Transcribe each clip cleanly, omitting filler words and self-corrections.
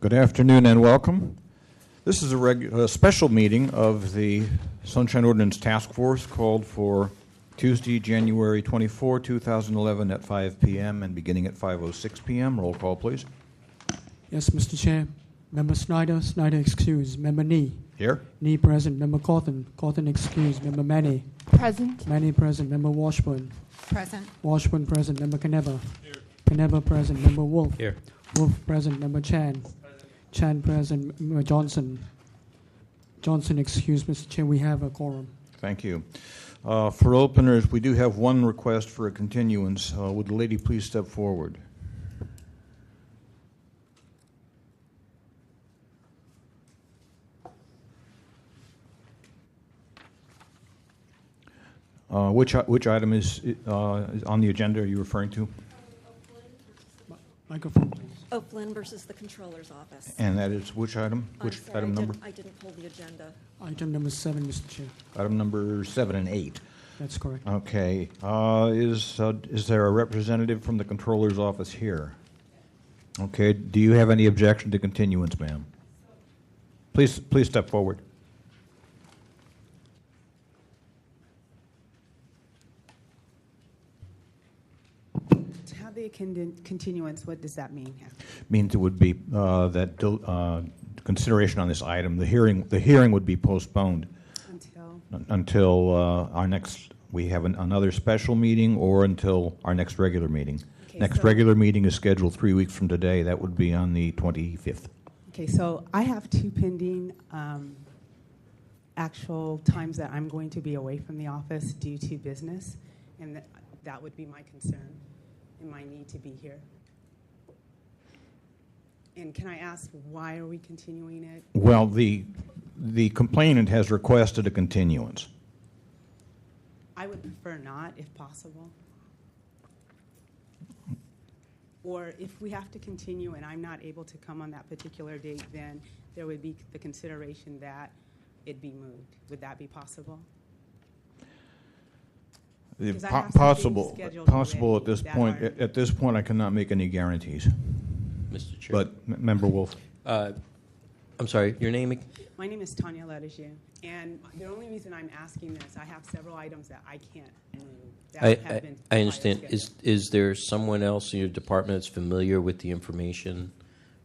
Good afternoon and welcome. This is a special meeting of the Sunshine Ordinance Task Force called for Tuesday, January 24, 2011 at 5 p.m. and beginning at 5:06 p.m. Roll call, please. Yes, Mr. Chair. Member Snyder excused. Member Nee. Here. Nee present. Member Cawthon excused. Member Present. Manny present. Member Washburn. Present. Washburn present. Member Caneva. Here. Caneva present. Member Wolf. Here. Wolf present. Member Chan. Chan present. Member Johnson. Johnson excused, Mr. Chair. We have a quorum. Thank you. For openers, we do have one request for a continuance. Would the lady please step forward? Which item is on the agenda are you referring to? Microphone, please. Oakland versus the Controller's Office. And that is which item? Which Sorry, item number? I didn't pull the agenda. Item number 7, Mr. Chair. Item number 7 and 8. That's correct. Okay. Is there a representative from the Controller's Office here? Okay. Do you have any objection to continuance, ma'am? Please step forward. To have the continuance, what does that mean? Means it would be that consideration on this item. The hearing would be postponed until our next. We have another special meeting, or until our next regular meeting. Okay, regular meeting is scheduled 3 weeks from today. That would be on the 25th. Okay, so I have 2 pending actual times that I'm going to be away from the office due to business, and that would be my concern and my need to be here. And can I ask, why are we continuing it? Well, the complainant has requested a continuance. I would prefer not, if possible. Or if we have to continue and I'm not able to come on that particular date, then there would be the consideration that it be moved. Would that be possible? Possible at this point. At this point, I cannot make any guarantees. Mr. Chair. But, Member Wolf. I'm sorry, your name? My name is Tanya Ledescu, and the only reason I'm asking this, I have several items that I can't move. I understand. Is there someone else in your department that's familiar with the information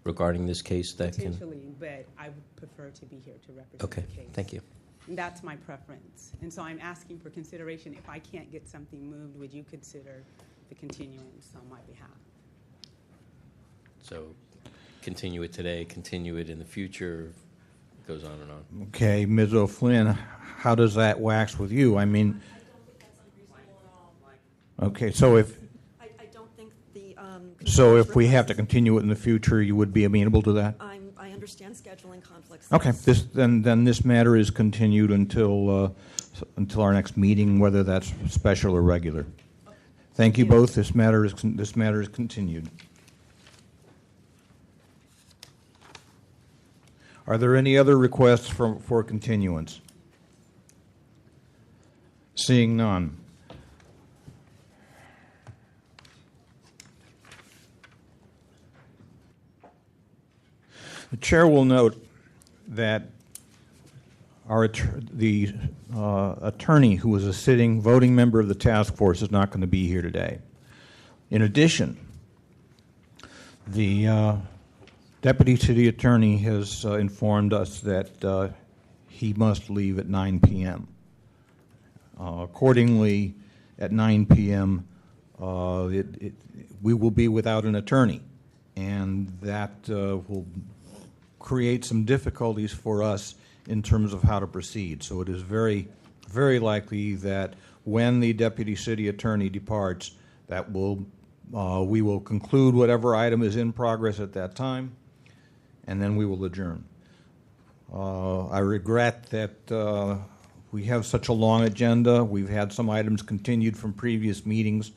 regarding this case that Potentially, but I would prefer to be here to represent the case. Okay, thank you. And that's my preference. And so I'm asking for consideration. If I can't get something moved, would you consider the continuance on my behalf? So continue it today, continue it in the future, it goes on and on. Okay, Ms. O'Flynn, how does that wax with you? I mean, I don't think that's unreasonable at all. okay, so if I don't think the if we have to continue it in the future, you would be amenable to that? I understand scheduling conflicts. Okay, then this matter is continued until our next meeting, whether that's special or regular. Thank you both. This matter is continued. Are there any other requests for continuance? Seeing none. The chair will note that the attorney who was a sitting voting member of the task force is not going to be here today. In addition, the Deputy City Attorney has informed us that he must leave at 9 p.m. Accordingly, at 9 p.m., we will be without an attorney, and that will create some difficulties for us in terms of how to proceed. So it is very, very likely that when the Deputy City Attorney departs, that we will conclude whatever item is in progress at that time, and then we will adjourn. I regret that we have such a long agenda. We've had some items continued from previous meetings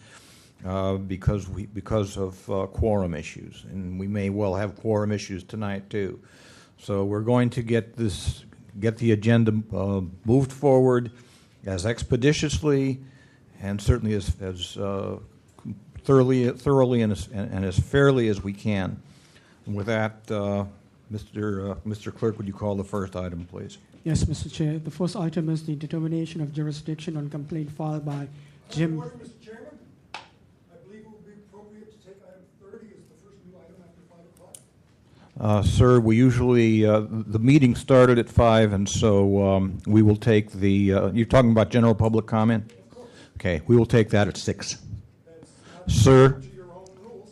because of quorum issues, and we may well have quorum issues tonight too. So we're going to get the agenda moved forward as expeditiously and certainly as thoroughly and as fairly as we can. And with that, Mr. Clerk, would you call the first item, please? Yes, Mr. Chair. The first item is the determination of jurisdiction on complaint filed by Jim. Order, Mr. Chairman. I believe it would be appropriate to take item 30 as the first new item after 5 o'clock. Sir, we usually, the meeting started at 5, and so we will take the, you're talking about general public comment? Okay, we will take that at 6. Sir? To your own rules.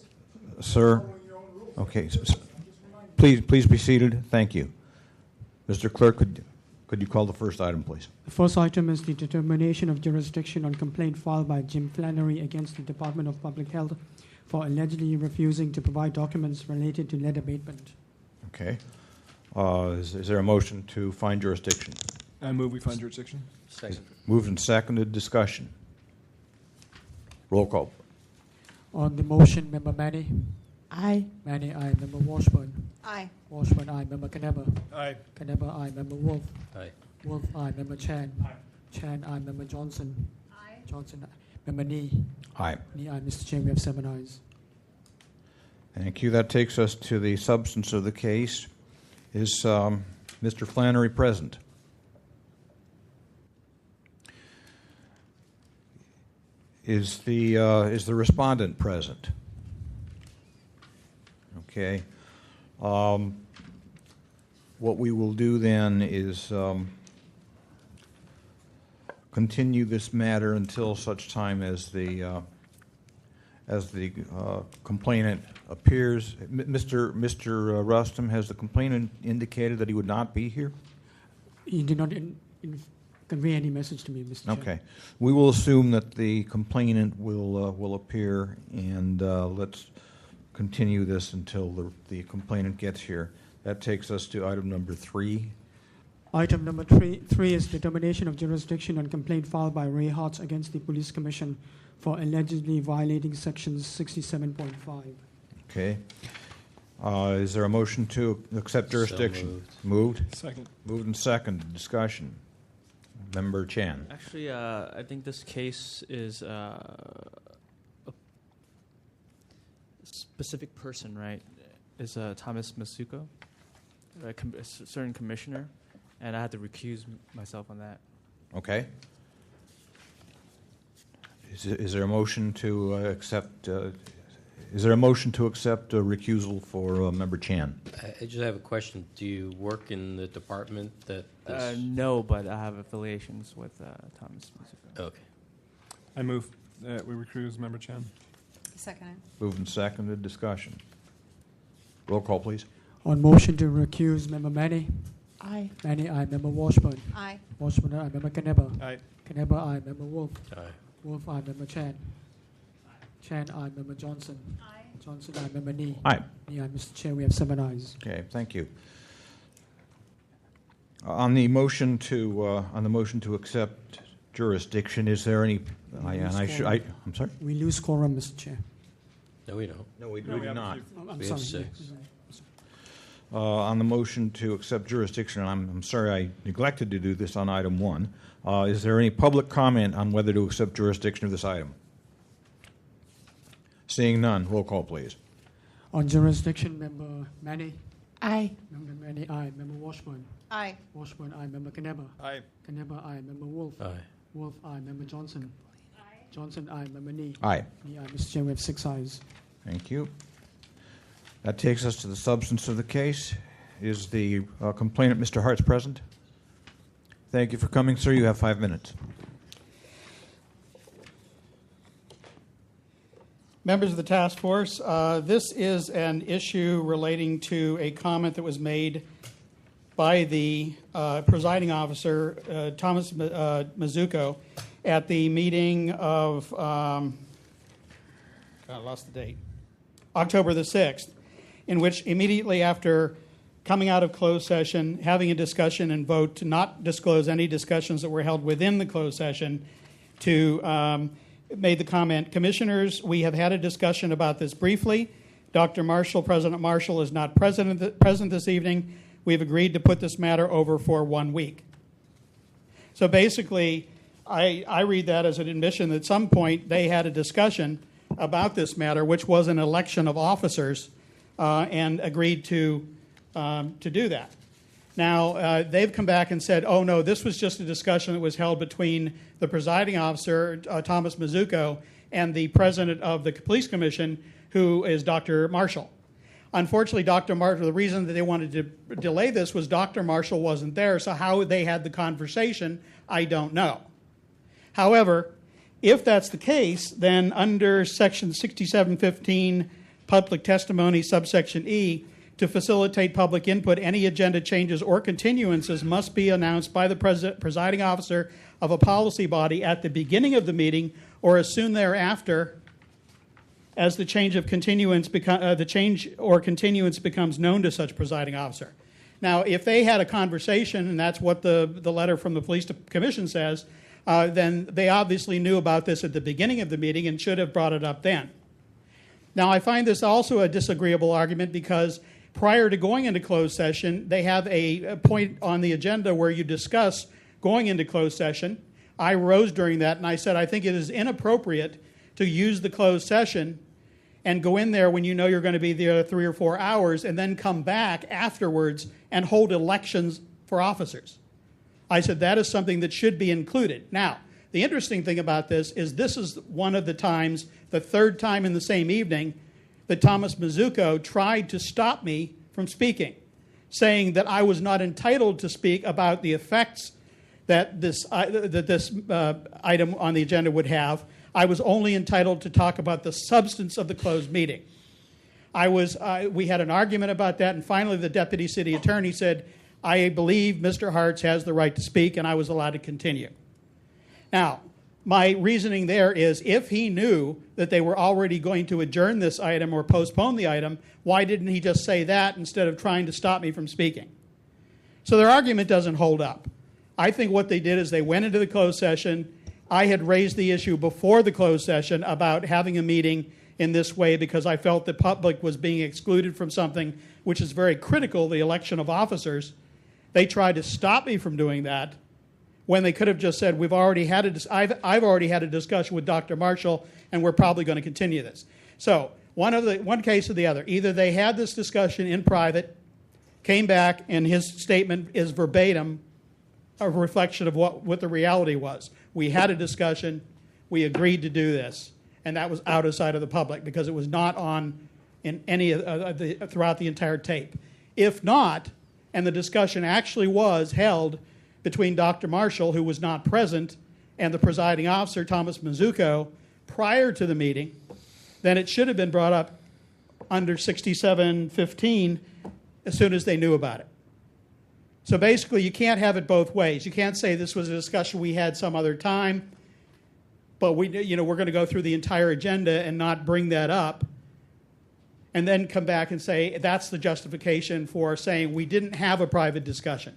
Sir? Following your own rules. Okay, I'm just reminding please be seated. Thank you. Mr. Clerk, could you call the first item, please? The first item is the determination of jurisdiction on complaint filed by Jim Flannery against the Department of Public Health for allegedly refusing to provide documents related to lead abatement. Okay. Is there a motion to find jurisdiction? I move we find jurisdiction. Second. Moved and seconded. Discussion. Roll call. On the motion, Member Manny. Aye. Manny, aye. Member Washburn. Aye. Washburn, aye. Member Caneba. Aye. Caneba, aye. Member Wolf. Aye. Wolf, aye. Member Chan. Aye. Chan, aye. Member Johnson. Aye. Johnson, aye. Member Nee. Aye. Nee, aye. Mr. Chair, we have 7 ayes. Thank you. That takes us to the substance of the case. Is Mr. Flannery present? Is the respondent present? Okay. What we will do then is continue this matter until such time as the complainant appears. Mr. Rustum, has the complainant indicated that he would not be here? He did not convey any message to me, Mr. Chair. Okay. We will assume that the complainant will appear, and let's continue this until the complainant gets here. That takes us to item number 3. Item number 3 is determination of jurisdiction on complaint filed by Ray Hartz against the Police Commission for allegedly violating sections 67.5. Okay. Is there a motion to accept jurisdiction? So moved. Second. Moved and seconded. Discussion. Member Chan. Actually, I think this case is a specific person, right? Is Thomas Masuko, a certain commissioner, and I had to recuse myself on that. Okay. Is there a motion to accept? Is there a motion to accept a recusal for Member Chan? I just have a question. Do you work in the department that this... No, but I have affiliations with Thomas Masuko. Okay. I move that we recuse Member Chan. Second. Moved and seconded. Discussion. Roll call, please. On motion to recuse, Member Manny. Aye. Manny, aye. Member Washburn. Aye. Washburn, aye. Member Caneba. Aye. Caneba, aye. Member Wolf. Aye. Wolf, aye. Member Chan. Chan, aye. Member Johnson. Aye. Johnson, aye. Member Nee. Aye. Nee, aye. Mr. Chair, we have 7 ayes. Okay. Thank you. On the motion to accept jurisdiction, is there any? I'm sorry. We lose quorum, Mr. Chair. No, we don't. No, we we do have not. I'm We sorry. have 6. On the motion to accept jurisdiction, I'm sorry I neglected to do this on item 1. Is there any public comment on whether to accept jurisdiction of this item? Seeing none, roll call, please. On jurisdiction, Member Manny. Aye. Member Manny, aye. Member Washburn. Aye. Washburn, aye. Member Caneba. Aye. Caneba, aye. Member Wolf. Aye. Wolf, aye. Member Johnson. Johnson, aye. Member Nee. Aye. Nee, aye. Mr. Chair, we have 6 ayes. Thank you. That takes us to the substance of the case. Is the complainant, Mr. Hartz, present? Thank you for coming, sir. You have 5 minutes. Members of the task force, this is an issue relating to a comment that was made by the presiding officer, Thomas Mizuko, at the meeting of, I lost the date, October the 6th, in which immediately after coming out of closed session, having a discussion and vote to not disclose any discussions that were held within the closed session, to made the comment, Commissioners, we have had a discussion about this briefly. Dr. Marshall, President Marshall, is not present this evening. We've agreed to put this matter over for 1 week. So basically, I read that as an admission that at some point they had a discussion about this matter, which was an election of officers, and agreed to to do that. Now, they've come back and said, oh, no, this was just a discussion that was held between the presiding officer, Thomas Mizuko, and the president of the police commission, who is Dr. Marshall. Unfortunately, Dr. Marshall, the reason that they wanted to delay this was Dr. Marshall wasn't there, so how they had the conversation, I don't know. However, if that's the case, then under Section 6715, Public Testimony, subsection E, to facilitate public input, any agenda changes or continuances must be announced by the presiding officer of a policy body at the beginning of the meeting or as soon thereafter as the change or continuance becomes known to such presiding officer. Now, if they had a conversation, and that's what the letter from the police commission says, then they obviously knew about this at the beginning of the meeting and should have brought it up then. Now, I find this also a disagreeable argument because prior to going into closed session, they have a point on the agenda where you discuss going into closed session. I rose during that and I said, I think it is inappropriate to use the closed session and go in there when you know you're going to be there 3 or 4 hours and then come back afterwards and hold elections for officers. I said that is something that should be included. Now, the interesting thing about this is one of the times, the third time in the same evening, that Thomas Mizuko tried to stop me from speaking, saying that I was not entitled to speak about the effects that this item on the agenda would have. I was only entitled to talk about the substance of the closed meeting. We had an argument about that, and finally the deputy city attorney said, I believe Mr. Hartz has the right to speak, and I was allowed to continue. Now, my reasoning there is if he knew that they were already going to adjourn this item or postpone the item, why didn't he just say that instead of trying to stop me from speaking? So their argument doesn't hold up. I think what they did is they went into the closed session. I had raised the issue before the closed session about having a meeting in this way because I felt the public was being excluded from something which is very critical, the election of officers. They tried to stop me from doing that when they could have just said, I've already had a discussion with Dr. Marshall, and we're probably going to continue this. So one case or the other. Either they had this discussion in private, came back, and his statement is verbatim a reflection of what the reality was. We had a discussion, we agreed to do this, and that was out of sight of the public because it was not on in any throughout the entire tape. If not, and the discussion actually was held between Dr. Marshall, who was not present, and the presiding officer, Thomas Mizuko, prior to the meeting, then it should have been brought up under 6715 as soon as they knew about it. So basically, you can't have it both ways. You can't say this was a discussion we had some other time, but we're going to go through the entire agenda and not bring that up, and then come back and say that's the justification for saying we didn't have a private discussion.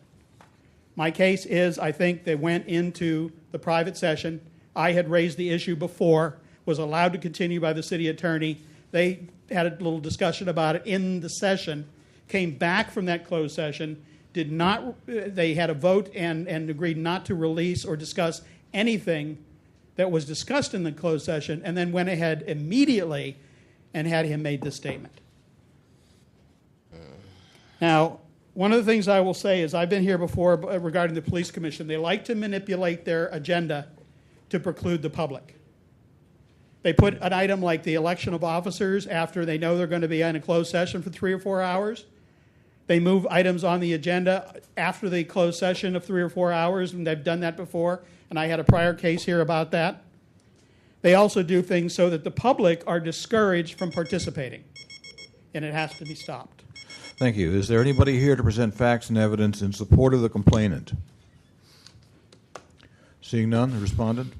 My case is I think they went into the private session. I had raised the issue before, was allowed to continue by the city attorney. They had a little discussion about it in the session, came back from that closed session, they had a vote and agreed not to release or discuss anything that was discussed in the closed session, and then went ahead immediately and had him made this statement. Now, one of the things I will say is I've been here before regarding the police commission. They like to manipulate their agenda to preclude the public. They put an item like the election of officers after they know they're going to be in a closed session for 3 or 4 hours. They move items on the agenda after the closed session of 3 or 4 hours, and they've done that before, and I had a prior case here about that. They also do things so that the public are discouraged from participating, and it has to be stopped. Thank you. Is there anybody here to present facts and evidence in support of the complainant? Seeing none, the respondent.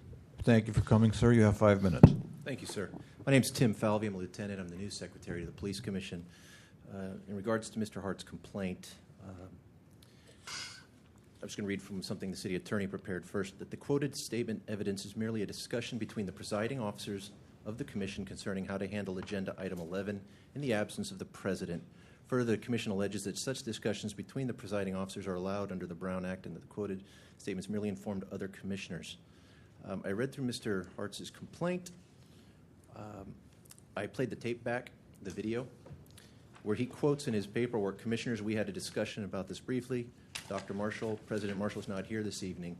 Thank you for coming, sir. You have 5 minutes. Thank you, sir. My name is Tim Falvey. I'm a lieutenant. I'm the new secretary to the police commission. In regards to Mr. Hart's complaint, I'm just going to read from something the city attorney prepared first, that the quoted statement evidence is merely a discussion between the presiding officers of the commission concerning how to handle agenda item 11 in the absence of the president. Further, the commission alleges that such discussions between the presiding officers are allowed under the Brown Act, and that the quoted statements merely informed other commissioners. I read through Mr. Hartz's complaint. I played the tape back, the video. where he quotes in his paperwork, "Commissioners, we had a discussion about this briefly. Dr. Marshall, President Marshall is not here this evening."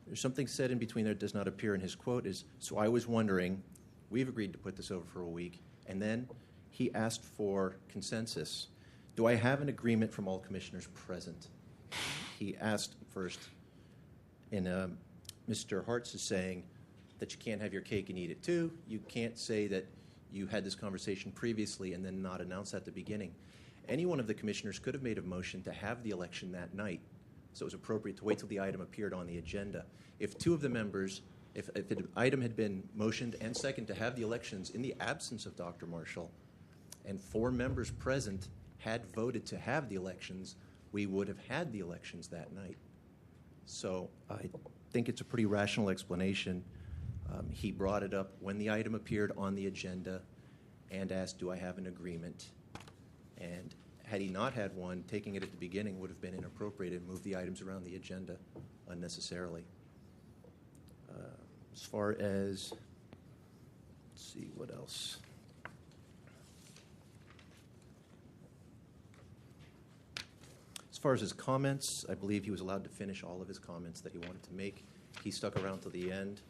There's something said in between there that does not appear in his quote is, "So I was wondering, we've agreed to put this over for a week," and then he asked for consensus. Do I have an agreement from all commissioners present? He asked first, and Mr. Hartz is saying that you can't have your cake and eat it too. You can't say that you had this conversation previously and then not announce at the beginning. Any one of the commissioners could have made a motion to have the election that night, so it was appropriate to wait till the item appeared on the agenda. If two of the members, if the item had been motioned and second to have the elections in the absence of Dr. Marshall, and 4 members present had voted to have the elections, we would have had the elections that night. So I think it's a pretty rational explanation. He brought it up when the item appeared on the agenda and asked, do I have an agreement? And had he not had one, taking it at the beginning would have been inappropriate and moved the items around the agenda unnecessarily. As far as, let's see, what else? As far as his comments, I believe he was allowed to finish all of his comments that he wanted to make. He stuck around till the end.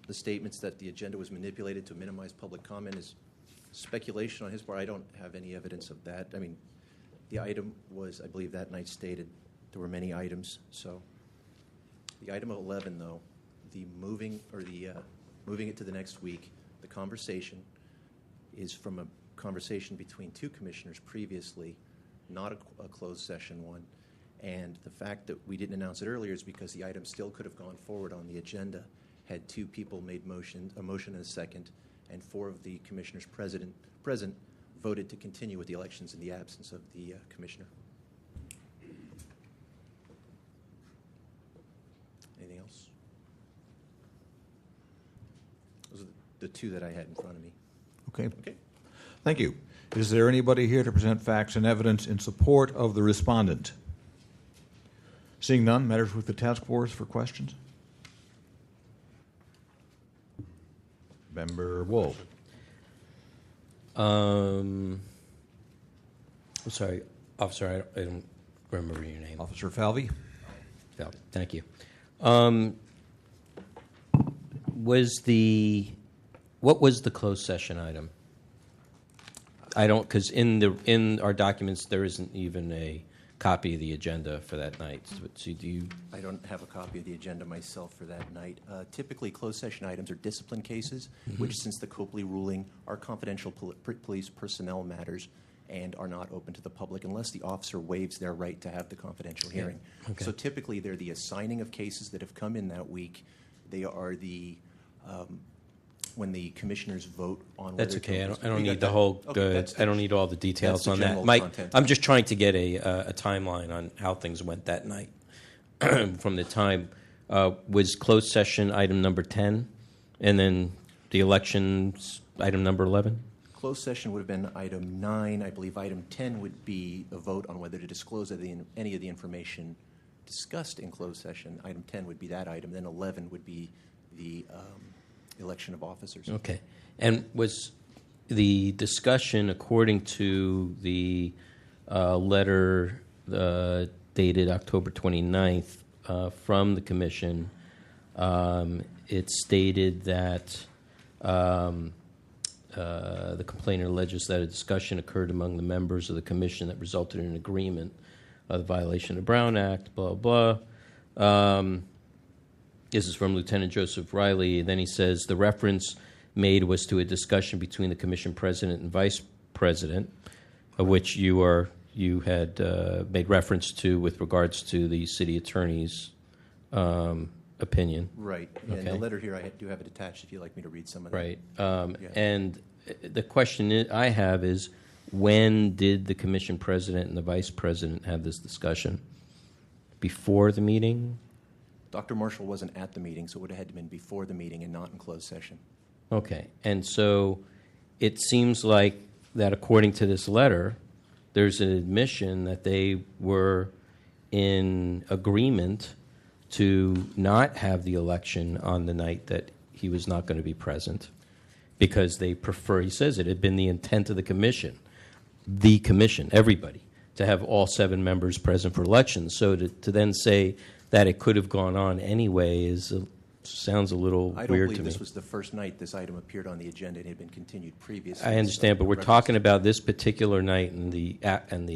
The statements that the agenda was manipulated to minimize public comment is speculation on his part. I don't have any evidence of that. I mean, the item was, I believe, that night stated. There were many items. So the item of 11, though, the moving it to the next week, the conversation is from a conversation between 2 commissioners previously, not a closed session one. And the fact that we didn't announce it earlier is because the item still could have gone forward on the agenda had 2 people made a motion and a second, and 4 of the commissioners present voted to continue with the elections in the absence of the commissioner. Anything else? Those are the 2 that I had in front of me. Okay. Okay. Thank you. Is there anybody here to present facts and evidence in support of the respondent? Seeing none, matters with the task force for questions. Member Wolf. I'm sorry, officer, I don't remember your name. Officer Falvey. Thank you. What was the closed session item? I don't, because in our documents there isn't even a copy of the agenda for that night. So do you? I don't have a copy of the agenda myself for that night. Typically, closed session items are discipline cases, which, since the Copley ruling, are confidential police personnel matters and are not open to the public unless the officer waives their right to have the confidential hearing. Okay. So typically, they're the assigning of cases that have come in that week. They are the when the commissioners vote on. That's whether okay. to- I don't need the whole. I don't need all the details on that. I'm just trying to get a timeline on how things went that night. From the time was closed session item number 10, and then the elections item number 11. Closed session would have been item 9. I believe item 10 would be a vote on whether to disclose any of the information discussed in closed session. Item 10 would be that item. Then 11 would be the election of officers. Okay. And was the discussion, according to the letter dated October 29th from the commission, it stated that the complainer alleges that a discussion occurred among the members of the commission that resulted in an agreement of the violation of the Brown Act, blah, blah. This is from Lieutenant Joseph Riley. Then he says the reference made was to a discussion between the commission president and vice president, of which you had made reference to with regards to the city attorney's opinion. Right. Okay. And the letter here, I do have it attached if you'd like me to read some of that. Right. Yeah. And the question I have is, when did the commission president and the vice president have this discussion? Before the meeting? Dr. Marshall wasn't at the meeting, so it would have had to been before the meeting and not in closed session. Okay. And so it seems like that according to this letter, there's an admission that they were in agreement to not have the election on the night that he was not going to be present because they prefer, he says it had been the intent of the commission the commission, everybody, to have all 7 members present for elections. So to then say that it could have gone on anyway sounds a little I don't weird believe to me. this was the first night this item appeared on the agenda and had been continued previously. I understand, but we're So, talking about this particular night and the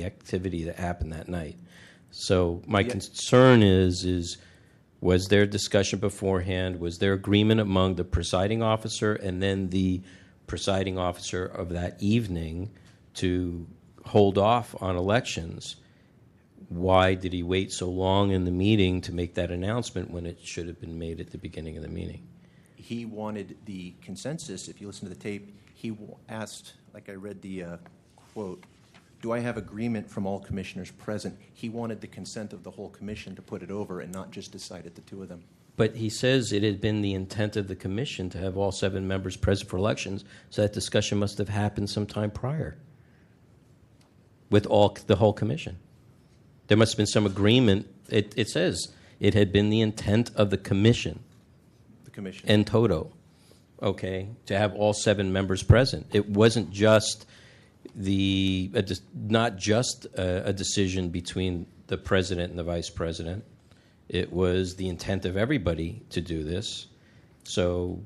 activity that happened that night. So my Yeah. concern is was there discussion beforehand? Was there agreement among the presiding officer and then the presiding officer of that evening to hold off on elections? Why did he wait so long in the meeting to make that announcement when it should have been made at the beginning of the meeting? he wanted the consensus. If you listen to the tape, he asked, like I read the quote, do I have agreement from all commissioners present? He wanted the consent of the whole commission to put it over and not just decide it, the 2 of them. But he says it had been the intent of the commission to have all 7 members present for elections, so that discussion must have happened sometime prior with the whole commission. There must have been some agreement. It says it had been the intent of the commission The commission. in toto, okay, to have all 7 members present. It wasn't just not just a decision between the president and the vice president. It was the intent of everybody to do this. So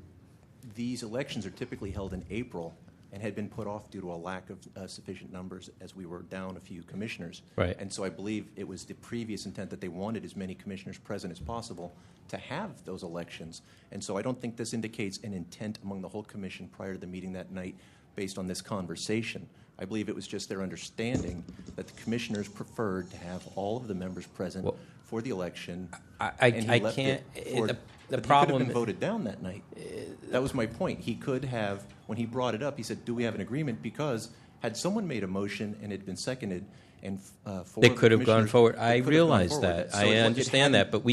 These elections are typically held in April and had been put off due to a lack of sufficient numbers as we were down a few commissioners. Right. And so I believe it was the previous intent that they wanted as many commissioners present as possible to have those elections. And so I don't think this indicates an intent among the whole commission prior to the meeting that night based on this conversation. I believe it was just their understanding that the commissioners preferred to have all of the members present for the election. I left can't. it for- The but problem he could have been voted down that night. That was my point. He could have, when he brought it up, he said, do we have an agreement? Because had someone made a motion and it had been seconded and four They of the could have gone commissioners- forward. they I could have gone realize forward. that. So I it understand hadn't- that, but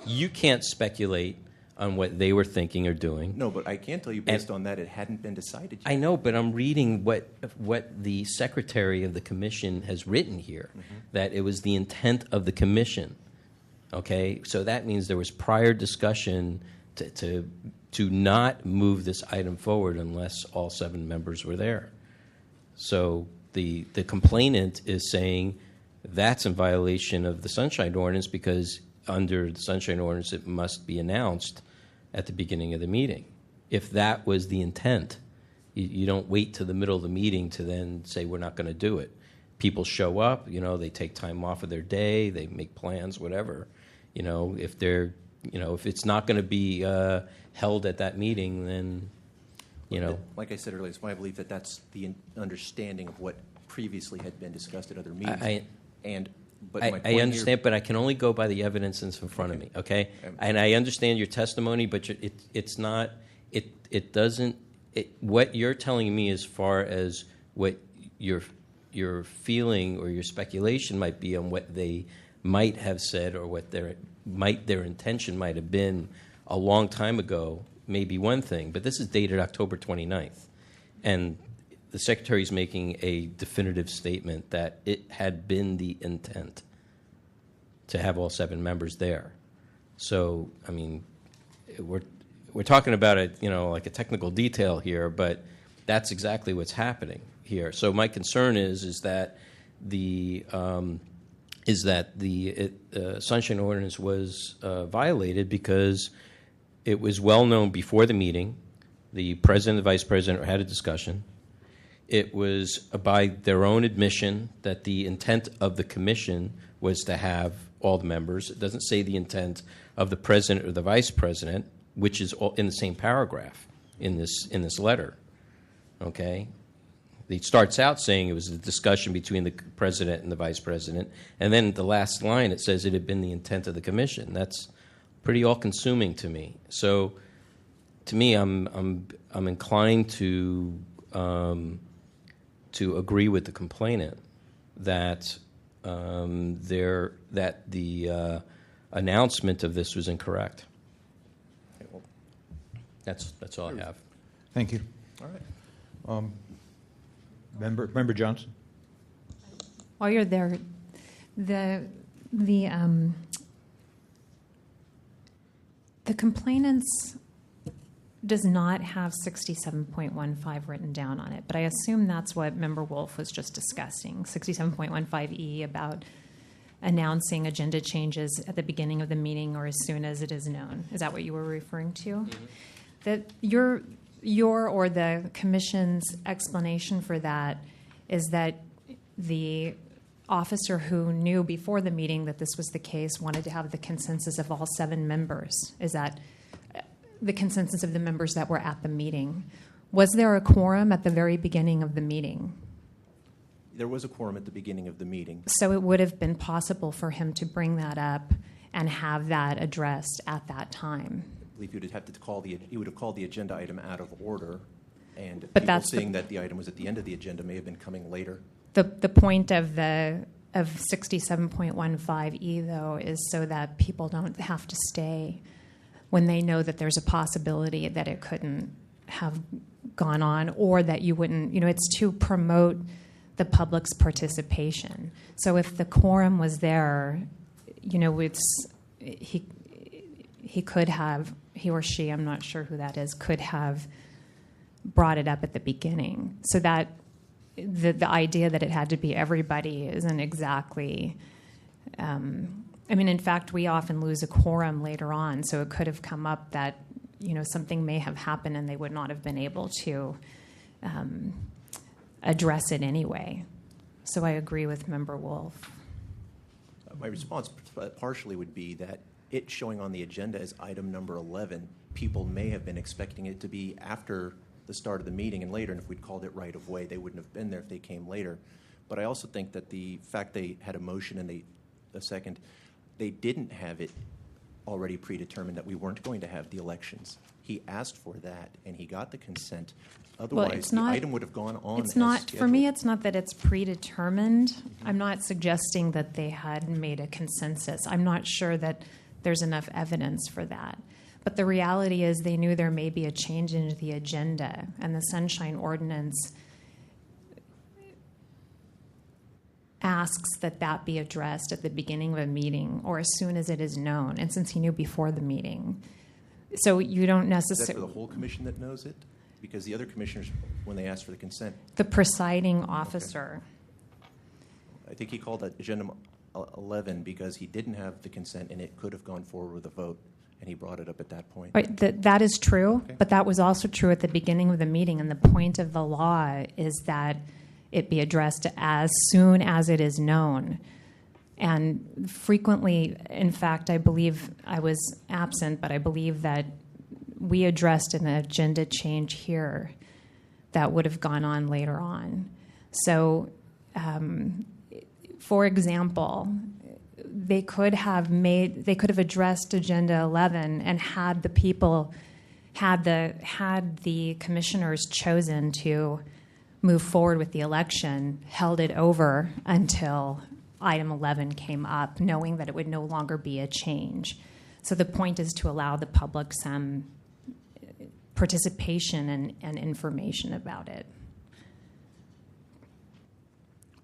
you can't speculate on what they were thinking or doing. No, but I can tell you based on that, it hadn't been decided yet. I know, but I'm reading what the secretary of the commission has written here, that it was the intent of the commission. Okay, so that means there was prior discussion to not move this item forward unless all 7 members were there. So the complainant is saying that's in violation of the Sunshine Ordinance because under the Sunshine Ordinance it must be announced at the beginning of the meeting. If that was the intent, you don't wait to the middle of the meeting to then say we're not going to do it. People show up, they take time off of their day, they make plans, whatever. If it's not going to be held at that meeting, then, Like I said earlier, it's my belief that that's the understanding of what previously had been discussed at other meetings. But my point I here- understand, but I can only go by the evidence that's in front of me, okay? And I understand your testimony, but it's not, it doesn't, what you're telling me as far as what your feeling or your speculation might be on what they might have said or what their intention might have been a long time ago may be one thing, but this is dated October 29th. And the Secretary is making a definitive statement that it had been the intent to have all 7 members there. So, I mean, we're talking about like a technical detail here, but that's exactly what's happening here. So my concern is that the Sunshine Ordinance was violated because it was well known before the meeting. The president and the vice president had a discussion. It was by their own admission that the intent of the commission was to have all the members. It doesn't say the intent of the president or the vice president, which is in the same paragraph in this letter. Okay? It starts out saying it was a discussion between the president and the vice president, and then the last line it says it had been the intent of the commission. That's pretty all-consuming to me. So, to me, I'm inclined to agree with the complainant that the announcement of this was incorrect. Okay, well, That's all I have. Thank you. all right. Member Johnson? While you're there, the complainant's does not have 67.15 written down on it, but I assume that's what Member Wolf was just discussing, 67.15E about announcing agenda changes at the beginning of the meeting or as soon as it is known. Is that what you were referring to? Mm-hmm. That your or the commission's explanation for that is that the officer who knew before the meeting that this was the case wanted to have the consensus of all 7 members. Is that the consensus of the members that were at the meeting? Was there a quorum at the very beginning of the meeting? There was a quorum at the beginning of the meeting. So it would have been possible for him to bring that up and have that addressed at that time. I believe he would have called the agenda item out of order, and But people that's seeing that the item was at the end of the agenda may have been coming later. The point of 67.15E though is so that people don't have to stay when they know that there's a possibility that it couldn't have gone on, or that you wouldn't, it's to promote the public's participation. So if the quorum was there, he could have, he or she, I'm not sure who that is, could have brought it up at the beginning. So that the idea that it had to be everybody isn't exactly, in fact, we often lose a quorum later on, so it could have come up that, something may have happened and they would not have been able to address it anyway. So I agree with Member Wolf. My response partially would be that it showing on the agenda as item number 11, people may have been expecting it to be after the start of the meeting and later, and if we'd called it right of way, they wouldn't have been there if they came later. But I also think that the fact they had a motion and a second, they didn't have it already predetermined that we weren't going to have the elections. He asked for that, and he got the consent. Otherwise, the item would have gone on It's not, as scheduled. for me, it's not that it's predetermined. I'm not suggesting that they had made a consensus. I'm not sure that there's enough evidence for that. But the reality is they knew there may be a change in the agenda, and the Sunshine Ordinance asks that that be addressed at the beginning of a meeting or as soon as it is known, and since he knew before the meeting. So you don't Is that necessarily... for the whole commission that knows it? Because the other commissioners, when they asked for the consent, The presiding officer. I think he called that agenda 11 because he didn't have the consent and it could have gone forward with a vote, and he brought it up at that point. Right, that is true, Okay. but that was also true at the beginning of the meeting, and the point of the law is that it be addressed as soon as it is known. And frequently, in fact, I believe I was absent, but I believe that we addressed an agenda change here that would have gone on later on. So, for example, they could have addressed agenda 11 and had the commissioners chosen to move forward with the election, held it over until item 11 came up, knowing that it would no longer be a change. So the point is to allow the public some participation and information about it.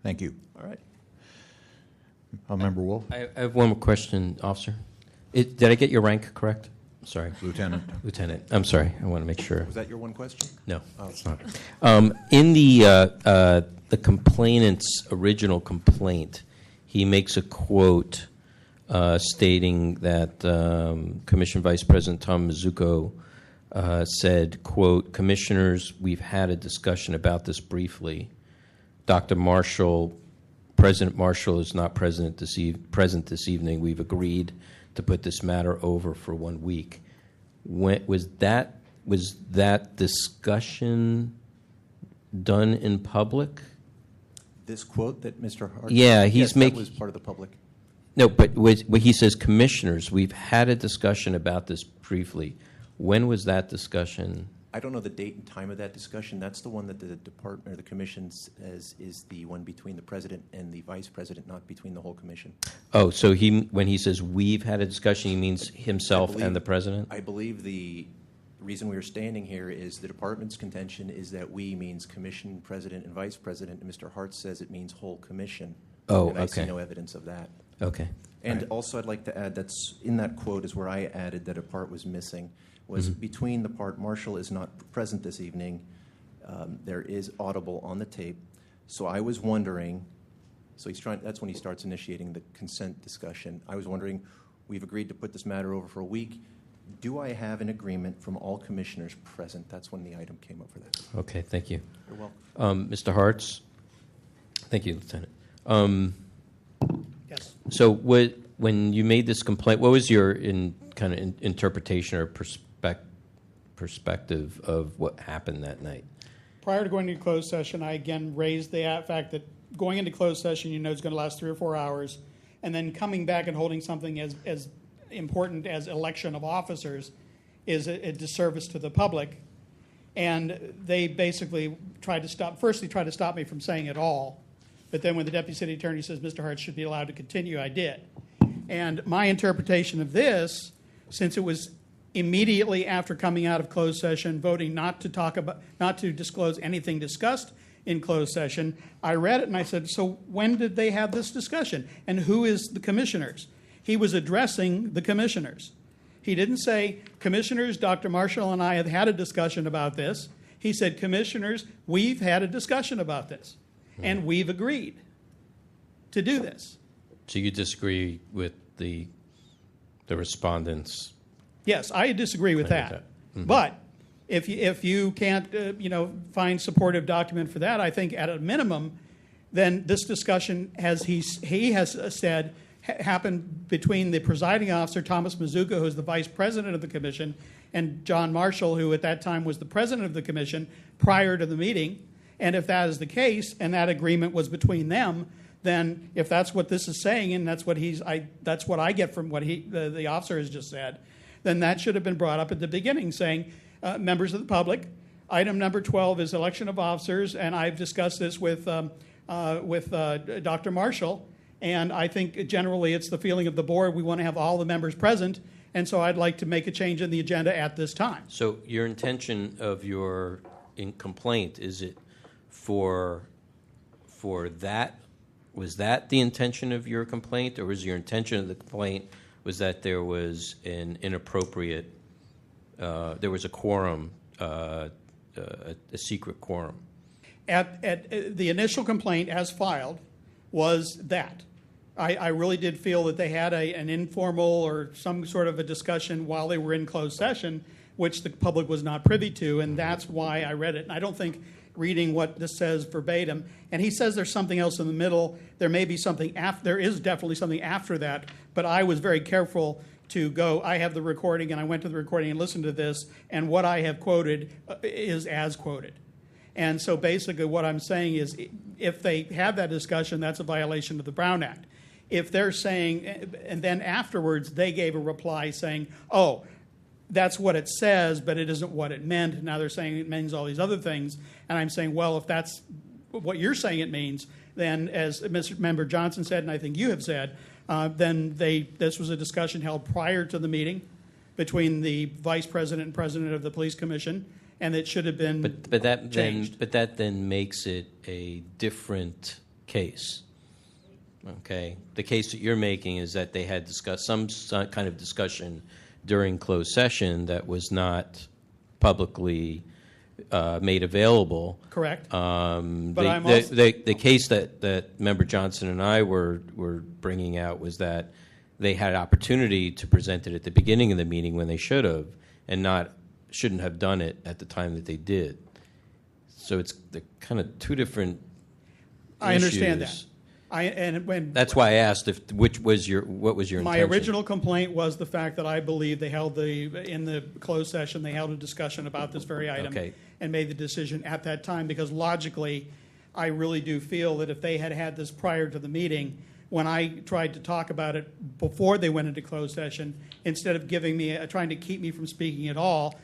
Thank you. All right. Member Wolf? I have one more question, officer. Did I get your rank correct? Sorry. Lieutenant. Lieutenant. I'm sorry. I want to make sure. Was that your one question? No, Oh. it's not. In the complainant's original complaint, he makes a quote stating that Commission Vice President Tom Mazzucco said, quote, "Commissioners, we've had a discussion about this briefly. Dr. Marshall, President Marshall is not present this evening. We've agreed to put this matter over for 1 week." Was that discussion done in public? This quote that Mr. Hart... Yeah, yes, that was part of the public. No, but when he says, "Commissioners, we've had a discussion about this briefly." When was that discussion? I don't know the date and time of that discussion. That's the one that the department or the commission says is the one between the president and the vice president, not between the whole commission. Oh, so when he says we've had a discussion, he means himself and the president? I believe the reason we are standing here is the department's contention is that we means commission president and vice president, and Mr. Hart says it means whole commission. Oh, and I see okay. no evidence of that. Okay. And Right. also, I'd like to add that's in that quote is where I added that a part was missing, was between the part Marshall is not present this evening, there is audible on the tape. So I was wondering, so he's trying, that's when he starts initiating the consent discussion. I was wondering, we've agreed to put this matter over for a week. Do I have an agreement from all commissioners present? That's when the item came up for that. Okay, thank you. You're welcome. Mr. Hartz? Thank you, Lieutenant. Yes. So when you made this complaint, what was your interpretation or perspective of what happened that night? Prior to going into closed session, I again raised the fact that going into closed session, you know, is going to last 3 or 4 hours, and then coming back and holding something as important as election of officers is a disservice to the public. And they basically tried to stop. First, they tried to stop me from saying it all, but then when the deputy city attorney says Mr. Hart should be allowed to continue, I did. And my interpretation of this, since it was immediately after coming out of closed session, voting not to disclose anything discussed in closed session, I read it and I said, so when did they have this discussion? And who is the commissioners? He was addressing the commissioners. He didn't say, commissioners, Dr. Marshall and I have had a discussion about this. He said, commissioners, we've had a discussion about this, and we've agreed to do this. So you disagree with the respondents? Yes, I disagree with that. Mm-hmm. But if you can't find supportive document for that, I think at a minimum, then this discussion, as he has said, happened between the presiding officer, Thomas Mazuka, who is the vice president of the commission, and John Marshall, who at that time was the president of the commission prior to the meeting. And if that is the case, and that agreement was between them, then if that's what this is saying, and that's what that's what I get from what the officer has just said, then that should have been brought up at the beginning, saying, members of the public, item number 12 is election of officers, and I've discussed this with Dr. Marshall, and I think generally it's the feeling of the board we want to have all the members present, and so I'd like to make a change in the agenda at this time. So your intention of your complaint, is it for that? Was that the intention of your complaint, or was your intention of the complaint was that there was an inappropriate, there was a quorum, a secret quorum? At the initial complaint as filed was that. I really did feel that they had an informal or some sort of a discussion while they were in closed session, which the public was not privy to, and that's why I read it. And I don't think reading what this says verbatim, and he says there's something else in the middle, there may be something after, there is definitely something after that, but I was very careful to go, I have the recording, and I went to the recording and listened to this, and what I have quoted is as quoted. And so basically what I'm saying is if they have that discussion, that's a violation of the Brown Act. If they're saying, and then afterwards they gave a reply saying, oh, that's what it says, but it isn't what it meant. Now they're saying it means all these other things. And I'm saying, well, if that's what you're saying it means, then as Mr. Member Johnson said, and I think you have said, then this was a discussion held prior to the meeting between the vice president and president of the police commission, and it should have been changed. But that then makes it a different case. Okay, the case that you're making is that they had discussed some kind of discussion during closed session that was not publicly made available. Correct. But the case that Member Johnson and I were bringing out was that they had opportunity to present it at the beginning of the meeting when they should have, and shouldn't have done it at the time that they did. So it's the kind of two different I understand that. issues. That's why I asked what was your intention? My original complaint was the fact that I believe they held in the closed session, they held a discussion about this very item and made the decision at that time, because logically, I really do feel that if they had had this prior to the meeting, when I tried to talk about it before they went into closed session, instead of trying to keep me from speaking at all,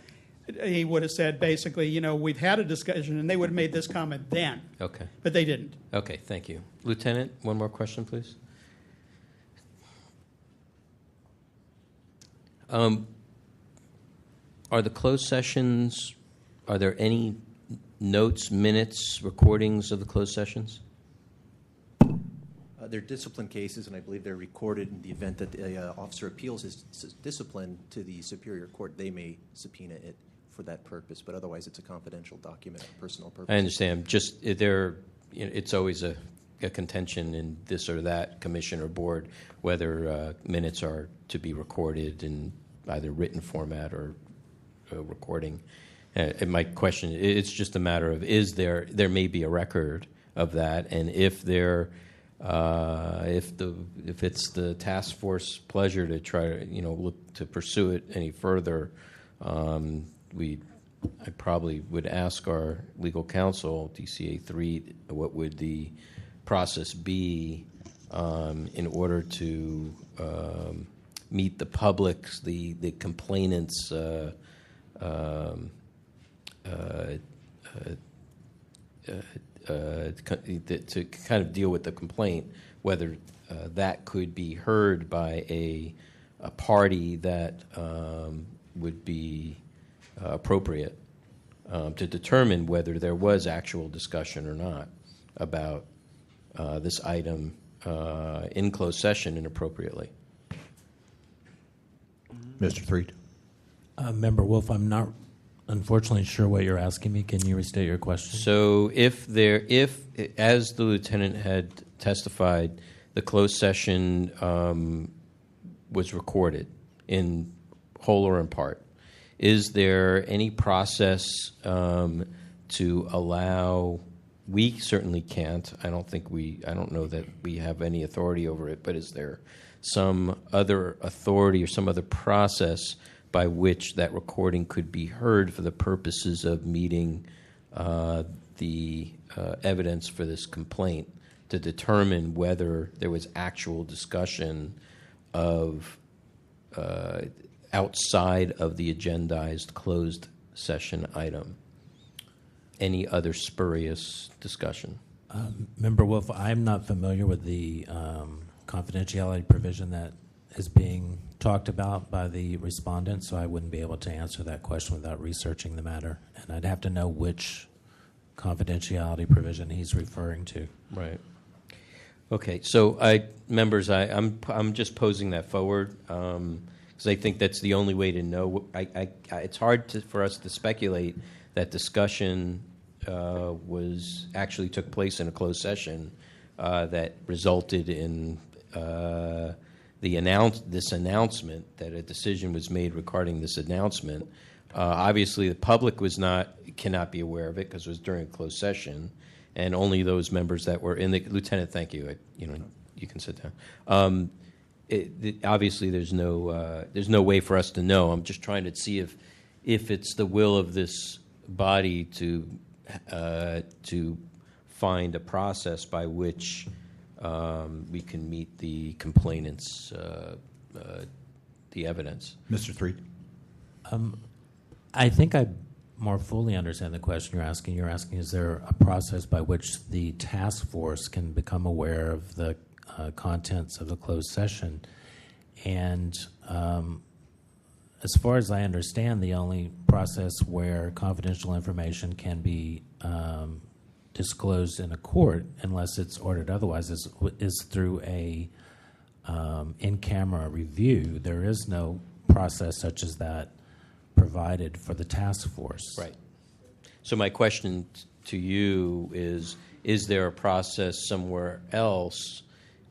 he would have said basically, we've had a discussion, and they would have made this comment then. Okay. But they didn't. Okay, thank you. Lieutenant, one more question, please. Are the closed sessions, are there any notes, minutes, recordings of the closed sessions? They're discipline cases, and I believe they're recorded in the event that the officer appeals his discipline to the superior court. They may subpoena it for that purpose, but otherwise it's a confidential document for personal purposes. I understand. Just it's always a contention in this or that commission or board whether minutes are to be recorded in either written format or recording. And my question, it's just a matter of there may be a record of that, and if it's the task force pleasure to try to look to pursue it any further, I probably would ask our legal counsel, DCA 3, what would the process be in order to meet the public's, the complainants' to kind of deal with the complaint, whether that could be heard by a party that would be appropriate to determine whether there was actual discussion or not about this item in closed session inappropriately. Mr. Threed. Member Wolf, I'm not unfortunately sure what you're asking me. Can you restate your question? So if as the lieutenant had testified, the closed session was recorded in whole or in part, is there any process to allow? We certainly can't. I don't know that we have any authority over it, but is there some other authority or some other process by which that recording could be heard for the purposes of meeting the evidence for this complaint to determine whether there was actual discussion of outside of the agendized closed session item? Any other spurious discussion? Member Wolf, I'm not familiar with the confidentiality provision that is being talked about by the respondent, so I wouldn't be able to answer that question without researching the matter. And I'd have to know which confidentiality provision he's referring to. Right. Okay. So, members, I'm just posing that forward because I think that's the only way to know. It's hard for us to speculate that discussion was actually took place in a closed session that resulted in this announcement, that a decision was made regarding this announcement. Obviously, the public cannot be aware of it because it was during a closed session, and only those members that were in the Lieutenant. Thank you. You can sit down. Obviously, there's no way for us to know. I'm just trying to see if it's the will of this body to find a process by which we can meet the complainants' the evidence. Mr. Threed. I think I more fully understand the question you're asking. You're asking, is there a process by which the task force can become aware of the contents of the closed session? And as far as I understand, the only process where confidential information can be disclosed in a court, unless it's ordered otherwise, is through a in-camera review. There is no process such as that provided for the task force. Right. So my question to you is there a process somewhere else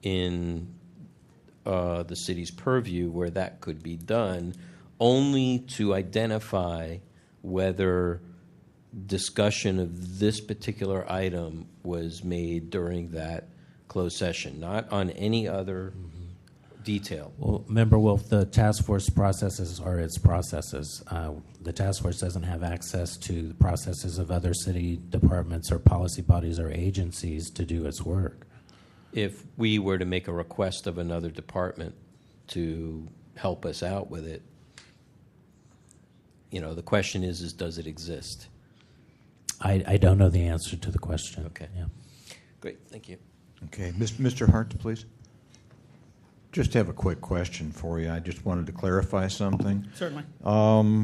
in the city's purview where that could be done, only to identify whether discussion of this particular item was made during that closed session, not on any other detail? Well, Member Wolf, the task force processes are its processes. The task force doesn't have access to the processes of other city departments or policy bodies or agencies to do its work. If we were to make a request of another department to help us out with it, the question is does it exist? I don't know the answer to the question. Okay. Yeah. Great. Thank you. Okay. Mr. Hart, please. Just have a quick question for you. I just wanted to clarify something. Certainly.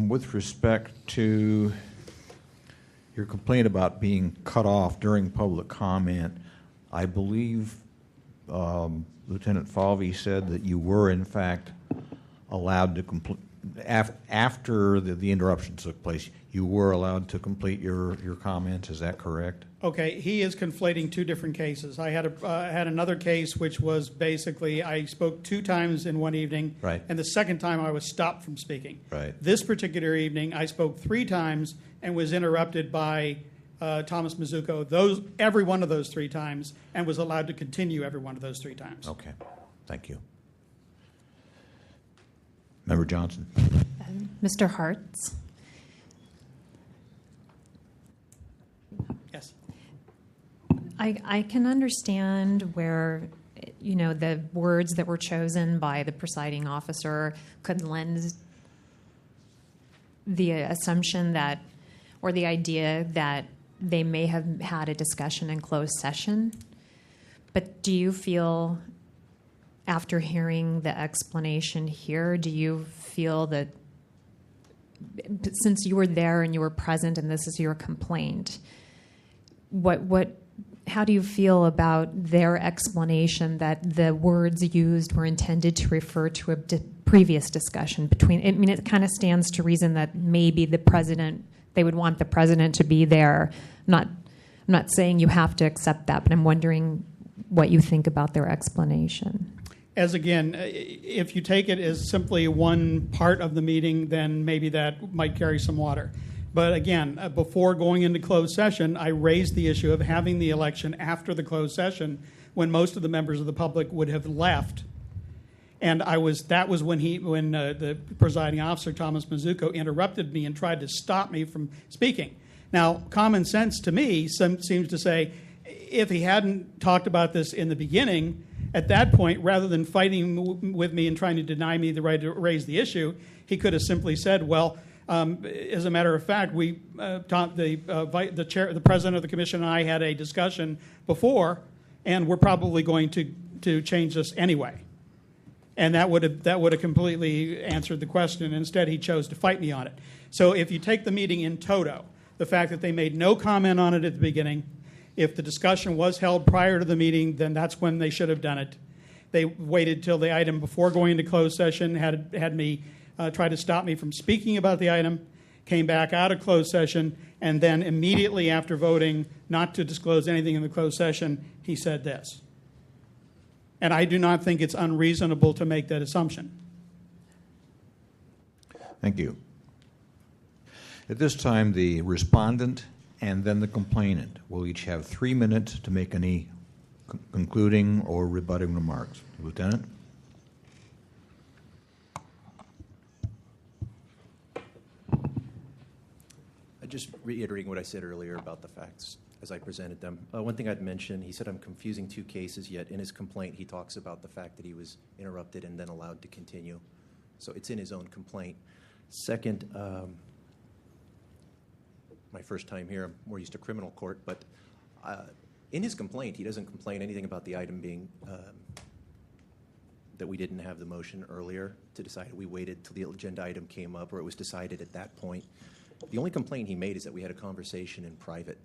With respect to your complaint about being cut off during public comment, I believe Lieutenant Falvey said that you were, in fact, allowed to complete, after the interruption took place, you were allowed to complete your comments. Is that correct? Okay, he is conflating two different cases. I had another case which was basically I spoke 2 times in one evening, Right. and the second time I was stopped from speaking. Right. This particular evening, I spoke 3 times and was interrupted by Thomas Mizuko, every one of those 3 times, and was allowed to continue every one of those 3 times. Okay. Thank you. Member Johnson. Mr. Hartz. Yes. I can understand where, the words that were chosen by the presiding officer could lend the assumption that, or the idea that they may have had a discussion in closed session. But do you feel, after hearing the explanation here, do you feel that since you were there and you were present and this is your complaint, how do you feel about their explanation that the words used were intended to refer to a previous discussion between? I mean, it kind of stands to reason that maybe they would want the president to be there. I'm not saying you have to accept that, but I'm wondering what you think about their explanation. As again, if you take it as simply one part of the meeting, then maybe that might carry some water. But again, before going into closed session, I raised the issue of having the election after the closed session when most of the members of the public would have left. And that was when the presiding officer, Thomas Mizuko, interrupted me and tried to stop me from speaking. Now, common sense to me seems to say, if he hadn't talked about this in the beginning, at that point, rather than fighting with me and trying to deny me the right to raise the issue, he could have simply said, well, as a matter of fact, the president of the commission and I had a discussion before, and we're probably going to change this anyway. And that would have completely answered the question. Instead, he chose to fight me on it. So if you take the meeting in toto, the fact that they made no comment on it at the beginning, if the discussion was held prior to the meeting, then that's when they should have done it. They waited till the item before going into closed session, had me try to stop me from speaking about the item, came back out of closed session, and then immediately after voting not to disclose anything in the closed session, he said this. And I do not think it's unreasonable to make that assumption. Thank you. At this time, the respondent and then the complainant will each have 3 minutes to make any concluding or rebutting remarks. Lieutenant? Just reiterating what I said earlier about the facts as I presented them. One thing I'd mention, he said I'm confusing 2 cases, yet in his complaint he talks about the fact that he was interrupted and then allowed to continue. So it's in his own complaint. Second, my first time here, I'm more used to criminal court, but in his complaint he doesn't complain anything about the item being that we didn't have the motion earlier to decide. We waited till the agenda item came up or it was decided at that point. The only complaint he made is that we had a conversation in private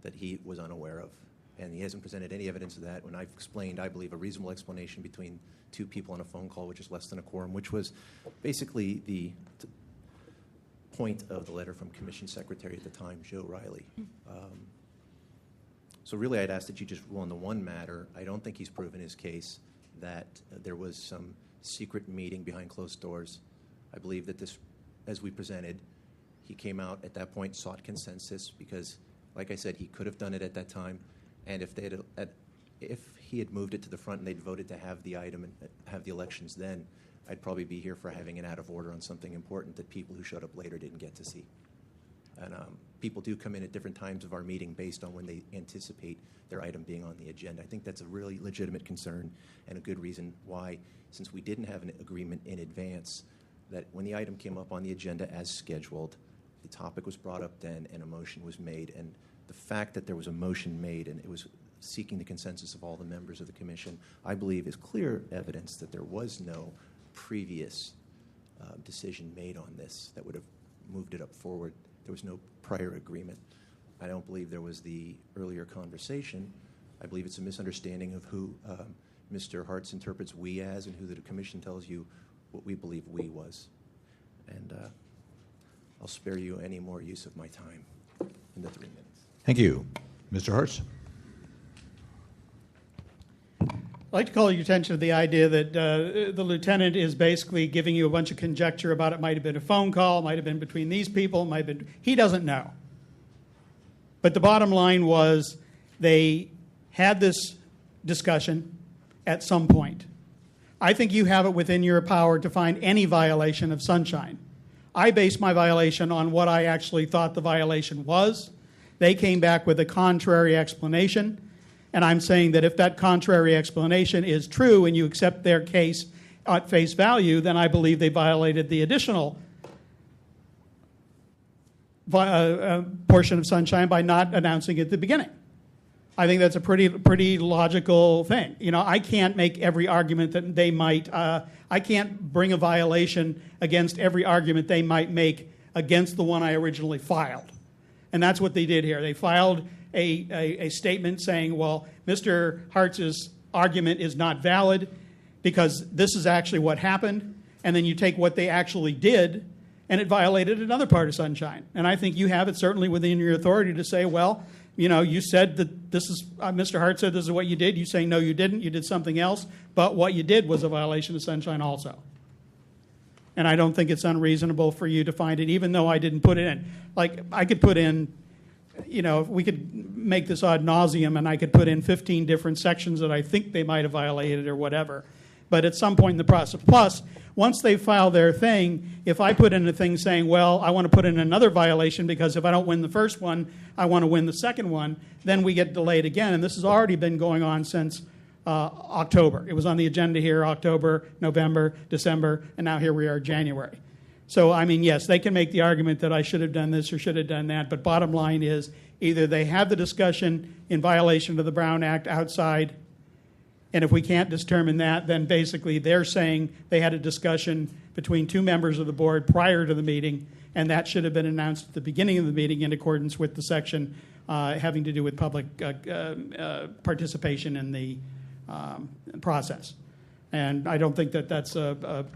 that he was unaware of, and he hasn't presented any evidence of that. When I've explained, I believe, a reasonable explanation between 2 people on a phone call, which is less than a quorum, which was basically the point of the letter from Commission Secretary at the time, Joe Riley. So really, I'd ask that you just rule on the one matter. I don't think he's proven his case that there was some secret meeting behind closed doors. I believe that this, as we presented, he came out at that point, sought consensus, because, like I said, he could have done it at that time. And if he had moved it to the front and they'd voted to have the item and have the elections then, I'd probably be here for having an out of order on something important that people who showed up later didn't get to see. And people do come in at different times of our meeting based on when they anticipate their item being on the agenda. I think that's a really legitimate concern and a good reason why, since we didn't have an agreement in advance, that when the item came up on the agenda as scheduled, the topic was brought up then and a motion was made. And the fact that there was a motion made and it was seeking the consensus of all the members of the commission, I believe is clear evidence that there was no previous decision made on this that would have moved it up forward. There was no prior agreement. I don't believe there was the earlier conversation. I believe it's a misunderstanding of who Mr. Hartz interprets we as and who the commission tells you what we believe we was. And I'll spare you any more use of my time in the 3 minutes. Thank you. Mr. Hartz? I'd like to call your attention to the idea that the lieutenant is basically giving you a bunch of conjecture about it might have been a phone call, might have been between these people, might have been. He doesn't know. But the bottom line was they had this discussion at some point. I think you have it within your power to find any violation of sunshine. I based my violation on what I actually thought the violation was. They came back with a contrary explanation. And I'm saying that if that contrary explanation is true and you accept their case at face value, then I believe they violated the additional portion of sunshine by not announcing it at the beginning. I think that's a pretty logical thing. You know, I can't make every argument that they might. I can't bring a violation against every argument they might make against the one I originally filed. And that's what they did here. They filed a statement saying, well, Mr. Hartz's argument is not valid because this is actually what happened. And then you take what they actually did, and it violated another part of sunshine. And I think you have it certainly within your authority to say, well, you know, you said that this is, Mr. Hart said this is what you did. You say, no, you didn't. You did something else. But what you did was a violation of sunshine also. And I don't think it's unreasonable for you to find it, even though I didn't put it in. Like, I could put in, you know, if we could make this ad nauseum and I could put in 15 different sections that I think they might have violated or whatever. But at some point in the process. Plus, once they file their thing, if I put in a thing saying, well, I want to put in another violation because if I don't win the first one, I want to win the second one, then we get delayed again. And this has already been going on since October. It was on the agenda here, October, November, December, and now here we are, January. So, I mean, yes, they can make the argument that I should have done this or should have done that, but bottom line is either they have the discussion in violation of the Brown Act outside, and if we can't determine that, then basically they're saying they had a discussion between two members of the board prior to the meeting, and that should have been announced at the beginning of the meeting in accordance with the section having to do with public participation in the process. And I don't think that that's a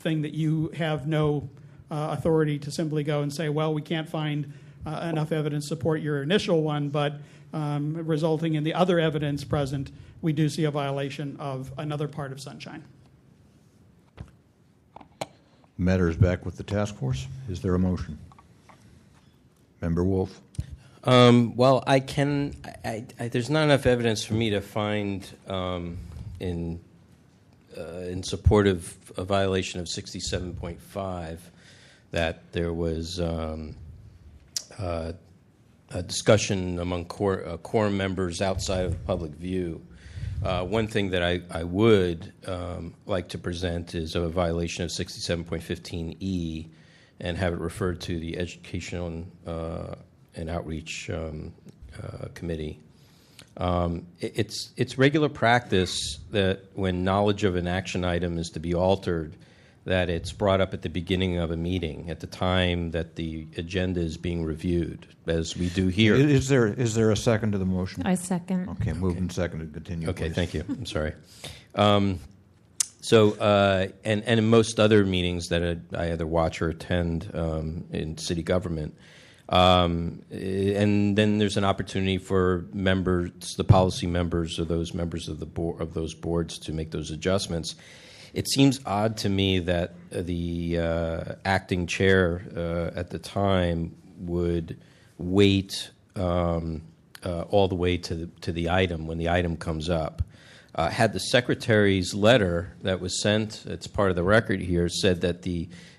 thing that you have no authority to simply go and say, well, we can't find enough evidence to support your initial one, but resulting in the other evidence present, we do see a violation of another part of sunshine. Matter is back with the task force. Is there a motion? Member Wolf? Well, there's not enough evidence for me to find in support of a violation of 67.5 that there was a discussion among quorum members outside of public view. One thing that I would like to present is a violation of 67.15E and have it referred to the Education and Outreach Committee. It's regular practice that when knowledge of an action item is to be altered, that it's brought up at the beginning of a meeting, at the time that the agenda is being reviewed, as we do here. Is there a second to the motion? I second. Okay, moved and seconded. Continue. Okay, please. thank you. I'm sorry. And in most other meetings that I either watch or attend in city government, and then there's an opportunity for members, the policy members, or those members of the board of those boards to make those adjustments. It seems odd to me that the acting chair at the time would wait all the way to the item when the item comes up. Had the secretary's letter that was sent, it's part of the record here, said that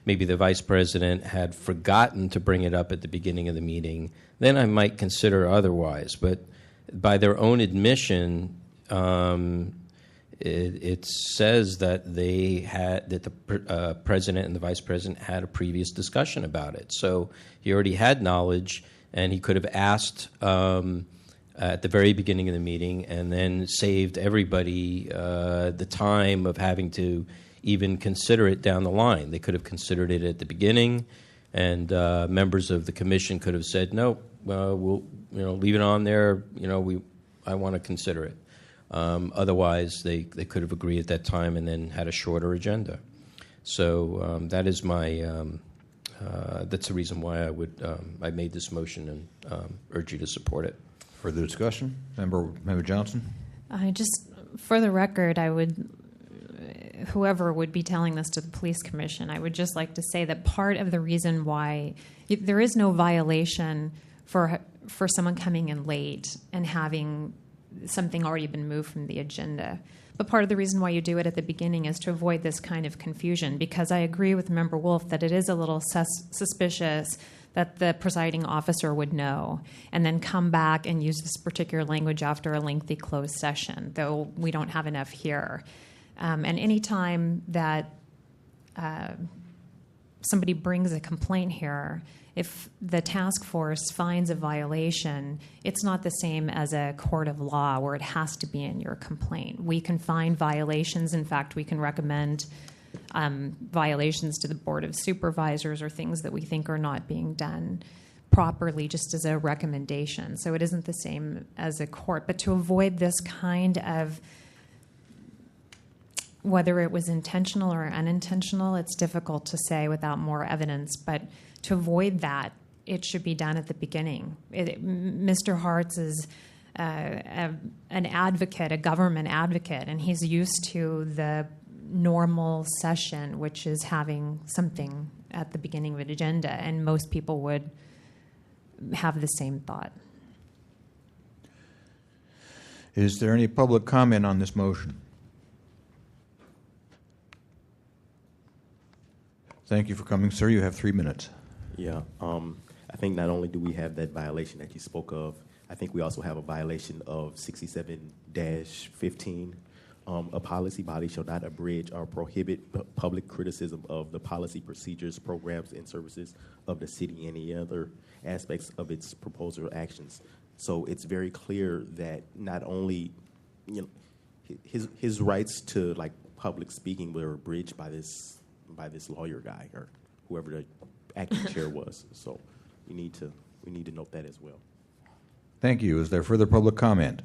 maybe the vice president had forgotten to bring it up at the beginning of the meeting, then I might consider otherwise. But by their own admission, it says that the president and the vice president had a previous discussion about it. So he already had knowledge, and he could have asked at the very beginning of the meeting and then saved everybody the time of having to even consider it down the line. They could have considered it at the beginning, and members of the commission could have said, no, we'll leave it on there. I want to consider it. Otherwise, they could have agreed at that time and then had a shorter agenda. So that is that's the reason why I made this motion and urge you to support it. Further discussion? Member Johnson? For the record, whoever would be telling this to the police commission, I would just like to say that part of the reason why there is no violation for someone coming in late and having something already been moved from the agenda. But part of the reason why you do it at the beginning is to avoid this kind of confusion, because I agree with Member Wolf that it is a little suspicious that the presiding officer would know and then come back and use this particular language after a lengthy closed session, though we don't have enough here. And any time that somebody brings a complaint here, if the task force finds a violation, it's not the same as a court of law where it has to be in your complaint. We can find violations. In fact, we can recommend violations to the Board of Supervisors or things that we think are not being done properly just as a recommendation. So it isn't the same as a court. But to avoid this kind of, whether it was intentional or unintentional, it's difficult to say without more evidence. But to avoid that, it should be done at the beginning. Mr. Hartz is an advocate, a government advocate, and he's used to the normal session, which is having something at the beginning of an agenda, and most people would have the same thought. Is there any public comment on this motion? Thank you for coming, sir. You have 3 minutes. Yeah, I think not only do we have that violation that you spoke of, I think we also have a violation of 67-15. A policy body shall not abridge or prohibit public criticism of the policy, procedures, programs, and services of the city and any other aspects of its proposal or actions. So it's very clear that not only, his rights to like public speaking were abridged by this lawyer guy or whoever the acting chair was. So we need to note that as well. Thank you. Is there further public comment?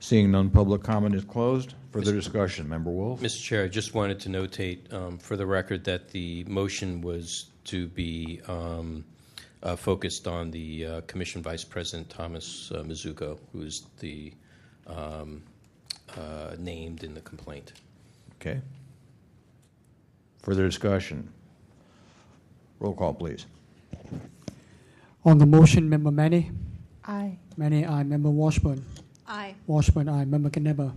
Seeing none, public comment is closed. Further discussion. Member Wolf? Mr. Chair, I just wanted to notate for the record that the motion was to be focused on the Commission Vice President Thomas Mizuko, who is the named in the complaint. Okay. Further discussion. Roll call, please. On the motion, Member Manny? Aye. Manny, aye. Member Washburn? Aye. Washburn, aye. Member Knebber?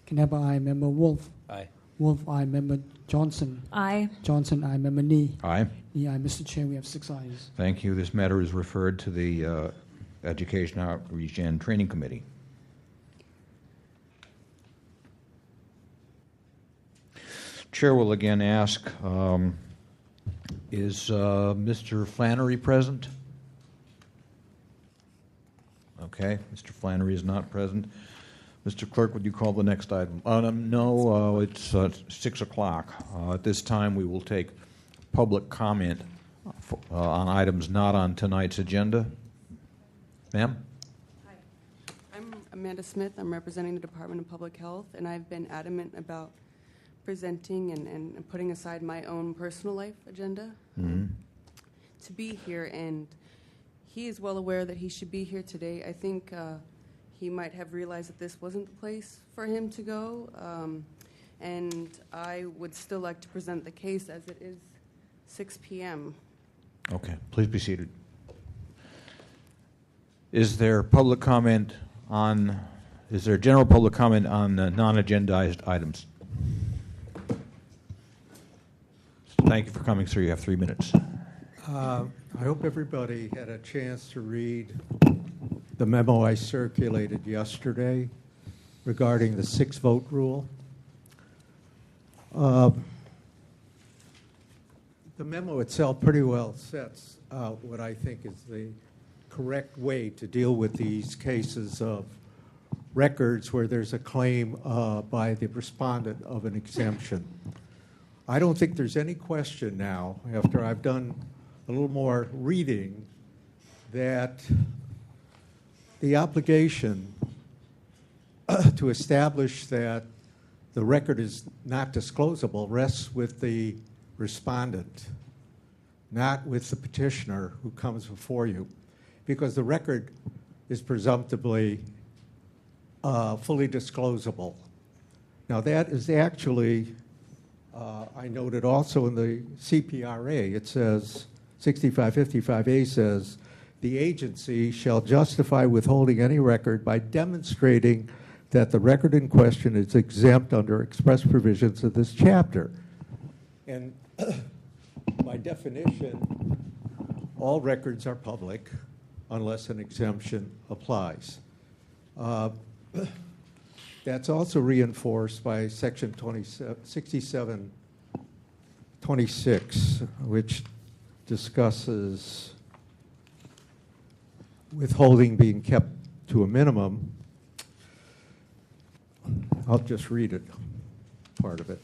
Knebber, aye. Member Wolf? Aye. Wolf, aye. Member Johnson? Aye. Johnson, aye. Member Nee? Aye. Nee, aye. Mr. Chair, we have 6 ayes. Thank you. This matter is referred to the Education Outreach and Training Committee. Chair will again ask, is Mr. Flannery present? Okay, Mr. Flannery is not present. Mr. Clerk, would you call the next item? No, it's 6 o'clock. At this time, we will take public comment on items not on tonight's agenda. Ma'am? Hi, I'm Amanda Smith. I'm representing the Department of Public Health, and I've been adamant about presenting and putting aside my own personal life agenda to be here, and he is well aware that he should be here today. I think he might have realized that this wasn't the place for him to go, and I would still like to present the case as it is 6 p.m. Okay, please be seated. Is there public comment on, is there general public comment on non-agendized items? Thank you for coming, sir. You have 3 minutes. I hope everybody had a chance to read the memo I circulated yesterday regarding the 6-vote rule. The memo itself pretty well sets out what I think is the correct way to deal with these cases of records where there's a claim by the respondent of an exemption. I don't think there's any question now, after I've done a little more reading, that the obligation to establish that the record is not disclosable rests with the respondent, not with the petitioner who comes before you, because the record is presumptively fully disclosable. Now, that is actually, I noted also in the CPRA, it says, 6555A says, the agency shall justify withholding any record by demonstrating that the record in question is exempt under express provisions of this chapter. And by definition, all records are public unless an exemption applies. That's also reinforced by Section 6726, which discusses withholding being kept to a minimum. I'll just read it, part of it,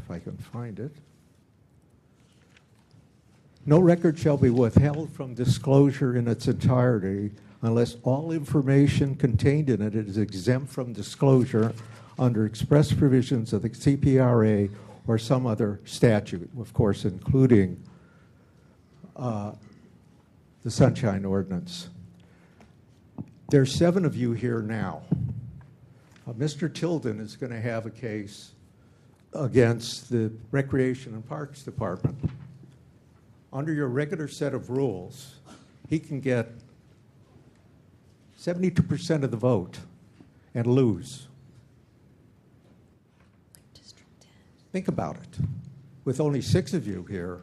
if I can find it. No record shall be withheld from disclosure in its entirety unless all information contained in it is exempt from disclosure under express provisions of the CPRA or some other statute, of course, including the Sunshine Ordinance. There's 7 of you here now. Mr. Tilden is going to have a case against the Recreation and Parks Department. Under your regular set of rules, he can get 72% of the vote and lose. Think about it. With only 6 of you here,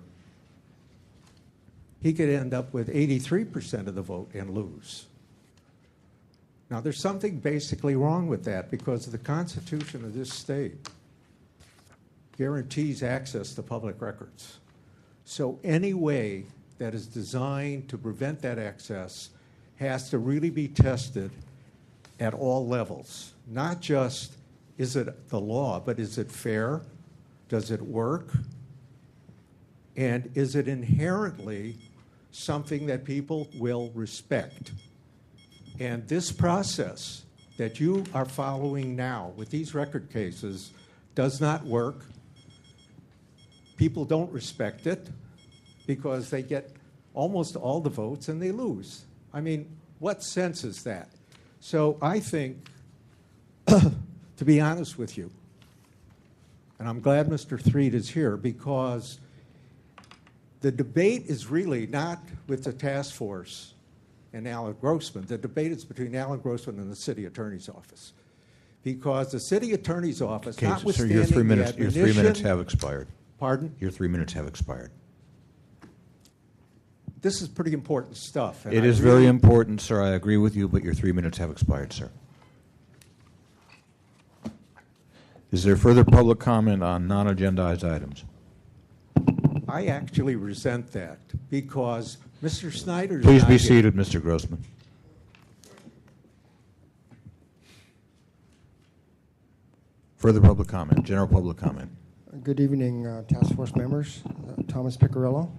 he could end up with 83% of the vote and lose. Now, there's something basically wrong with that because the Constitution of this state guarantees access to public records. So any way that is designed to prevent that access has to really be tested at all levels. Not just, is it the law, but is it fair? Does it work? And is it inherently something that people will respect? And this process that you are following now with these record cases does not work. People don't respect it because they get almost all the votes and they lose. I mean, what sense is that? So I think, to be honest with you, and I'm glad Mr. Threed is here because the debate is really not with the task force and Alan Grossman. The debate is between Alan Grossman and the city attorney's office. Because the city attorney's office, Okay, sir, notwithstanding your 3 minutes, the your 3 minutes have expired. Pardon? Your 3 minutes have expired. This is pretty important stuff. And It is very important, sir. I agree with you, but your 3 minutes have expired, sir. Is there further public comment on non-agendized items? I actually resent that because Mr. Snyder's Please not be here. seated, Mr. Grossman. Further public comment, general public comment. Good evening, task force members. Thomas Piccirillo.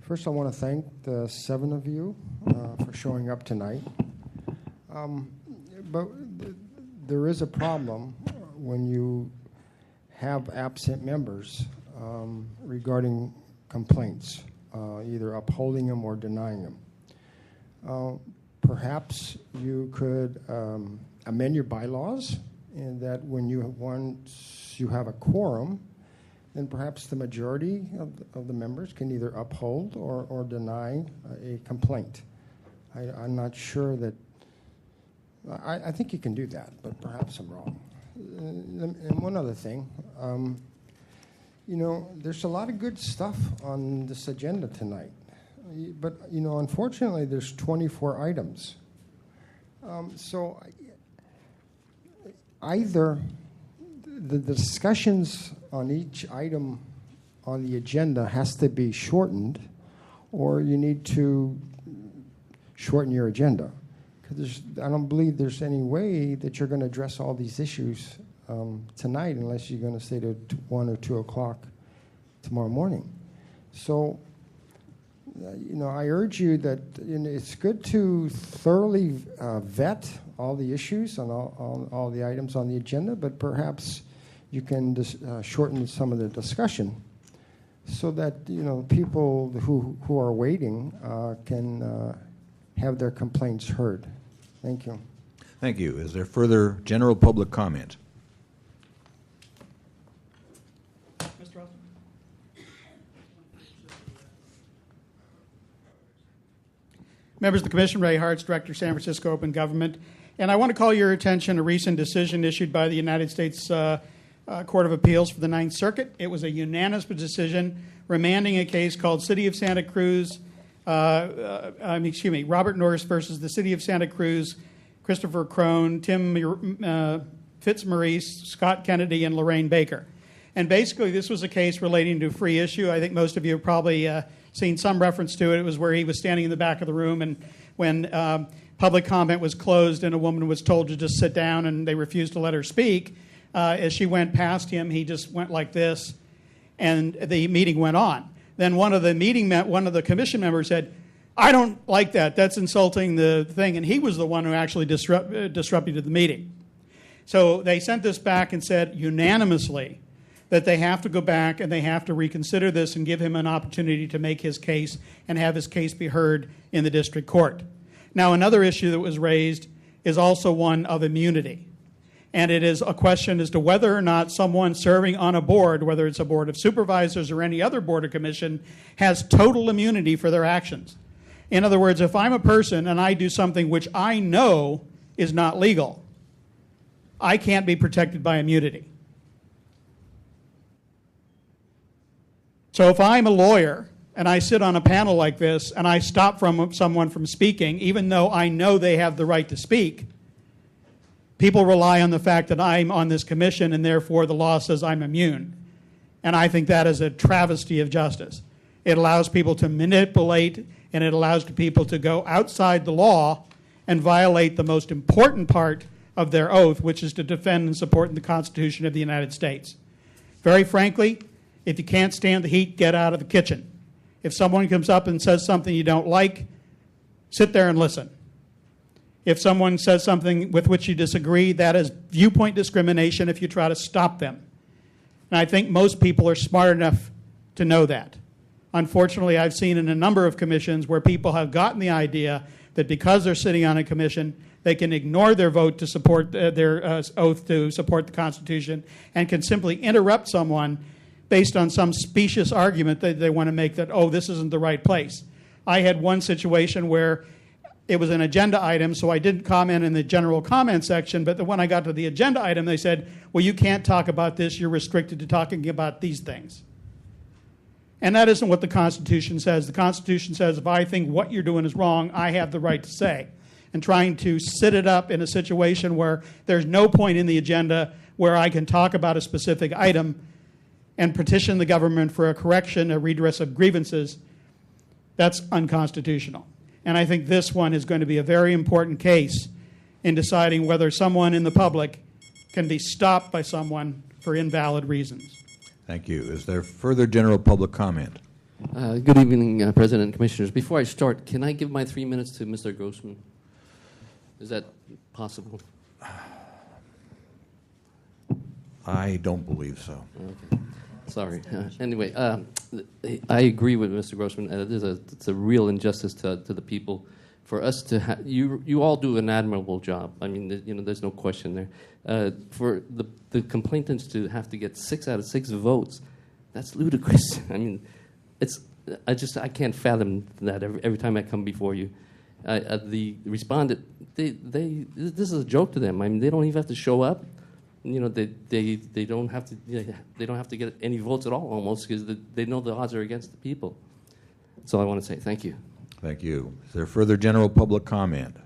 First, I want to thank the 7 of you for showing up tonight. But there is a problem when you have absent members regarding complaints, either upholding them or denying them. Perhaps you could amend your bylaws in that when once you have a quorum, then perhaps the majority of the members can either uphold or deny a complaint. I'm not sure that, I think you can do that, but perhaps I'm wrong. And one other thing, you know, there's a lot of good stuff on this agenda tonight, but, you know, unfortunately there's 24 items. So either the discussions on each item on the agenda has to be shortened, or you need to shorten your agenda. Because I don't believe there's any way that you're going to address all these issues tonight unless you're going to stay to 1 or 2 o'clock tomorrow morning. So I urge you that it's good to thoroughly vet all the issues and all the items on the agenda, but perhaps you can shorten some of the discussion so that people who are waiting can have their complaints heard. Thank you. Thank you. Is there further general public comment? Mr. Austin? Members of the Commission, Ray Hartz, Director, San Francisco Open Government. And I want to call your attention to a recent decision issued by the United States Court of Appeals for the Ninth Circuit. It was a unanimous decision remanding a case called City of Santa Cruz, Robert Norris versus the City of Santa Cruz, Christopher Crone, Tim Fitzmaurice, Scott Kennedy, and Lorraine Baker. And basically, this was a case relating to a free issue. I think most of you have probably seen some reference to it. It was where he was standing in the back of the room, and when public comment was closed and a woman was told to just sit down and they refused to let her speak, as she went past him, he just went like this, and the meeting went on. Then one of the commission members said, "I don't like that. That's insulting the thing." And he was the one who actually disrupted the meeting. So they sent this back and said unanimously that they have to go back and they have to reconsider this and give him an opportunity to make his case and have his case be heard in the district court. Now, another issue that was raised is also one of immunity. And it is a question as to whether or not someone serving on a board, whether it's a board of supervisors or any other board or commission, has total immunity for their actions. In other words, if I'm a person and I do something which I know is not legal, I can't be protected by immunity. So if I'm a lawyer and I sit on a panel like this and I stop someone from speaking, even though I know they have the right to speak, people rely on the fact that I'm on this commission and therefore the law says I'm immune. And I think that is a travesty of justice. It allows people to manipulate and it allows people to go outside the law and violate the most important part of their oath, which is to defend and support the Constitution of the United States. Very frankly, if you can't stand the heat, get out of the kitchen. If someone comes up and says something you don't like, sit there and listen. If someone says something with which you disagree, that is viewpoint discrimination if you try to stop them. And I think most people are smart enough to know that. Unfortunately, I've seen in a number of commissions where people have gotten the idea that because they're sitting on a commission, they can ignore their vote to support their oath to support the Constitution and can simply interrupt someone based on some specious argument that they want to make that, oh, this isn't the right place. I had one situation where it was an agenda item, so I didn't comment in the general comment section, but when I got to the agenda item, they said, well, you can't talk about this, you're restricted to talking about these things. And that isn't what the Constitution says. The Constitution says if I think what you're doing is wrong, I have the right to say. And trying to sit it up in a situation where there's no point in the agenda where I can talk about a specific item and petition the government for a correction, a redress of grievances, that's unconstitutional. And I think this one is going to be a very important case in deciding whether someone in the public can be stopped by someone for invalid reasons. Thank you. Is there further general public comment? Good evening, President and Commissioners. Before I start, can I give my 3 minutes to Mr. Grossman? Is that possible? I don't believe so. Okay. Sorry. Anyway, I agree with Mr. Grossman. It's a real injustice to the people. For us to you all do an admirable job. I mean, there's no question there. For the complainants to have to get 6 out of 6 votes, that's ludicrous. I mean, I can't fathom that every time I come before you. The respondent, this is a joke to them. I mean, they don't even have to show up. They don't have to get any votes at all almost because they know the odds are against the people. That's all I want to say. Thank you. Thank you. Is there further general public comment?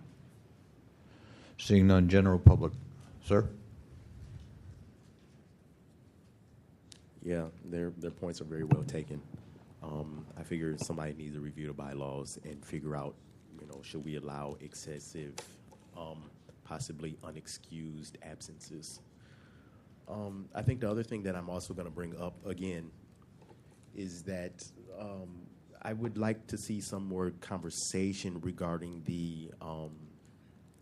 Seeing none, general public. Sir? Yeah, their points are very well taken. I figure somebody needs to review the bylaws and figure out, should we allow excessive, possibly unexcused absences. I think the other thing that I'm also going to bring up again is that I would like to see some more conversation regarding the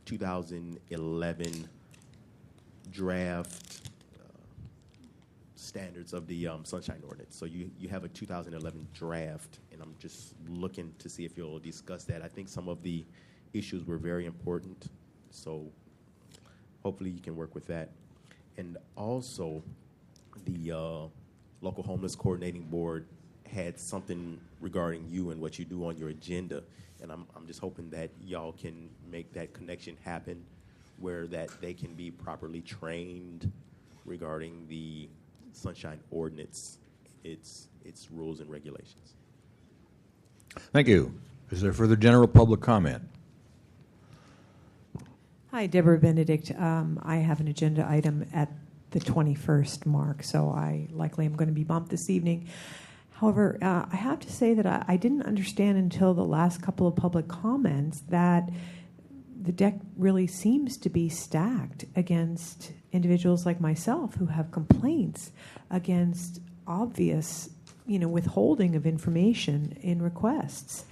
2011 draft standards of the Sunshine Ordinance. So you have a 2011 draft, and I'm just looking to see if you'll discuss that. I think some of the issues were very important, so hopefully you can work with that. And also, the Local Homeless Coordinating Board had something regarding you and what you do on your agenda, and I'm just hoping that y'all can make that connection happen, where that they can be properly trained regarding the Sunshine Ordinance, its rules and regulations. Thank you. Is there further general public comment? Hi, Deborah Benedict. I have an agenda item at the 21st mark, so I likely am going to be bumped this evening. However, I have to say that I didn't understand until the last couple of public comments that the deck really seems to be stacked against individuals like myself who have complaints against obvious, withholding of information in requests.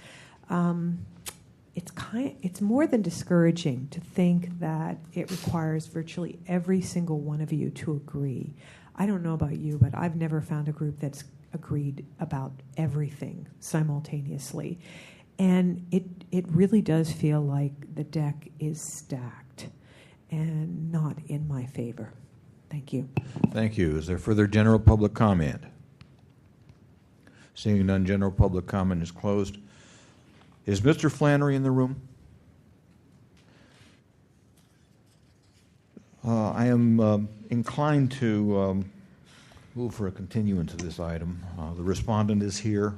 It's more than discouraging to think that it requires virtually every single one of you to agree. I don't know about you, but I've never found a group that's agreed about everything simultaneously. And it really does feel like the deck is stacked and not in my favor. Thank you. Thank you. Is there further general public comment? Seeing none, general public comment is closed. Is Mr. Flannery in the room? I am inclined to move for a continuance of this item. The respondent is here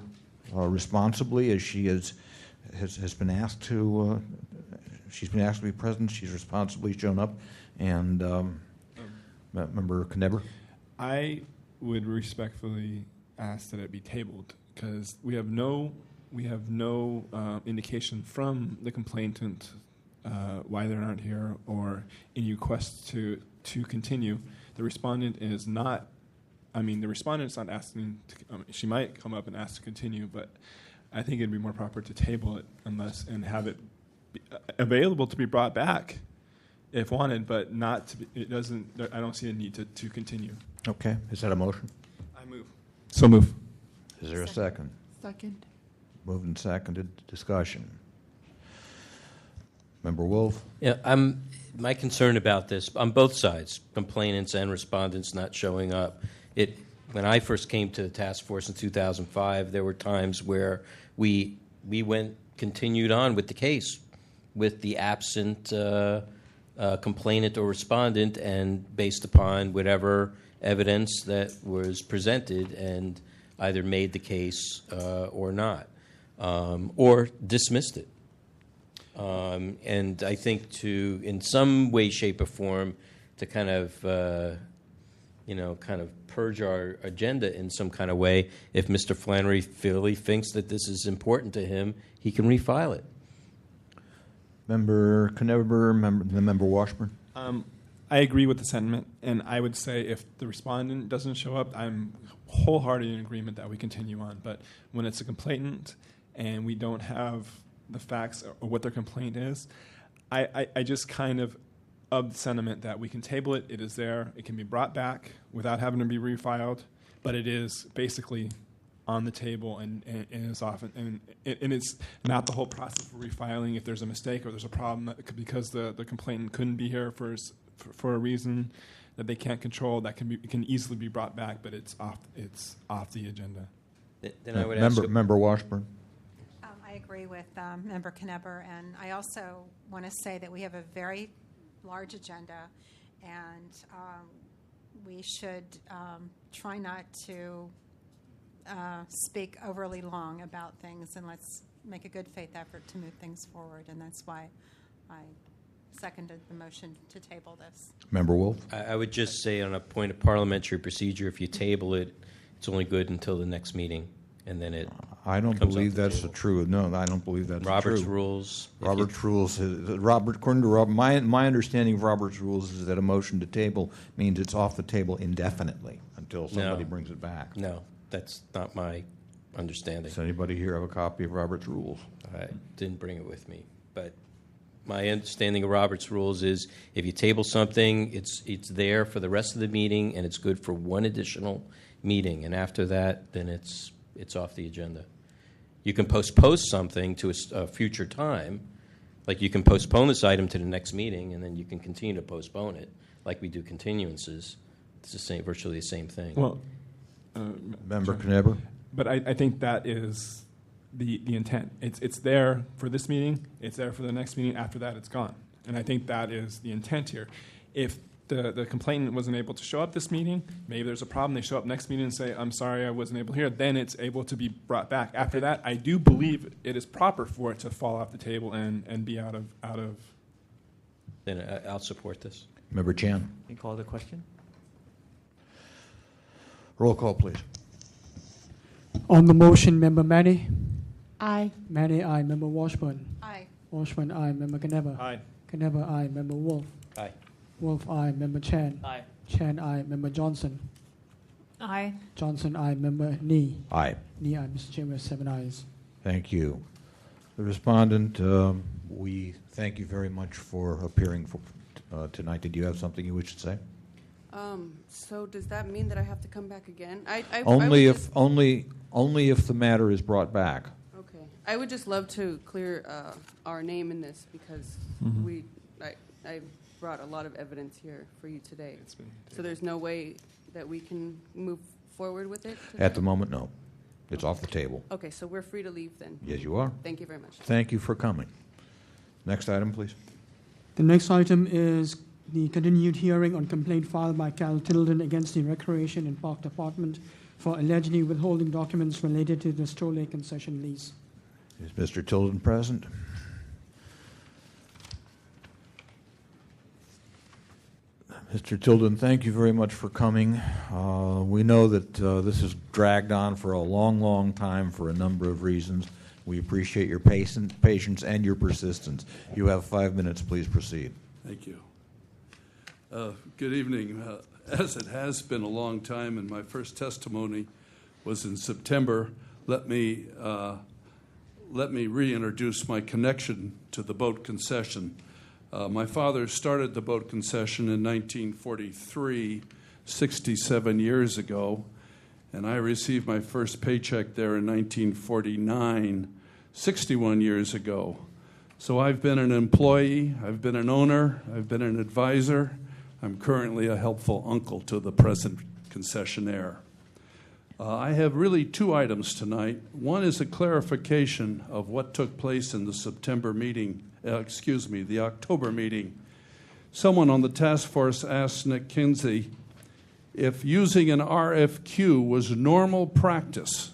responsibly, as she has been asked to. She's been asked to be present. She's responsibly shown up. And Member Kneber? I would respectfully ask that it be tabled because we have no indication from the complainant why they're not here or any request to continue. The respondent is not. The respondent is not asking. She might come up and ask to continue, but I think it'd be more proper to table it and have it be available to be brought back if wanted, but not to be. It doesn't. I don't see a need to continue. Okay. Is that a motion? I move. So move. Is there a second? Second. Moved and seconded. Discussion. Member Wolf? Yeah, my concern about this, on both sides, complainants and respondents not showing up. When I first came to the task force in 2005, there were times where we continued on with the case with the absent complainant or respondent, and based upon whatever evidence that was presented, and either made the case or not, or dismissed it. And I think in some way, shape, or form, to kind of purge our agenda in some kind of way, if Mr. Flannery really thinks that this is important to him, he can refile it. Member Kneber, Member Washburn? I agree with the sentiment, and I would say if the respondent doesn't show up, I'm wholeheartedly in agreement that we continue on. But when it's a complainant and we don't have the facts or what their complaint is, I just kind of the sentiment that we can table it. It is there. It can be brought back without having to be refiled, but it is basically on the table and is often and it's not the whole process for refiling. If there's a mistake or there's a problem because the complainant couldn't be here for a reason that they can't control, it can easily be brought back, but it's off the agenda. Then I would ask Member Washburn? I agree with Member Kneber, and I also want to say that we have a very large agenda, and we should try not to speak overly long about things, and let's make a good faith effort to move things forward, and that's why I seconded the motion to table this. Member Wolf? I would just say on a point of parliamentary procedure, if you table it, it's only good until the next meeting, and then it I don't believe that's true. No, I don't believe that's Robert's true. rules. Robert's rules. According to my understanding of Robert's rules is that a motion to table means it's off the table indefinitely until somebody brings it back. No, that's not my understanding. Does anybody here have a copy of Robert's Rules? I didn't bring it with me, but my understanding of Robert's Rules is if you table something, it's there for the rest of the meeting, and it's good for one additional meeting, and after that, then it's off the agenda. You can postpone something to a future time, like you can postpone this item to the next meeting, and then you can continue to postpone it, like we do continuances. It's the same, virtually the same thing. Well, Member Knebber? But I think that is the intent. It's there for this meeting. It's there for the next meeting. After that, it's gone. And I think that is the intent here. If the complainant wasn't able to show up this meeting, maybe there's a problem. They show up next meeting and say, I'm sorry I wasn't able here. Then it's able to be brought back. After that, I do believe it is proper for it to fall off the table and be out of. Then I'll support this. Member Chan? Can you call the question? Roll call, please. On the motion, Member Manny? Aye. Manny, aye. Member Washburn? Aye. Washburn, aye. Member Knebber? Aye. Knebber, aye. Member Wolf? Aye. Wolf, aye. Member Chan? Aye. Chan, aye. Member Johnson? Aye. Johnson, aye. Member Nee? Aye. Nee, aye. Mr. Chair, we have 7 ayes. Thank you. The respondent, we thank you very much for appearing tonight. Did you have something you wish to say? So does that mean that I have to come back again? Only if the matter is brought back. Okay. I would just love to clear our name in this because I brought a lot of evidence here for you today. So there's no way that we can move forward with it? At the moment, no. It's off the table. Okay, so we're free to leave then? Yes, you are. Thank you very much. Thank you for coming. Next item, please. The next item is the continued hearing on complaint filed by Cal Tilden against the Recreation and Park Department for allegedly withholding documents related to the Stowe Lake concession lease. Is Mr. Tilden present? Mr. Tilden, thank you very much for coming. We know that this has dragged on for a long, long time for a number of reasons. We appreciate your patience and your persistence. You have 5 minutes. Please proceed. Thank you. Good evening. As it has been a long time, and my first testimony was in September, let me reintroduce my connection to the boat concession. My father started the boat concession in 1943, 67 years ago, and I received my first paycheck there in 1949, 61 years ago. So I've been an employee, I've been an owner, I've been an advisor. I'm currently a helpful uncle to the present concessionaire. I have really 2 items tonight. One is a clarification of what took place in the September meeting, the October meeting. Someone on the task force asked Nick Kinsey if using an RFQ was normal practice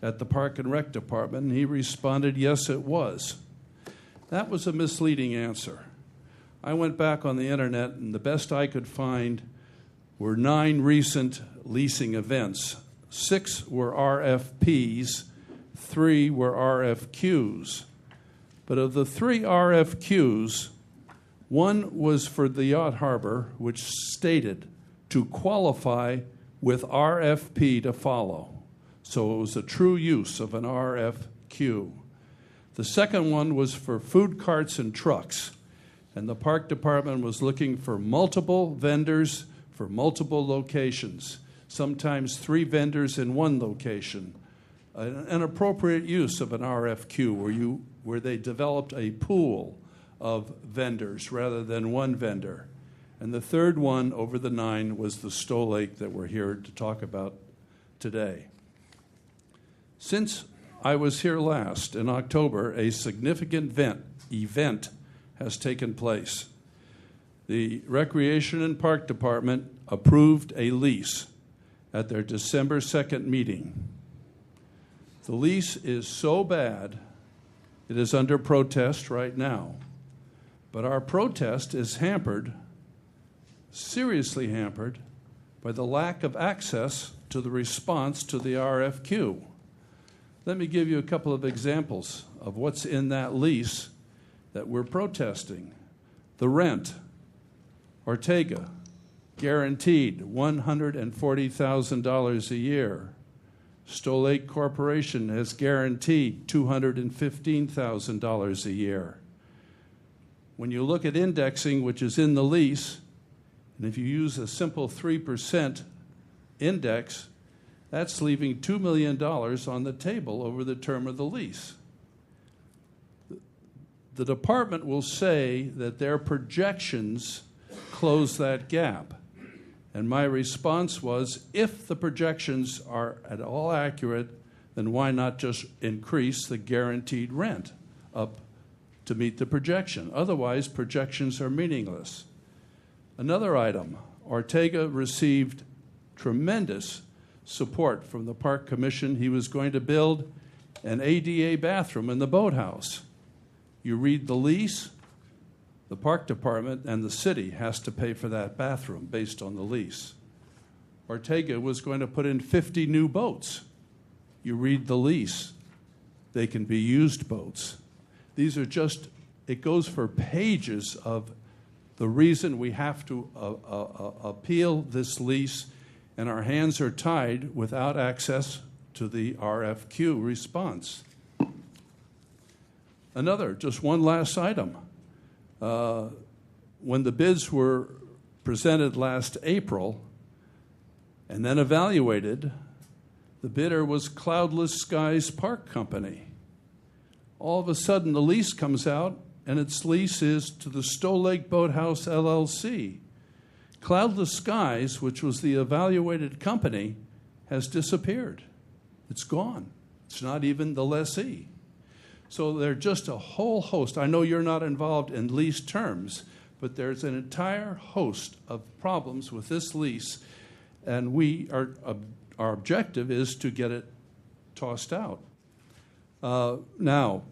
at the Park and Rec Department, and he responded, yes, it was. That was a misleading answer. I went back on the internet, and the best I could find were 9 recent leasing events. 6 were RFPs, 3 were RFQs. But of the 3 RFQs, one was for the yacht harbor, which stated to qualify with RFP to follow. So it was a true use of an RFQ. The second one was for food carts and trucks. And the park department was looking for multiple vendors for multiple locations, sometimes 3 vendors in one location. An appropriate use of an RFQ where they developed a pool of vendors rather than one vendor. And the third one over the 9 was the Stowe Lake that we're here to talk about today. Since I was here last in October, a significant event has taken place. The Recreation and Park Department approved a lease at their December 2nd meeting. The lease is so bad, it is under protest right now. But our protest is hampered, seriously hampered, by the lack of access to the response to the RFQ. Let me give you a couple of examples of what's in that lease that we're protesting. The rent, Ortega, guaranteed $140,000 a year. Stoll Lake Corporation has guaranteed $215,000 a year. When you look at indexing, which is in the lease, and if you use a simple 3% index, that's leaving $2 million on the table over the term of the lease. The department will say that their projections close that gap. And my response was, if the projections are at all accurate, then why not just increase the guaranteed rent up to meet the projection? Otherwise, projections are meaningless. Another item, Ortega received tremendous support from the Park Commission. He was going to build an ADA bathroom in the boathouse. You read the lease, the Park Department and the city has to pay for that bathroom based on the lease. Ortega was going to put in 50 new boats. You read the lease, they can be used boats. These are just, it goes for pages of the reason we have to appeal this lease, and our hands are tied without access to the RFQ response. Another, just one last item. When the bids were presented last April and then evaluated, the bidder was Cloudless Skies Park Company. All of a sudden, the lease comes out, and its lease is to the Stoll Lake Boathouse, LLC. Cloudless Skies, which was the evaluated company, has disappeared. It's gone. It's not even the lessee. So there are just a whole host. I know you're not involved in lease terms, but there's an entire host of problems with this lease, and our objective is to get it tossed out. Now,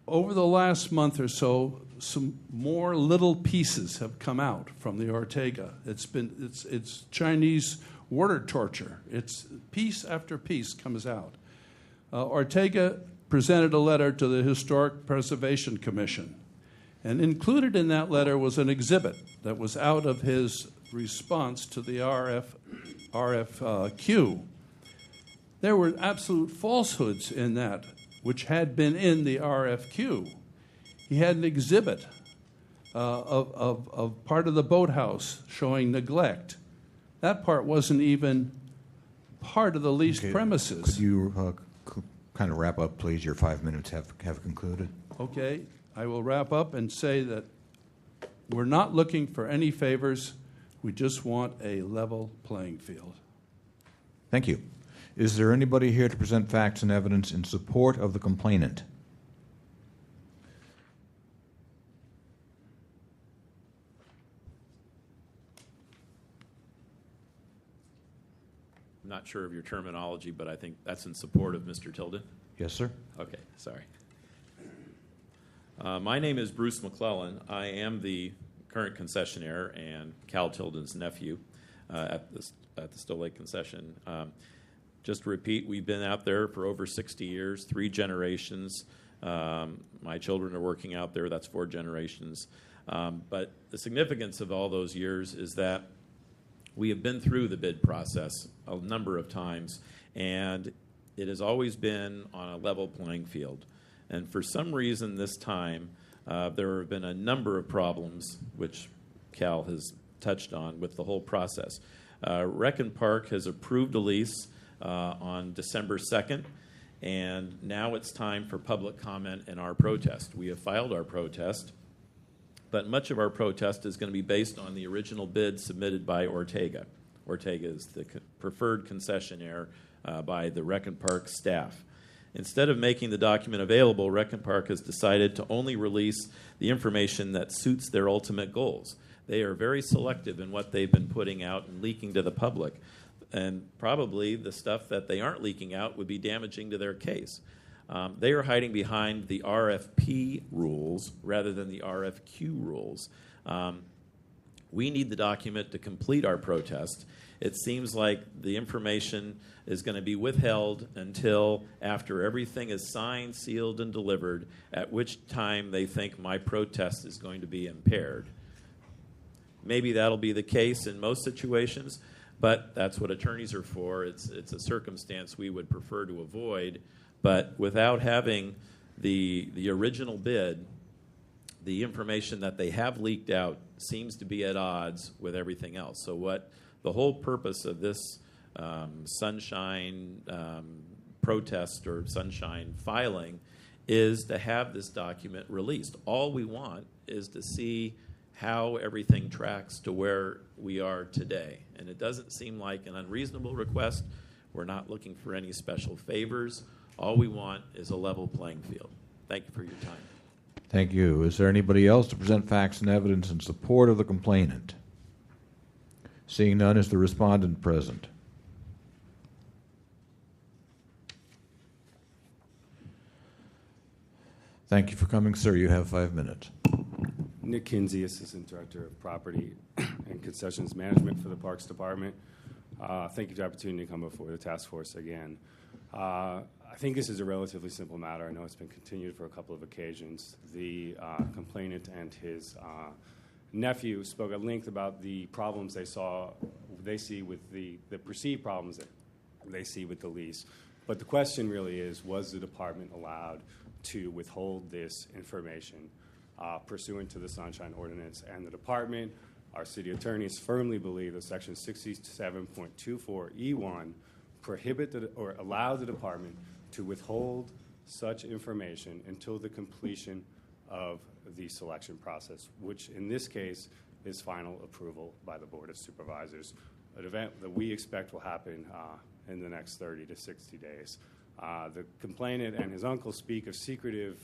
over the last month or so, some more little pieces have come out from the Ortega. It's Chinese water torture. It's piece after piece comes out. Ortega presented a letter to the Historic Preservation Commission, and included in that letter was an exhibit that was out of his response to the RFQ. There were absolute falsehoods in that, which had been in the RFQ. He had an exhibit of part of the boathouse showing neglect. That part wasn't even part of the leased premises. Could you kind of wrap up, please? Your 5 minutes have concluded. Okay, I will wrap up and say that we're not looking for any favors. We just want a level playing field. Thank you. Is there anybody here to present facts and evidence in support of the complainant? I'm not sure of your terminology, but I think that's in support of Mr. Tilden. Yes, sir. Okay, sorry. My name is Bruce McClellan. I am the current concessionaire and Cal Tilden's nephew at the Stoll Lake concession. Just to repeat, we've been out there for over 60 years, 3 generations. My children are working out there. That's 4 generations. But the significance of all those years is that we have been through the bid process a number of times, and it has always been on a level playing field. And for some reason this time, there have been a number of problems, which Cal has touched on with the whole process. Rec and Park has approved a lease on December 2nd, and now it's time for public comment and our protest. We have filed our protest, but much of our protest is going to be based on the original bid submitted by Ortega. Ortega is the preferred concessionaire by the Rec and Park staff. Instead of making the document available, Rec and Park has decided to only release the information that suits their ultimate goals. They are very selective in what they've been putting out and leaking to the public. And probably the stuff that they aren't leaking out would be damaging to their case. They are hiding behind the RFP rules rather than the RFQ rules. We need the document to complete our protest. It seems like the information is going to be withheld until after everything is signed, sealed, and delivered, at which time they think my protest is going to be impaired. Maybe that'll be the case in most situations, But that's what attorneys are for. It's a circumstance we would prefer to avoid. But without having the original bid, the information that they have leaked out seems to be at odds with everything else. So what the whole purpose of this sunshine protest or sunshine filing is to have this document released. All we want is to see how everything tracks to where we are today. And it doesn't seem like an unreasonable request. We're not looking for any special favors. All we want is a level playing field. Thank you for your time. Thank you. Is there anybody else to present facts and evidence in support of the complainant? Seeing none, is the respondent present? Thank you for coming, sir. You have 5 minutes. Nick Kinsey, Assistant Director of Property and Concessions Management for the Parks Department. Thank you for the opportunity to come before the task force again. I think this is a relatively simple matter. I know it's been continued for a couple of occasions. The complainant and his nephew spoke at length about the problems they see with the perceived problems that they see with the lease. But the question really is, was the department allowed to withhold this information pursuant to the Sunshine Ordinance? And the department, our city attorneys, firmly believe that Section 67.24E1 prohibit or allow the department to withhold such information until the completion of the selection process, which in this case is final approval by the Board of Supervisors, an event that we expect will happen in the next 30 to 60 days. The complainant and his uncle speak of secretive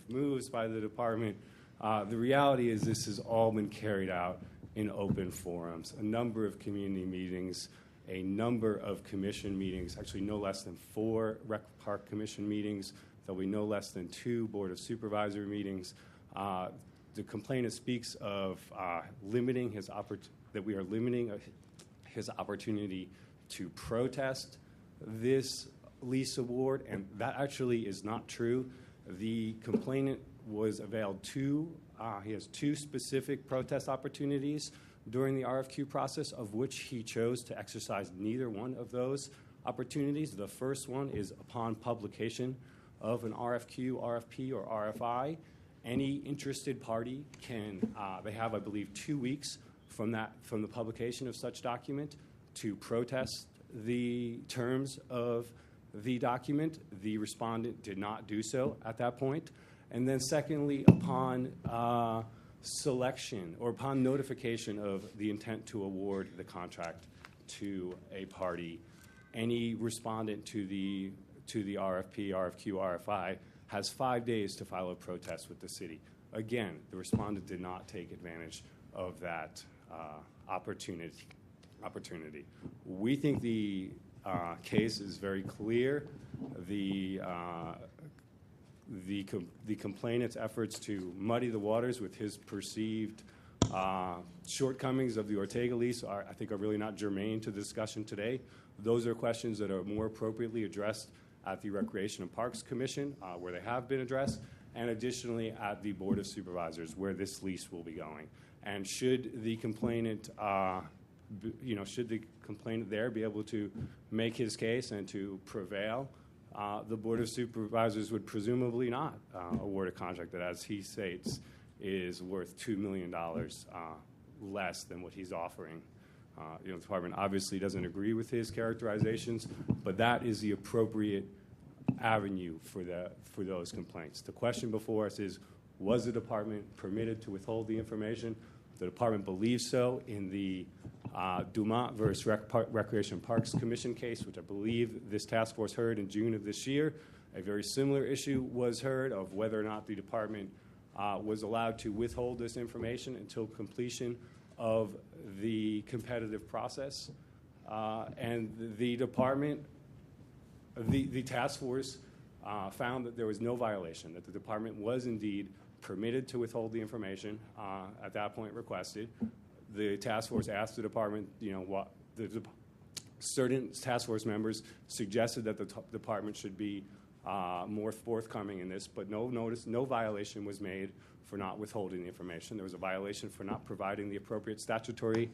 moves by the department. The reality is this has all been carried out in open forums, a number of community meetings, a number of commission meetings, actually no less than 4 Rec Park Commission meetings. There'll be no less than 2 Board of Supervisor meetings. The complainant speaks of limiting his opportunity to protest this lease award, and that actually is not true. The complainant was availed he has 2 specific protest opportunities during the RFQ process, of which he chose to exercise neither one of those opportunities. The first one is upon publication of an RFQ, RFP, or RFI. Any interested party they have, I believe, 2 weeks from the publication of such document to protest the terms of the document. The respondent did not do so at that point. And then secondly, upon selection or upon notification of the intent to award the contract to a party, any respondent to the RFP, RFQ, RFI has 5 days to file a protest with the city. Again, the respondent did not take advantage of that opportunity. We think the case is very clear. The complainant's efforts to muddy the waters with his perceived shortcomings of the Ortega lease I think are really not germane to the discussion today. Those are questions that are more appropriately addressed at the Recreation and Parks Commission, where they have been addressed, and additionally at the Board of Supervisors, where this lease will be going. And should the complainant there be able to make his case and to prevail, the Board of Supervisors would presumably not award a contract that, as he states, is worth $2 million less than what he's offering. The department obviously doesn't agree with his characterizations, but that is the appropriate avenue for those complaints. The question before us is, was the department permitted to withhold the information? The department believes so. In the Dumont versus Recreation and Parks Commission case, which I believe this task force heard in June of this year, a very similar issue was heard of whether or not the department was allowed to withhold this information until completion of the competitive process. And the department, the task force found that there was no violation, that the department was indeed permitted to withhold the information at that point requested. The task force asked the department, certain task force members suggested that the department should be more forthcoming in this, but no violation was made for not withholding the information. There was a violation for not providing the appropriate statutory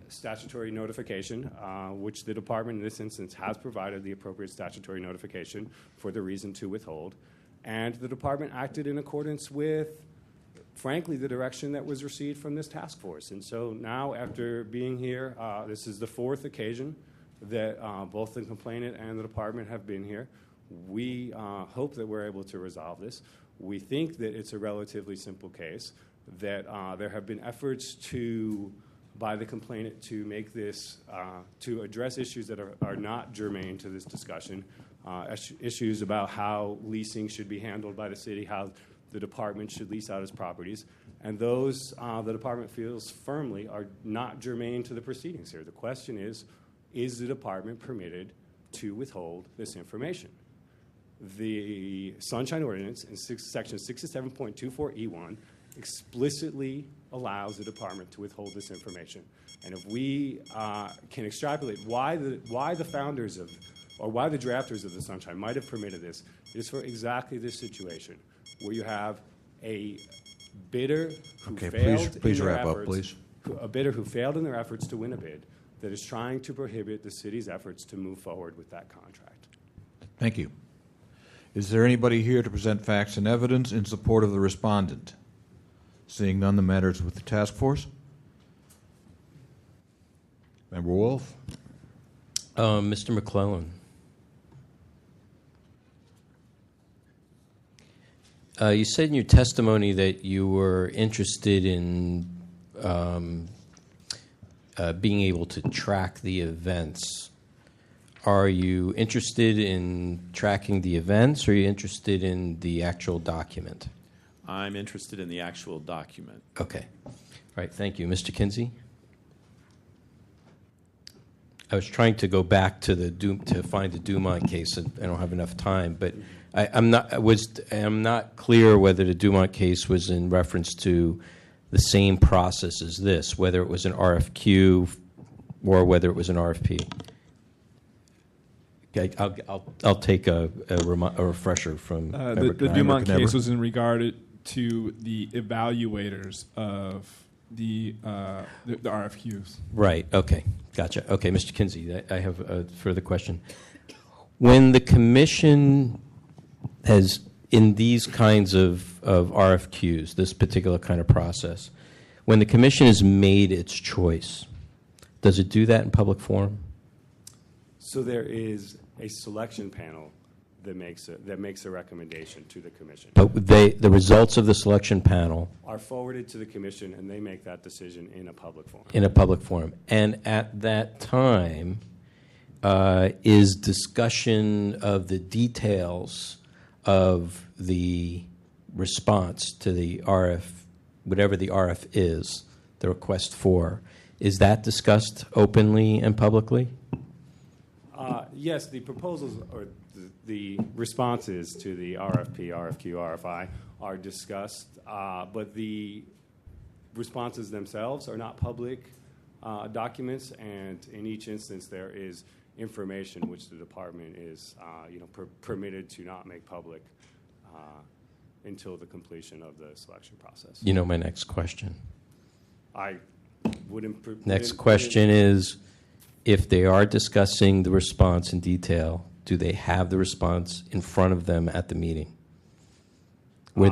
statutory notification, which the department in this instance has provided the appropriate statutory notification for the reason to withhold. And the department acted in accordance with, frankly, the direction that was received from this task force. And so now, after being here, this is the fourth occasion that both the complainant and the department have been here. We hope that we're able to resolve this. We think that it's a relatively simple case, that there have been efforts by the complainant to make this, to address issues that are not germane to this discussion, issues about how leasing should be handled by the city, how the department should lease out its properties, and those the department feels firmly are not germane to the proceedings here. The question is the department permitted to withhold this information? The Sunshine Ordinance in Section 67.24E1 explicitly allows the department to withhold this information. And if we can extrapolate why the founders of, or why the drafters of the Sunshine might have permitted this, it is for exactly this situation, where you have a bidder who failed please in their wrap efforts, up, please. a bidder who failed in their efforts to win a bid, that is trying to prohibit the city's efforts to move forward with that contract. Thank you. Is there anybody here to present facts and evidence in support of the respondent? Seeing none, the matter is with the task force. Member Wolf? Mr. McClellan. You said in your testimony that you were interested in being able to track the events. Are you interested in tracking the events, or are you interested in the actual document? I'm interested in the actual document. Okay. All right, thank you. Mr. Kinsey? I was trying to go back to to find the Dumont case, and I don't have enough time, but I'm not clear whether the Dumont case was in reference to the same process as this, whether it was an RFQ or whether it was an RFP. Okay, I'll take a refresher from the Dumont case was in regard to the evaluators of the RFQs. Right. Okay. Gotcha. Okay, Mr. Kinsey, I have a further question. When the commission has, in these kinds of RFQs, this particular kind of process, when the commission has made its choice, does it do that in public forum? So there is a selection panel that makes a recommendation to the commission. But the results of the selection panel are forwarded to the commission, and they make that decision in a public forum. In a public forum. And at that time, is discussion of the details of the response to the RF, whatever the RF is, the request for, is that discussed openly and publicly? Yes, the proposals or the responses to the RFP, RFQ, RFI are discussed, but the responses themselves are not public documents, and in each instance there is information which the department is permitted to not make public until the completion of the selection process. You know my next question. I wouldn't. Next question is, if they are discussing the response in detail, do they have the response in front of them at the meeting? Was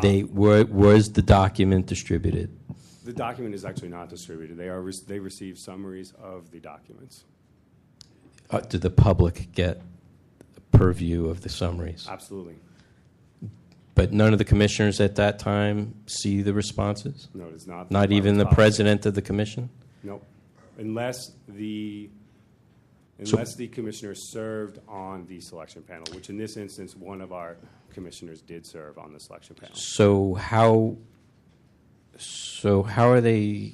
the document distributed? The document is actually not distributed. They receive summaries of the documents. Do the public get a purview of the summaries? Absolutely. But none of the commissioners at that time see the responses? No, it is not. Not even the president of the commission? Nope. Unless the commissioner served on the selection panel, which in this instance, one of our commissioners did serve on the selection panel. So how are they?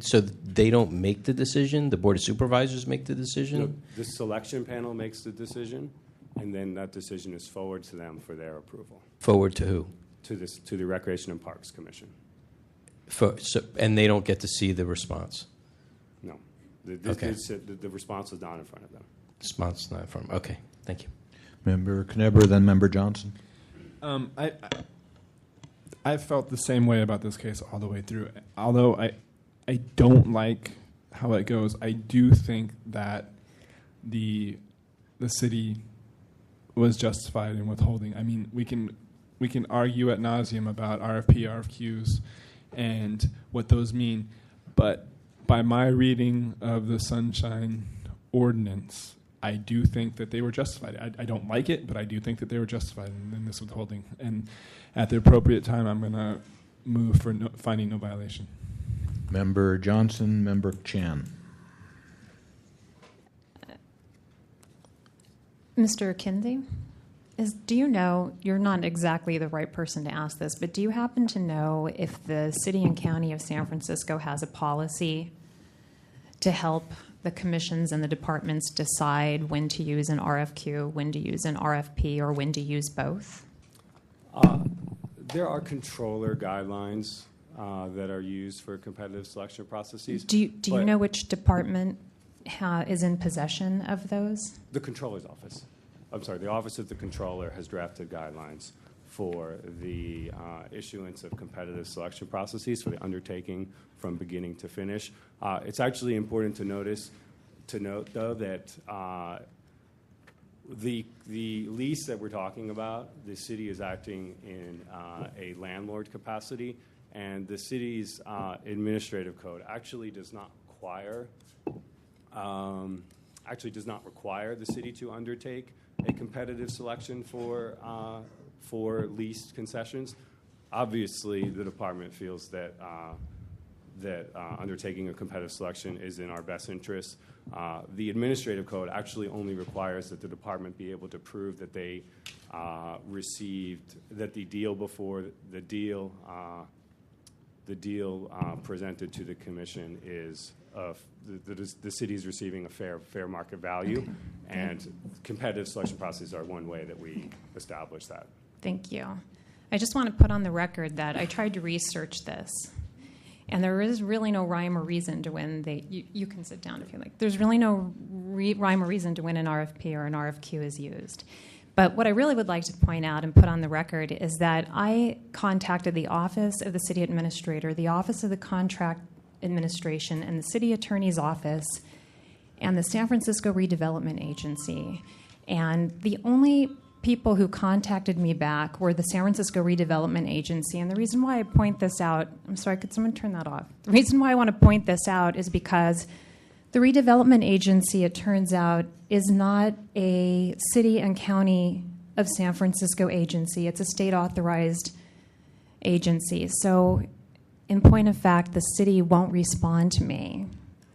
So they don't make the decision? The Board of Supervisors make the decision? No, the selection panel makes the decision, and then that decision is forwarded to them for their approval. Forward to who? To the Recreation and Parks Commission. And they don't get to see the response? No. Okay. The response is not in front of them. Response is not in front of them. Okay. Thank you. Member Knebber, then Member Johnson. I felt the same way about this case all the way through. Although I don't like how it goes. I do think that the city was justified in withholding. I mean, we can argue ad nauseum about RFP, RFQs, and what those mean, but by my reading of the Sunshine Ordinance, I do think that they were justified. I don't like it, but I do think that they were justified in this withholding. And at the appropriate time, I'm going to move for finding no violation. Member Johnson, Member Chan. Mr. Kinsey, do you know, you're not exactly the right person to ask this, but do you happen to know if the city and county of San Francisco has a policy to help the commissions and the departments decide when to use an RFQ, when to use an RFP, or when to use both? There are controller guidelines that are used for competitive selection processes. Do you know which department is in possession of those? The controller's office. I'm sorry, the Office of the Controller has drafted guidelines for the issuance of competitive selection processes for the undertaking from beginning to finish. It's actually important to note, though, that the lease that we're talking about, the city is acting in a landlord capacity, and the city's administrative code actually does not require the city to undertake a competitive selection for leased concessions. Obviously, the department feels that undertaking a competitive selection is in our best interest. The administrative code actually only requires that the department be able to prove that they received that the deal presented to the commission is the city is receiving a fair market value, and competitive selection processes are one way that we establish that. Thank you. I just want to put on the record that I tried to research this, and there is really no rhyme or reason to when you can sit down if you like. There's really no rhyme or reason to when an RFP or an RFQ is used. But what I really would like to point out and put on the record is that I contacted the Office of the City Administrator, the Office of the Contract Administration, and the City Attorney's Office, and the San Francisco Redevelopment Agency. And the only people who contacted me back were the San Francisco Redevelopment Agency. And the reason why I point this out, I'm sorry, could someone turn that off? The reason why I want to point this out is because the Redevelopment Agency, it turns out, is not a city and county of San Francisco agency. It's a state-authorized agency. So in point of fact, the city won't respond to me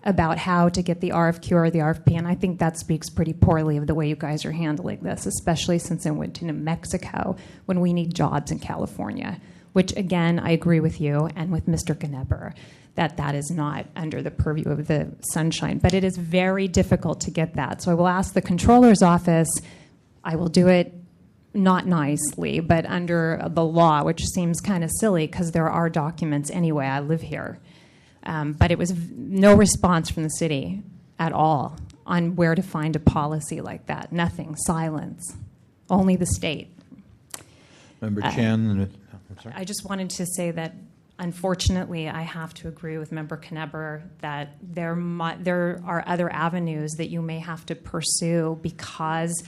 about how to get the RFQ or the RFP, and I think that speaks pretty poorly of the way you guys are handling this, especially since I went to New Mexico when we need jobs in California, which, again, I agree with you and with Mr. Kneber that is not under the purview of the Sunshine. But it is very difficult to get that. So I will ask the Controller's Office. I will do it not nicely, but under the law, which seems kind of silly because there are documents anyway. I live here. But it was no response from the city at all on where to find a policy like that. Nothing. Silence. Only the state. Member Chan. I'm sorry. I just wanted to say that, unfortunately, I have to agree with Member Kneber that there are other avenues that you may have to pursue because,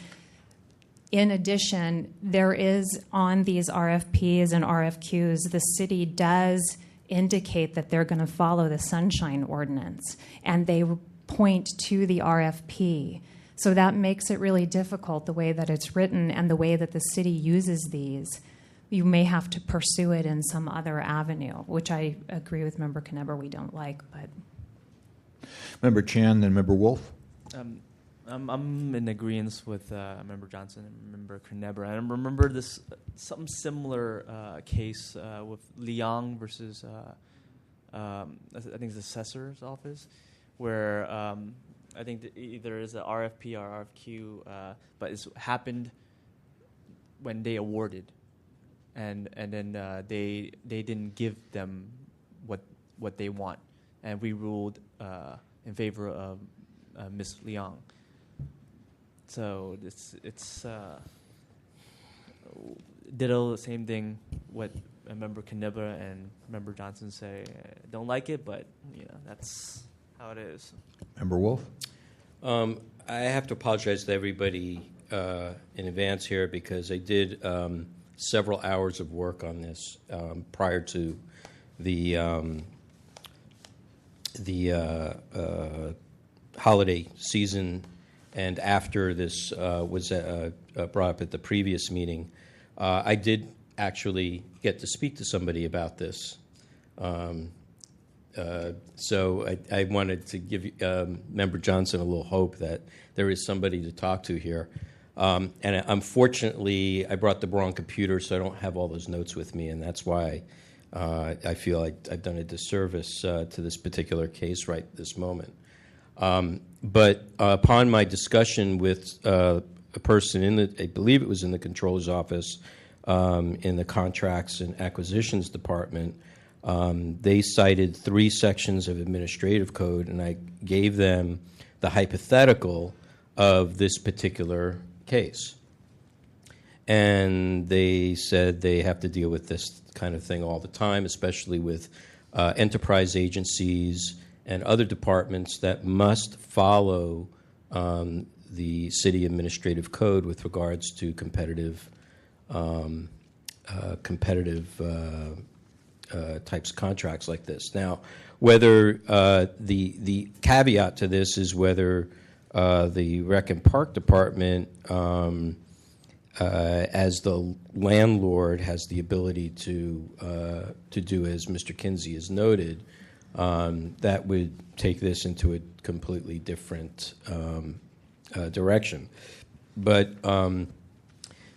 in addition, there is on these RFPs and RFQs, the city does indicate that they're going to follow the Sunshine Ordinance, and they point to the RFP. So that makes it really difficult the way that it's written and the way that the city uses these. You may have to pursue it in some other avenue, which I agree with Member Kneber we don't like. But Member Chan, then Member Wolf. I'm in agreement with Member Johnson and Member Kneber. And I remember this something similar case with Liang versus I think it's the assessor's office, where I think either is an RFP or RFQ, but it's happened when they awarded, and then they didn't give them what they want, and we ruled in favor of Ms. Liang. So it's ditto the same thing what Member Knibber and Member Johnson say don't like it, but that's how it is. Member Wolf? I have to apologize to everybody in advance here because I did several hours of work on this prior to the holiday season and after this was brought up at the previous meeting. I did actually get to speak to somebody about this. So I wanted to give Member Johnson a little hope that there is somebody to talk to here. And unfortunately, I brought the wrong computer, so I don't have all those notes with me, and that's why I feel I've done a disservice to this particular case right this moment. But upon my discussion with a person I believe it was in the Controller's Office, in the Contracts and Acquisitions Department, they cited 3 sections of administrative code, and I gave them the hypothetical of this particular case. And they said they have to deal with this kind of thing all the time, especially with enterprise agencies and other departments that must follow the city administrative code with regards to competitive types of contracts like this. Now, whether the caveat to this is whether the Rec and Park Department, as the landlord, has the ability to do as Mr. Kinsey has noted, that would take this into a completely different direction. But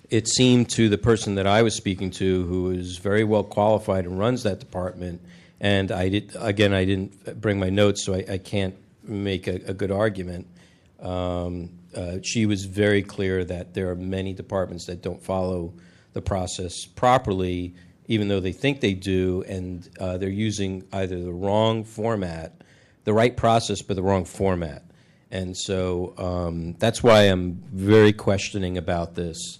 it seemed to the person that I was speaking to, who is very well qualified and runs that department, and I didn't bring my notes, so I can't make a good argument. She was very clear that there are many departments that don't follow the process properly, even though they think they do, and they're using either the wrong format, the right process, but the wrong format. And so that's why I'm very questioning about this,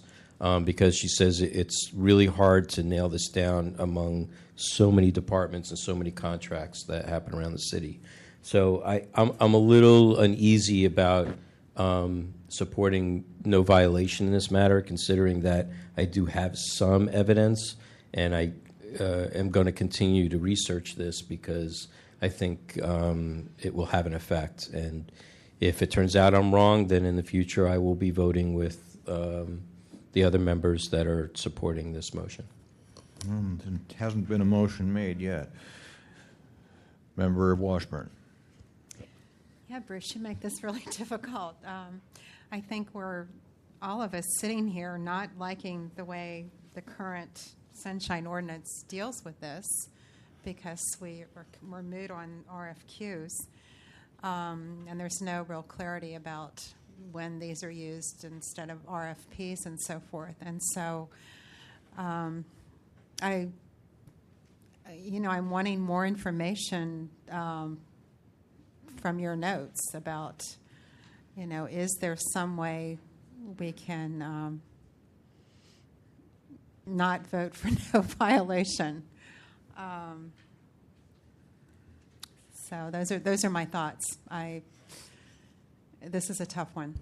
because she says it's really hard to nail this down among so many departments and so many contracts that happen around the city. So I'm a little uneasy about supporting no violation in this matter, considering that I do have some evidence, and I am going to continue to research this because I think it will have an effect. And if it turns out I'm wrong, then in the future I will be voting with the other members that are supporting this motion. It hasn't been a motion made yet. Member Washburn. Yeah, Bruce, you make this really difficult. I think we're all of us sitting here not liking the way the current Sunshine Ordinance deals with this, because we're moot on RFQs, and there's no real clarity about when these are used instead of RFPs and so forth. And so I'm wanting more information from your notes about, is there some way we can not vote for no violation? So those are my thoughts. This is a tough one.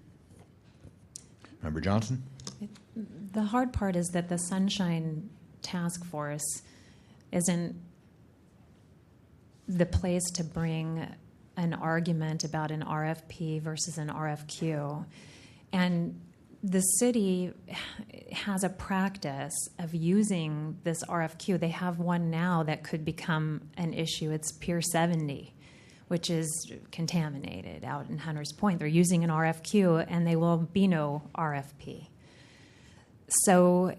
Member Johnson? The hard part is that the Sunshine Task Force isn't the place to bring an argument about an RFP versus an RFQ. And the city has a practice of using this RFQ. They have one now that could become an issue. It's Pier 70, which is contaminated out in Hunters Point. They're using an RFQ, and they will be no RFP. So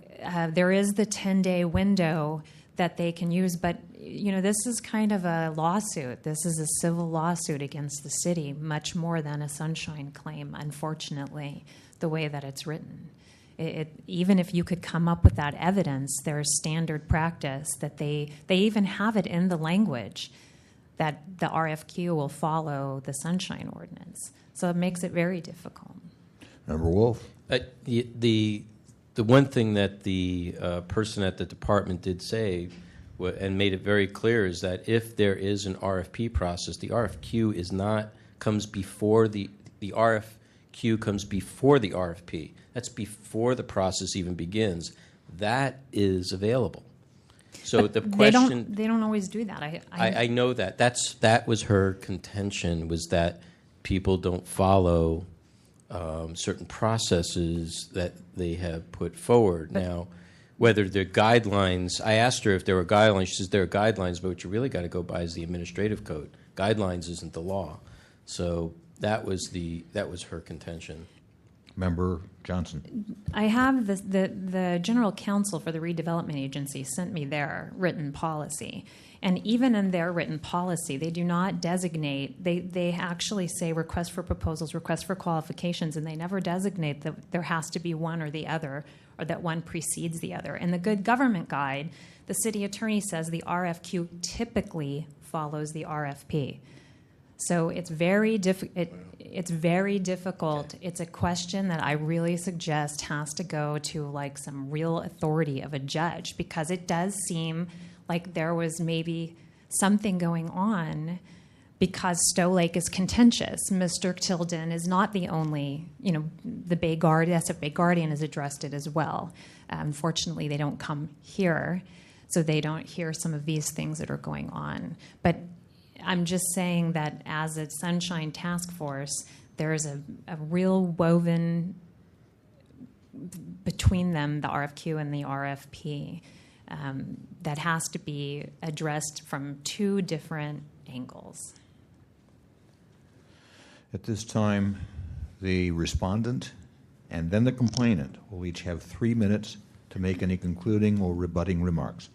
there is the 10-day window that they can use, but this is kind of a lawsuit. This is a civil lawsuit against the city, much more than a sunshine claim, unfortunately, the way that it's written. Even if you could come up with that evidence, there's standard practice that they even have it in the language that the RFQ will follow the Sunshine Ordinance. So it makes it very difficult. Member Wolf? The one thing that the person at the department did say and made it very clear is that if there is an RFP process, the RFQ comes before the RFQ comes before the RFP. That's before the process even begins. That is available. So But the question they don't always do that. I know that. That was her contention, was that people don't follow certain processes that they have put forward. Now, whether they're guidelines, I asked her if there were guidelines. She says there are guidelines, but what you really got to go by is the administrative code. Guidelines isn't the law. So that was her contention. Member Johnson. I have the general counsel for the redevelopment agency sent me their written policy. And even in their written policy, they do not designate, they actually say request for proposals, request for qualifications, and they never designate that there has to be one or the other, or that one precedes the other. In the Good Government Guide, the city attorney says the RFQ typically follows the RFP. So it's very difficult. It's a question that I really suggest has to go to like some real authority of a judge, because it does seem like there was maybe something going on because Stowe Lake is contentious. Mr. Tilden is not the only, the Bay Guardian, SF Bay Guardian has addressed it as well. Unfortunately, they don't come here, so they don't hear some of these things that are going on. But I'm just saying that as a Sunshine Task Force, there is a real woven between them, the RFQ and the RFP, that has to be addressed from two different angles. At this time, the respondent and then the complainant will each have 3 minutes to make any concluding or rebutting remarks.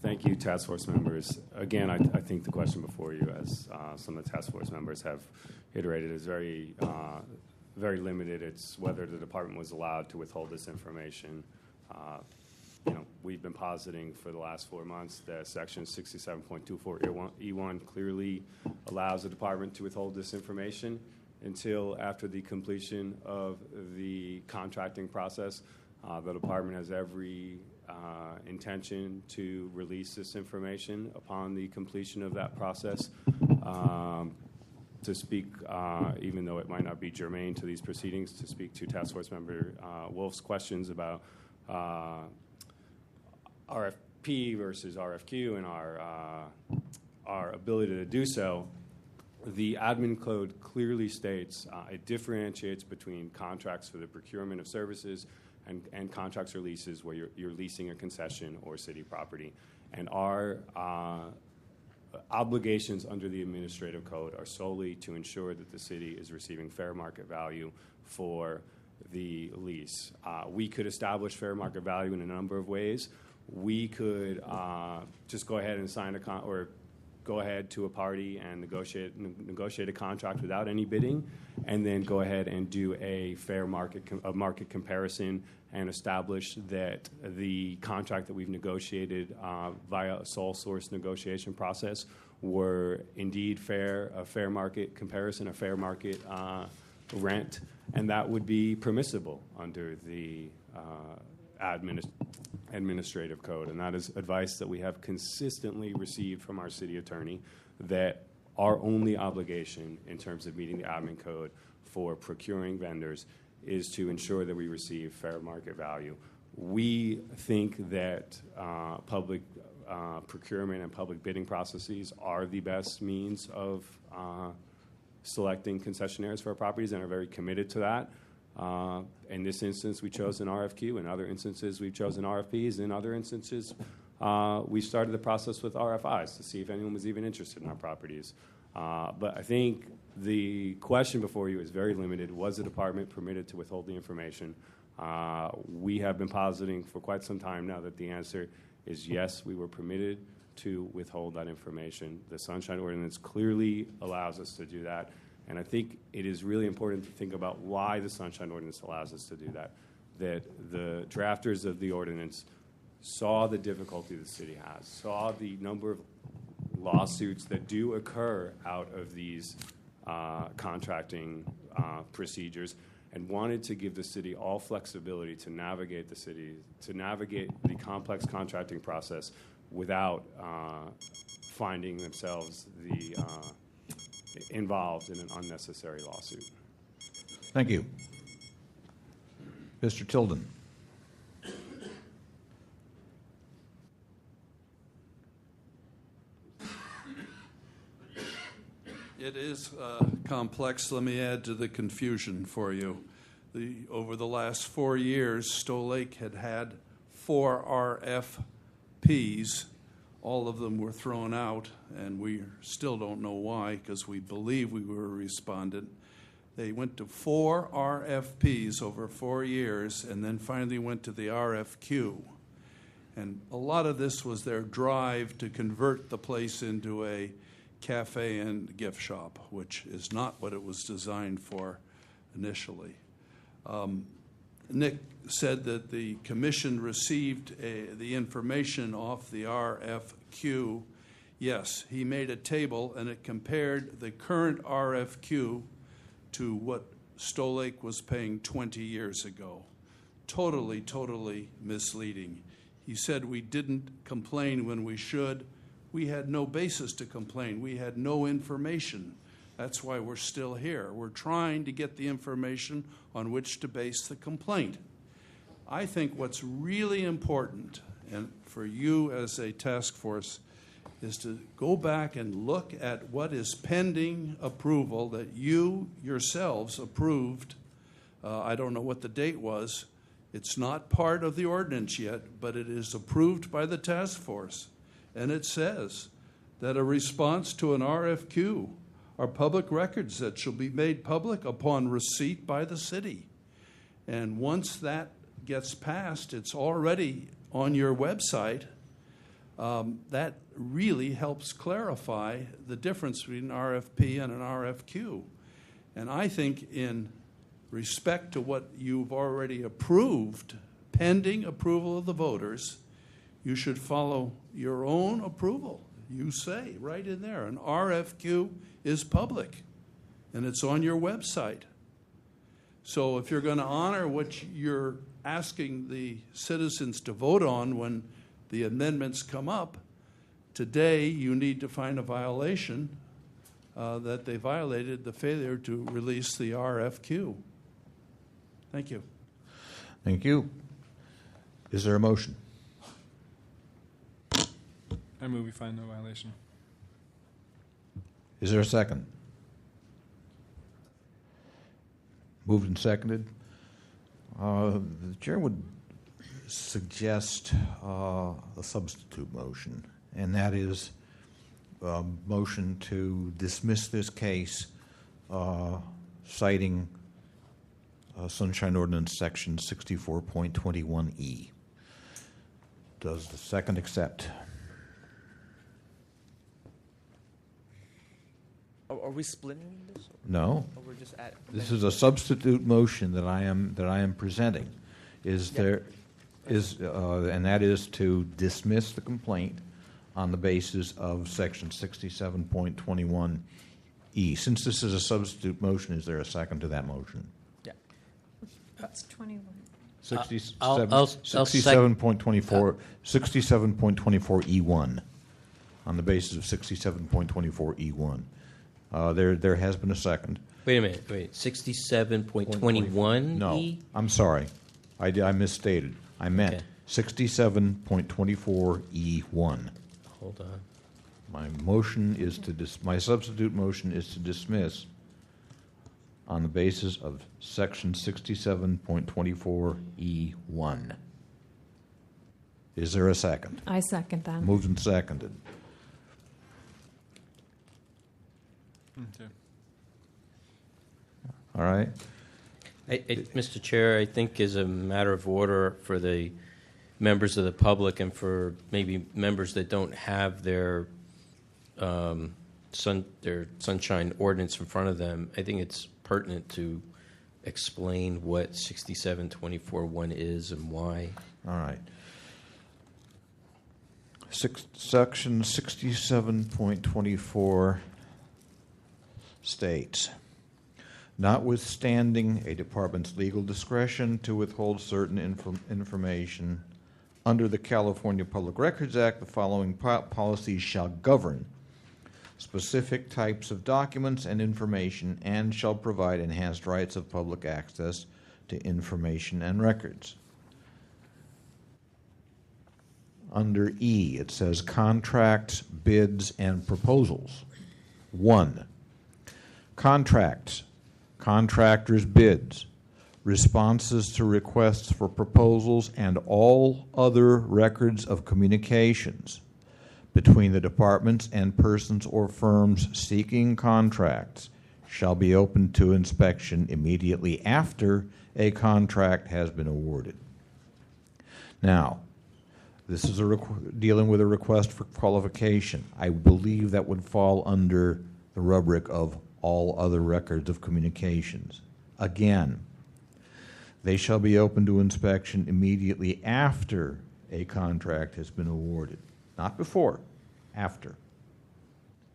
Thank you, task force members. Again, I think the question before you, as some of the task force members have iterated, is very limited. It's whether the department was allowed to withhold this information. We've been positing for the last 4 months that Section 67.24 E1 clearly allows the department to withhold this information until after the completion of the contracting process. The department has every intention to release this information upon the completion of that process. To speak, even though it might not be germane to these proceedings, to speak to Task Force Member Wolf's questions about RFP versus RFQ and our ability to do so, the admin code clearly states it differentiates between contracts for the procurement of services and contracts or leases where you're leasing a concession or city property. And our obligations under the administrative code are solely to ensure that the city is receiving fair market value for the lease. We could establish fair market value in a number of ways. We could just go ahead and sign or go ahead to a party and negotiate a contract without any bidding, and then go ahead and do a fair market comparison and establish that the contract that we've negotiated via a sole source negotiation process were indeed a fair market comparison, a fair market rent, and that would be permissible under the administrative code. And that is advice that we have consistently received from our city attorney, that our only obligation in terms of meeting the admin code for procuring vendors is to ensure that we receive fair market value. We think that public procurement and public bidding processes are the best means of selecting concessionaires for our properties, and are very committed to that. In this instance, we chose an RFQ. In other instances, we've chosen RFPs. In other instances, we started the process with RFIs to see if anyone was even interested in our properties. But I think the question before you is very limited. Was the department permitted to withhold the information? We have been positing for quite some time now that the answer is yes, we were permitted to withhold that information. The Sunshine Ordinance clearly allows us to do that. And I think it is really important to think about why the Sunshine Ordinance allows us to do that. That the drafters of the ordinance saw the difficulty the city has, saw the number of lawsuits that do occur out of these contracting procedures, and wanted to give the city all flexibility to navigate the complex contracting process without finding themselves involved in an unnecessary lawsuit. Thank you. Mr. Tilden. It is complex. Let me add to the confusion for you. Over the last 4 years, Stowe Lake had 4 RFPs. All of them were thrown out, and we still don't know why, because we believe we were a respondent. They went to 4 RFPs over 4 years, and then finally went to the RFQ. And a lot of this was their drive to convert the place into a cafe and gift shop, which is not what it was designed for initially. Nick said that the commission received the information off the RFQ. Yes, he made a table, and it compared the current RFQ to what Stowe Lake was paying 20 years ago. Totally, totally misleading. He said we didn't complain when we should. We had no basis to complain. We had no information. That's why we're still here. We're trying to get the information on which to base the complaint. I think what's really important, and for you as a task force, is to go back and look at what is pending approval that you yourselves approved. I don't know what the date was. It's not part of the ordinance yet, but it is approved by the task force. And it says that a response to an RFQ are public records that shall be made public upon receipt by the city. And once that gets passed, it's already on your website. That really helps clarify the difference between an RFP and an RFQ. And I think in respect to what you've already approved, pending approval of the voters, you should follow your own approval. You say right in there, an RFQ is public, and it's on your website. So if you're going to honor what you're asking the citizens to vote on when the amendments come up, today you need to find a violation that they violated the failure to release the RFQ. Thank you. Thank you. Is there a motion? I move we find no violation. Is there a second? Moved and seconded. The chair would suggest a substitute motion, and that is a motion to dismiss this case citing Sunshine Ordinance Section 64.21E. Does the second accept? Are we splitting this? No. Or we're just at This is a substitute motion that I am presenting. Is there is and that is to dismiss the complaint on the basis of Section 67.21E. Since this is a substitute motion, is there a second to that motion? Yeah. That's 21. 67.24E1 on the basis of 67.24E1. There has been a second. Wait a minute. 67.21E? No, I'm sorry. I misstated. I meant 67.24E1. Hold on. My motion is my substitute motion is to dismiss on the basis of Section 67.24E1. Is there a second? I second that. Moved and seconded. Okay. All right. Mr. Chair, I think as a matter of order for the members of the public and for maybe members that don't have their sunshine ordinance in front of them, I think it's pertinent to explain what 67.24.1 is and why. All right. Section 67.24 states, notwithstanding a department's legal discretion to withhold certain information, under the California Public Records Act, the following policies shall govern specific types of documents and information and shall provide enhanced rights of public access to information and records. Under E, it says contracts, bids, and proposals. 1. Contracts, contractors' bids, responses to requests for proposals, and all other records of communications between the departments and persons or firms seeking contracts shall be open to inspection immediately after a contract has been awarded. Now, this is dealing with a request for qualification. I believe that would fall under the rubric of all other records of communications. Again, they shall be open to inspection immediately after a contract has been awarded. Not before, after.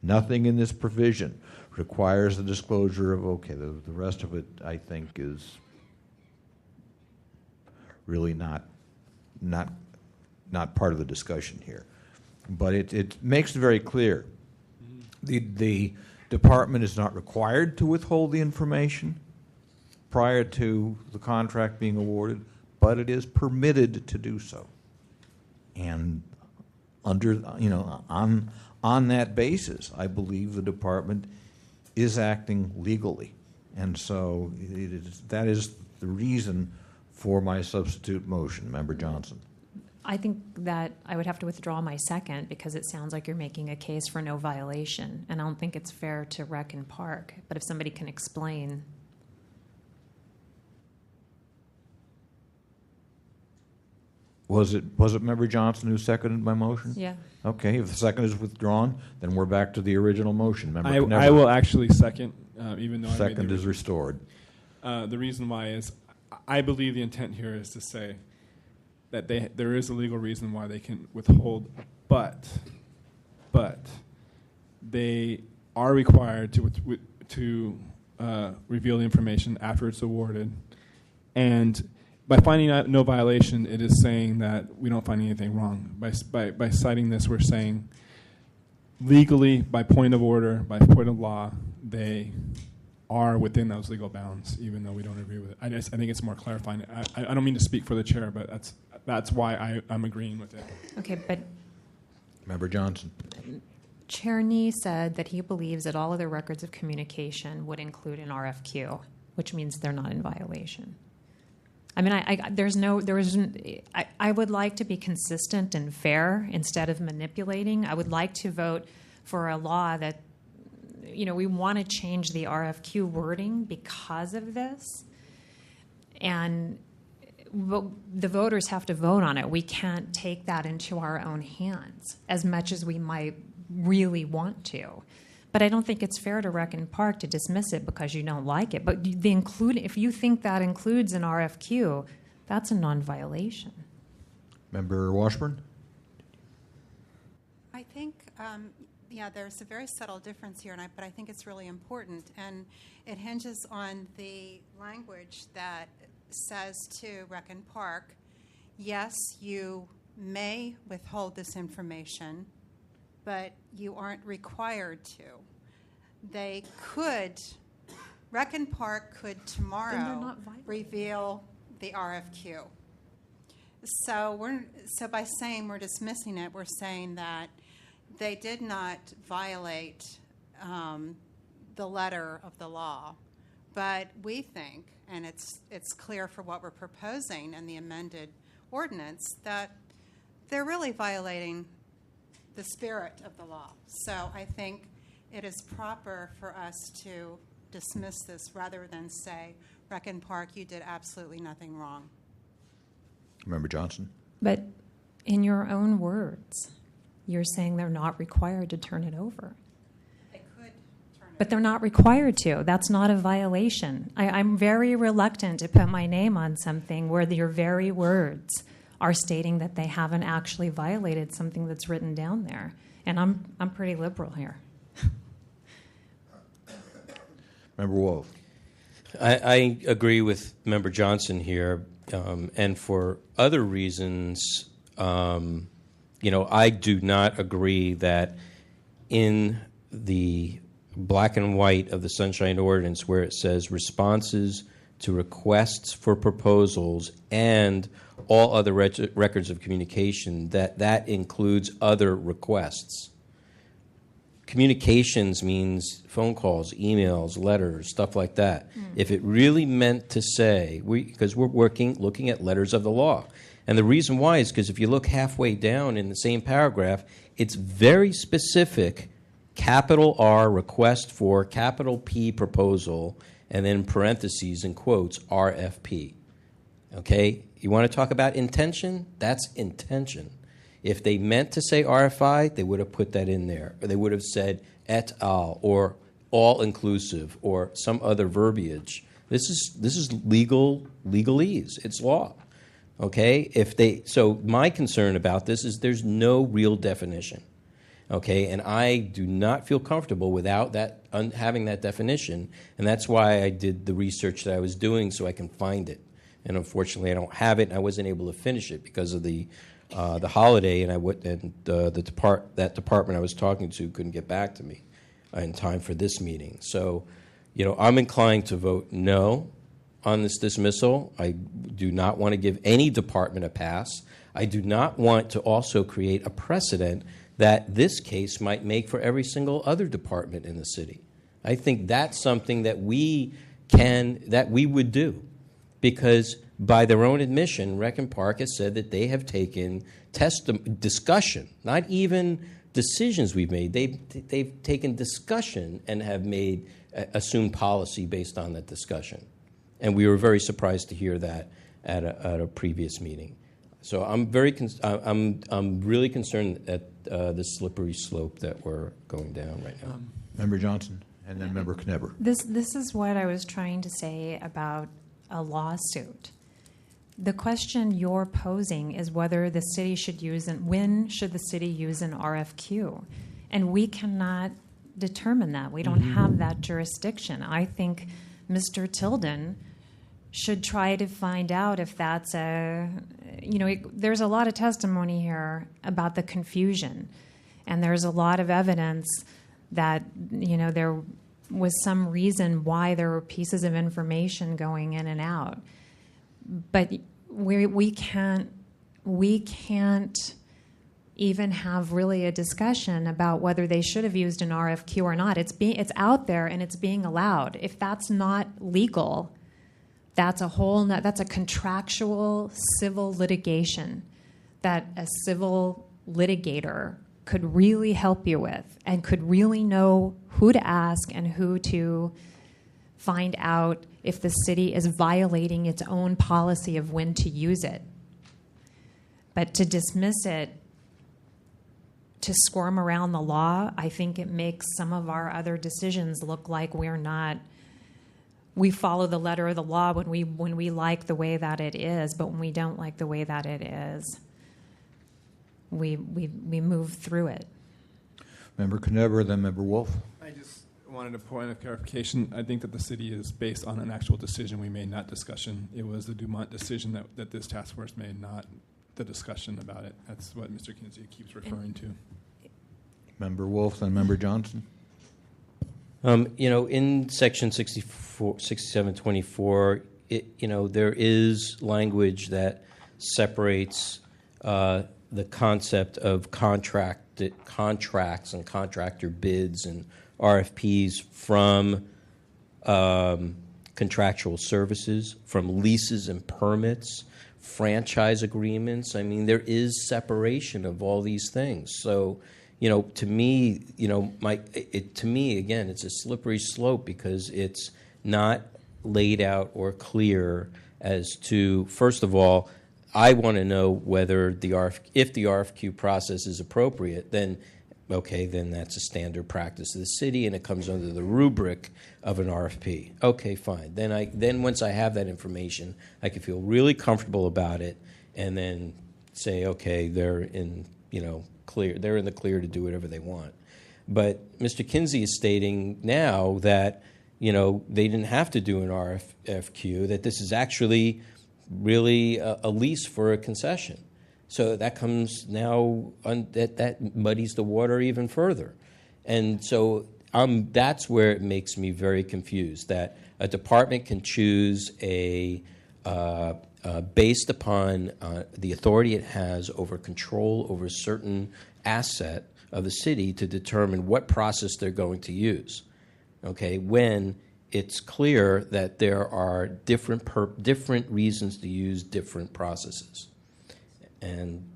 Nothing in this provision requires the disclosure of, okay, the rest of it, I think, is really not part of the discussion here. But it makes it very clear. The department is not required to withhold the information prior to the contract being awarded, but it is permitted to do so. And under, on that basis, I believe the department is acting legally. And so that is the reason for my substitute motion. Member Johnson. I think that I would have to withdraw my second because it sounds like you're making a case for no violation, and I don't think it's fair to Rec and Park. But if somebody can explain. Was it Member Johnson who seconded my motion? Yeah. Okay, if the second is withdrawn, then we're back to the original motion. Member I will actually second, even though second is restored. The reason why is I believe the intent here is to say that there is a legal reason why they can withhold, but they are required to reveal the information after it's awarded. And by finding out no violation, it is saying that we don't find anything wrong. By citing this, we're saying legally, by point of order, by point of law, they are within those legal bounds, even though we don't agree with it. I think it's more clarifying. I don't mean to speak for the chair, but that's why I'm agreeing with it. Okay, but Member Johnson. Chair Nee said that he believes that all other records of communication would include an RFQ, which means they're not in violation. I mean, I would like to be consistent and fair instead of manipulating. I would like to vote for a law that, we want to change the RFQ wording because of this. And the voters have to vote on it. We can't take that into our own hands as much as we might really want to. But I don't think it's fair to Rec and Park to dismiss it because you don't like it. But if you think that includes an RFQ, that's a non-violation. Member Washburn? I think, there's a very subtle difference here, but I think it's really important. And it hinges on the language that says to Rec and Park, yes, you may withhold this information, but you aren't required to. They could, Rec and Park could tomorrow reveal the RFQ. So by saying we're dismissing it, we're saying that they did not violate the letter of the law, but we think, and it's clear for what we're proposing in the amended ordinance, that they're really violating the spirit of the law. So I think it is proper for us to dismiss this rather than say, Rec and Park, you did absolutely nothing wrong. Member Johnson? But in your own words, you're saying they're not required to turn it over. They could turn it But they're not required to. That's not a violation. I'm very reluctant to put my name on something where your very words are stating that they haven't actually violated something that's written down there. And I'm pretty liberal here. Member Wolf. I agree with Member Johnson here, and for other reasons, I do not agree that in the black and white of the Sunshine Ordinance where it says responses to requests for proposals and all other records of communication, that includes other requests. Communications means phone calls, emails, letters, stuff like that. If it really meant to say, because we're looking at letters of the law. And the reason why is because if you look halfway down in the same paragraph, it's very specific, capital R, request for, capital P, proposal, and then parentheses and quotes, RFP. Okay? You want to talk about intention? That's intention. If they meant to say RFI, they would have put that in there. Or they would have said et al. Or all-inclusive or some other verbiage. This is legalese. It's law. Okay? So my concern about this is there's no real definition. Okay? And I do not feel comfortable without that having that definition. And that's why I did the research that I was doing so I can find it. And unfortunately, I don't have it, and I wasn't able to finish it because of the holiday, and that department I was talking to couldn't get back to me in time for this meeting. So, I'm inclined to vote no on this dismissal. I do not want to give any department a pass. I do not want to also create a precedent that this case might make for every single other department in the city. I think that's something that we would do. Because by their own admission, Rec and Park has said that they have taken discussion, not even decisions we've made. They've taken discussion and have assumed policy based on that discussion. And we were very surprised to hear that at a previous meeting. So I'm really concerned at the slippery slope that we're going down right now. Member Johnson, and then Member Knebber. This is what I was trying to say about a lawsuit. The question you're posing is whether the city should use when should the city use an RFQ, and we cannot determine that. We don't have that jurisdiction. I think Mr. Tilden should try to find out if that's there's a lot of testimony here about the confusion, and there's a lot of evidence that there was some reason why there were pieces of information going in and out. But we can't even have really a discussion about whether they should have used an RFQ or not. It's out there and it's being allowed. If that's not legal, that's a contractual civil litigation that a civil litigator could really help you with and could really know who to ask and who to find out if the city is violating its own policy of when to use it. But to dismiss it, to squirm around the law, I think it makes some of our other decisions look like we follow the letter of the law when we like the way that it is, but when we don't like the way that it is, we move through it. Member Knebber, then Member Wolf. I just wanted a point of clarification. I think that the city is based on an actual decision we made, not discussion. It was the Dumont decision that this task force made, not the discussion about it. That's what Mr. Kinsey keeps referring to. Member Wolf, then Member Johnson. In Section 6724, there is language that separates the concept of contracts and contractor bids and RFPs from contractual services, from leases and permits, franchise agreements. I mean, there is separation of all these things. So, to me, again, it's a slippery slope because it's not laid out or clear as to, first of all, I want to know whether if the RFQ process is appropriate, then that's a standard practice of the city and it comes under the rubric of an RFP. Okay, fine. Then once I have that information, I can feel really comfortable about it and then say, okay, they're in the clear to do whatever they want. But Mr. Kinsey is stating now that, they didn't have to do an RFQ, that this is actually really a lease for a concession. So that comes now, that muddies the water even further. And so that's where it makes me very confused, that a department can choose based upon the authority it has over control over a certain asset of the city to determine what process they're going to use, okay, when it's clear that there are different reasons to use different processes. And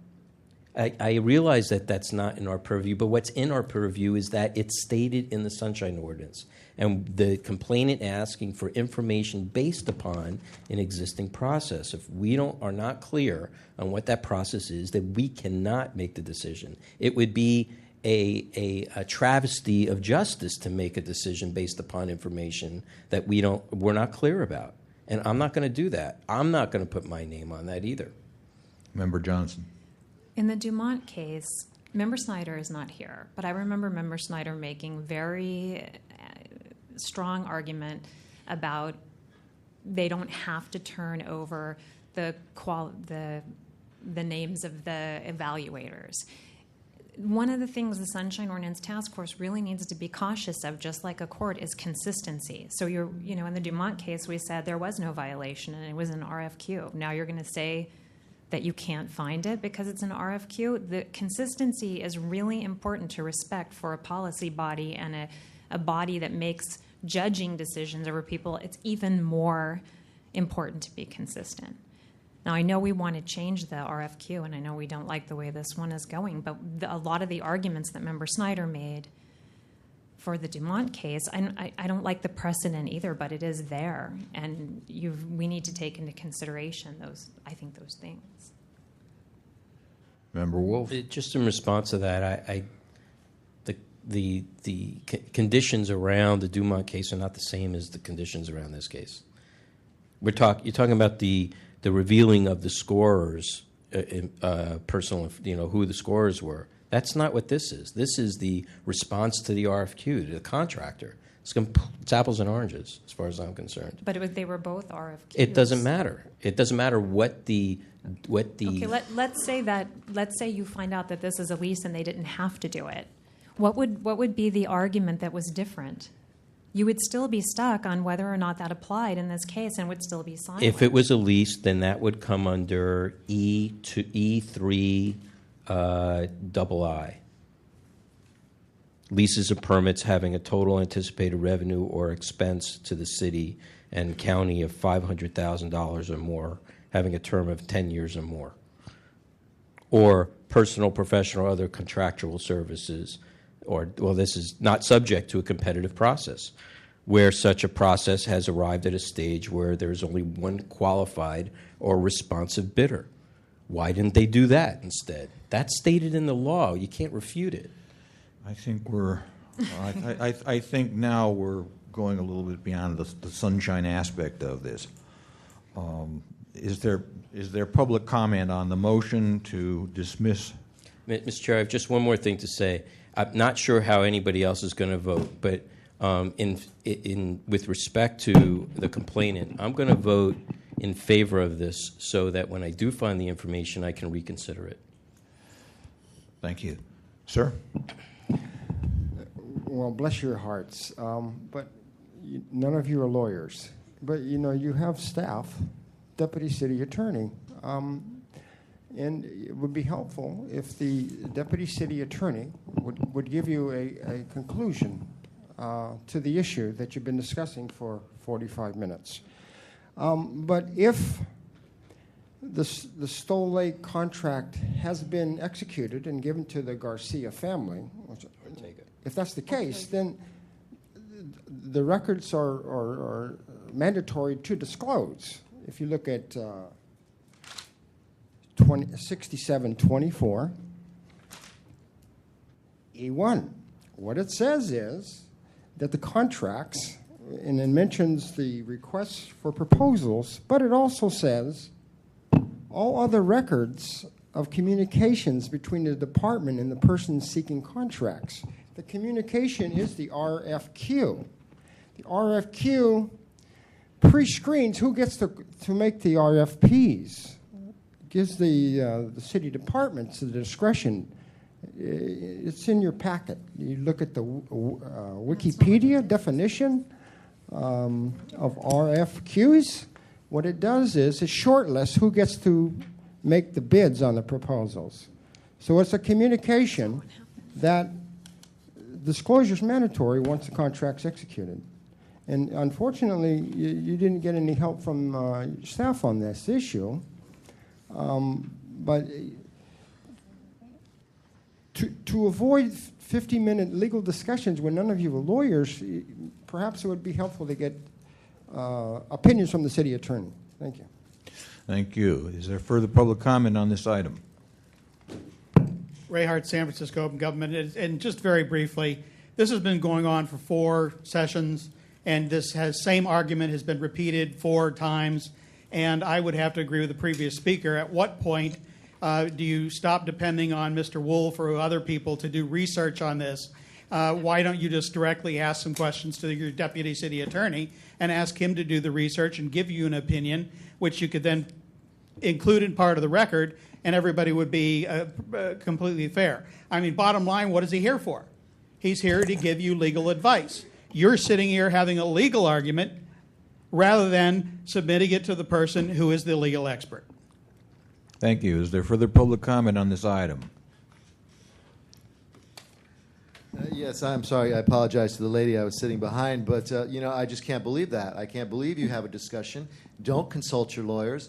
I realize that that's not in our purview, but what's in our purview is that it's stated in the Sunshine Ordinance, and the complainant asking for information based upon an existing process. If we are not clear on what that process is, then we cannot make the decision. It would be a travesty of justice to make a decision based upon information that we're not clear about. And I'm not going to do that. I'm not going to put my name on that either. Member Johnson. In the Dumont case, Member Snyder is not here, but I remember Member Snyder making very strong argument about they don't have to turn over the names of the evaluators. One of the things the Sunshine Ordinance Task Force really needs to be cautious of, just like a court, is consistency. So in the Dumont case, we said there was no violation and it was an RFQ. Now you're going to say that you can't find it because it's an RFQ. The consistency is really important to respect for a policy body and a body that makes judging decisions over people. It's even more important to be consistent. Now, I know we want to change the RFQ, and I know we don't like the way this one is going, but a lot of the arguments that Member Snyder made for the Dumont case, I don't like the precedent either, but it is there, and we need to take into consideration those things. Member Wolf. Just in response to that, the conditions around the Dumont case are not the same as the conditions around this case. You're talking about the revealing of the scorers, personal, who the scorers were. That's not what this is. This is the response to the RFQ, to the contractor. It's apples and oranges, as far as I'm concerned. But they were both RFQs. It doesn't matter. It doesn't matter what the. Okay, let's say you find out that this is a lease and they didn't have to do it. What would be the argument that was different? You would still be stuck on whether or not that applied in this case, and would still be silent. If it was a lease, then that would come under E3 II. Leases and permits having a total anticipated revenue or expense to the city and county of $500,000 or more, having a term of 10 years or more. Or personal, professional, or other contractual services, this is not subject to a competitive process, where such a process has arrived at a stage where there's only one qualified or responsive bidder. Why didn't they do that instead? That's stated in the law. You can't refute it. I think I think now we're going a little bit beyond the sunshine aspect of this. Is there public comment on the motion to dismiss? Mr. Chair, I have just one more thing to say. I'm not sure how anybody else is going to vote, but with respect to the complainant, I'm going to vote in favor of this so that when I do find the information, I can reconsider it. Thank you. Sir? Well, bless your hearts, but none of you are lawyers. But, you have staff, deputy city attorney, and it would be helpful if the deputy city attorney would give you a conclusion to the issue that you've been discussing for 45 minutes. But if the Stoll Lake contract has been executed and given to the Garcia family, if that's the case, then the records are mandatory to disclose. If you look at 6724 E1, what it says is that the contracts, and it mentions the requests for proposals, but it also says all other records of communications between the department and the person seeking contracts. The communication is the RFQ. The RFQ pre-screens who gets to make the RFPs. Gives the city departments the discretion. It's in your packet. You look at the Wikipedia definition of RFQs. What it does is it shortlists who gets to make the bids on the proposals. So it's a communication that disclosure is mandatory once the contract's executed. And unfortunately, you didn't get any help from staff on this issue. But to avoid 50-minute legal discussions when none of you are lawyers, perhaps it would be helpful to get opinions from the city attorney. Thank you. Thank you. Is there further public comment on this item? Ray Hart, San Francisco Open Government. And just very briefly, this has been going on for 4 sessions, and this same argument has been repeated 4 times. And I would have to agree with the previous speaker. At what point do you stop depending on Mr. Wolf or other people to do research on this? Why don't you just directly ask some questions to your deputy city attorney and ask him to do the research and give you an opinion, which you could then include in part of the record, and everybody would be completely fair. I mean, bottom line, what is he here for? He's here to give you legal advice. You're sitting here having a legal argument rather than submitting it to the person who is the legal expert. Thank you. Is there further public comment on this item? Yes, I'm sorry. I apologize to the lady I was sitting behind, but I just can't believe that. I can't believe you have a discussion. Don't consult your lawyers.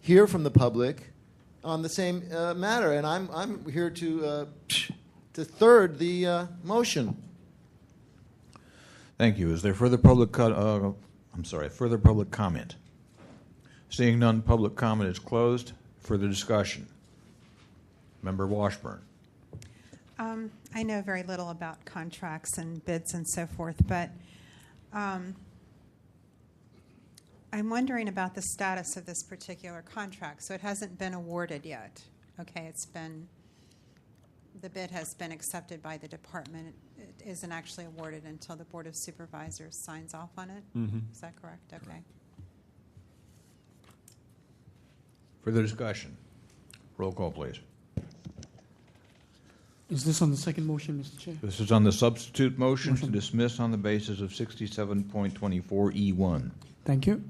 Hear from the public on the same matter, and I'm here to third the motion. Thank you. Is there further public further public comment? Seeing none, public comment is closed. Further discussion. Member Washburn. I know very little about contracts and bids and so forth, but I'm wondering about the status of this particular contract. So it hasn't been awarded yet. Okay, the bid has been accepted by the department. It isn't actually awarded until the Board of Supervisors signs off on it. Mm-hmm. Is that correct? Okay. Further discussion. Roll call, please. Is this on the second motion, Mr. Chair? This is on the substitute motion to dismiss on the basis of 67.24E1. Thank you.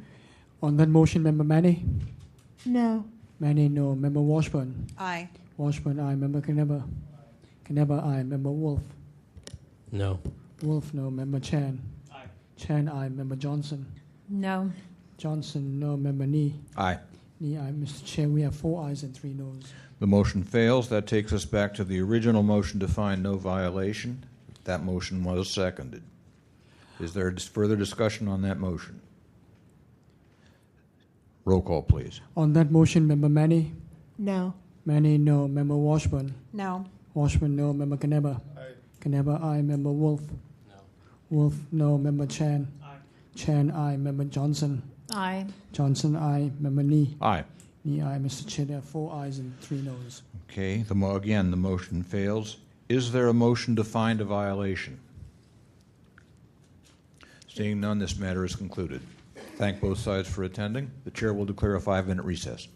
On that motion, Member Manny? No. Manny, no. Member Washburn? Aye. Washburn, aye. Member Knebber? Knebber, aye. Member Wolf? No. Wolf, no. Member Chan? Aye. Chan, aye. Member Johnson? No. Johnson, no. Member Nee? Aye. Nee, aye. Mr. Chair, we have 4 ayes and 3 noes. The motion fails. That takes us back to the original motion to find no violation. That motion was seconded. Is there further discussion on that motion? Roll call, please. On that motion, Member Manny? No. Manny, no. Member Washburn? No. Washburn, no. Member Knebber? Aye. Knebber, aye. Member Wolf? No. Wolf, no. Member Chan? Aye. Chan, aye. Member Johnson? Aye. Johnson, aye. Member Nee? Aye. Nee, aye. Mr. Chair, there are 4 ayes and 3 noes. Okay, again, the motion fails. Is there a motion to find a violation? Seeing none, this matter is concluded. Thank both sides for attending. The chair will declare a 5-minute recess.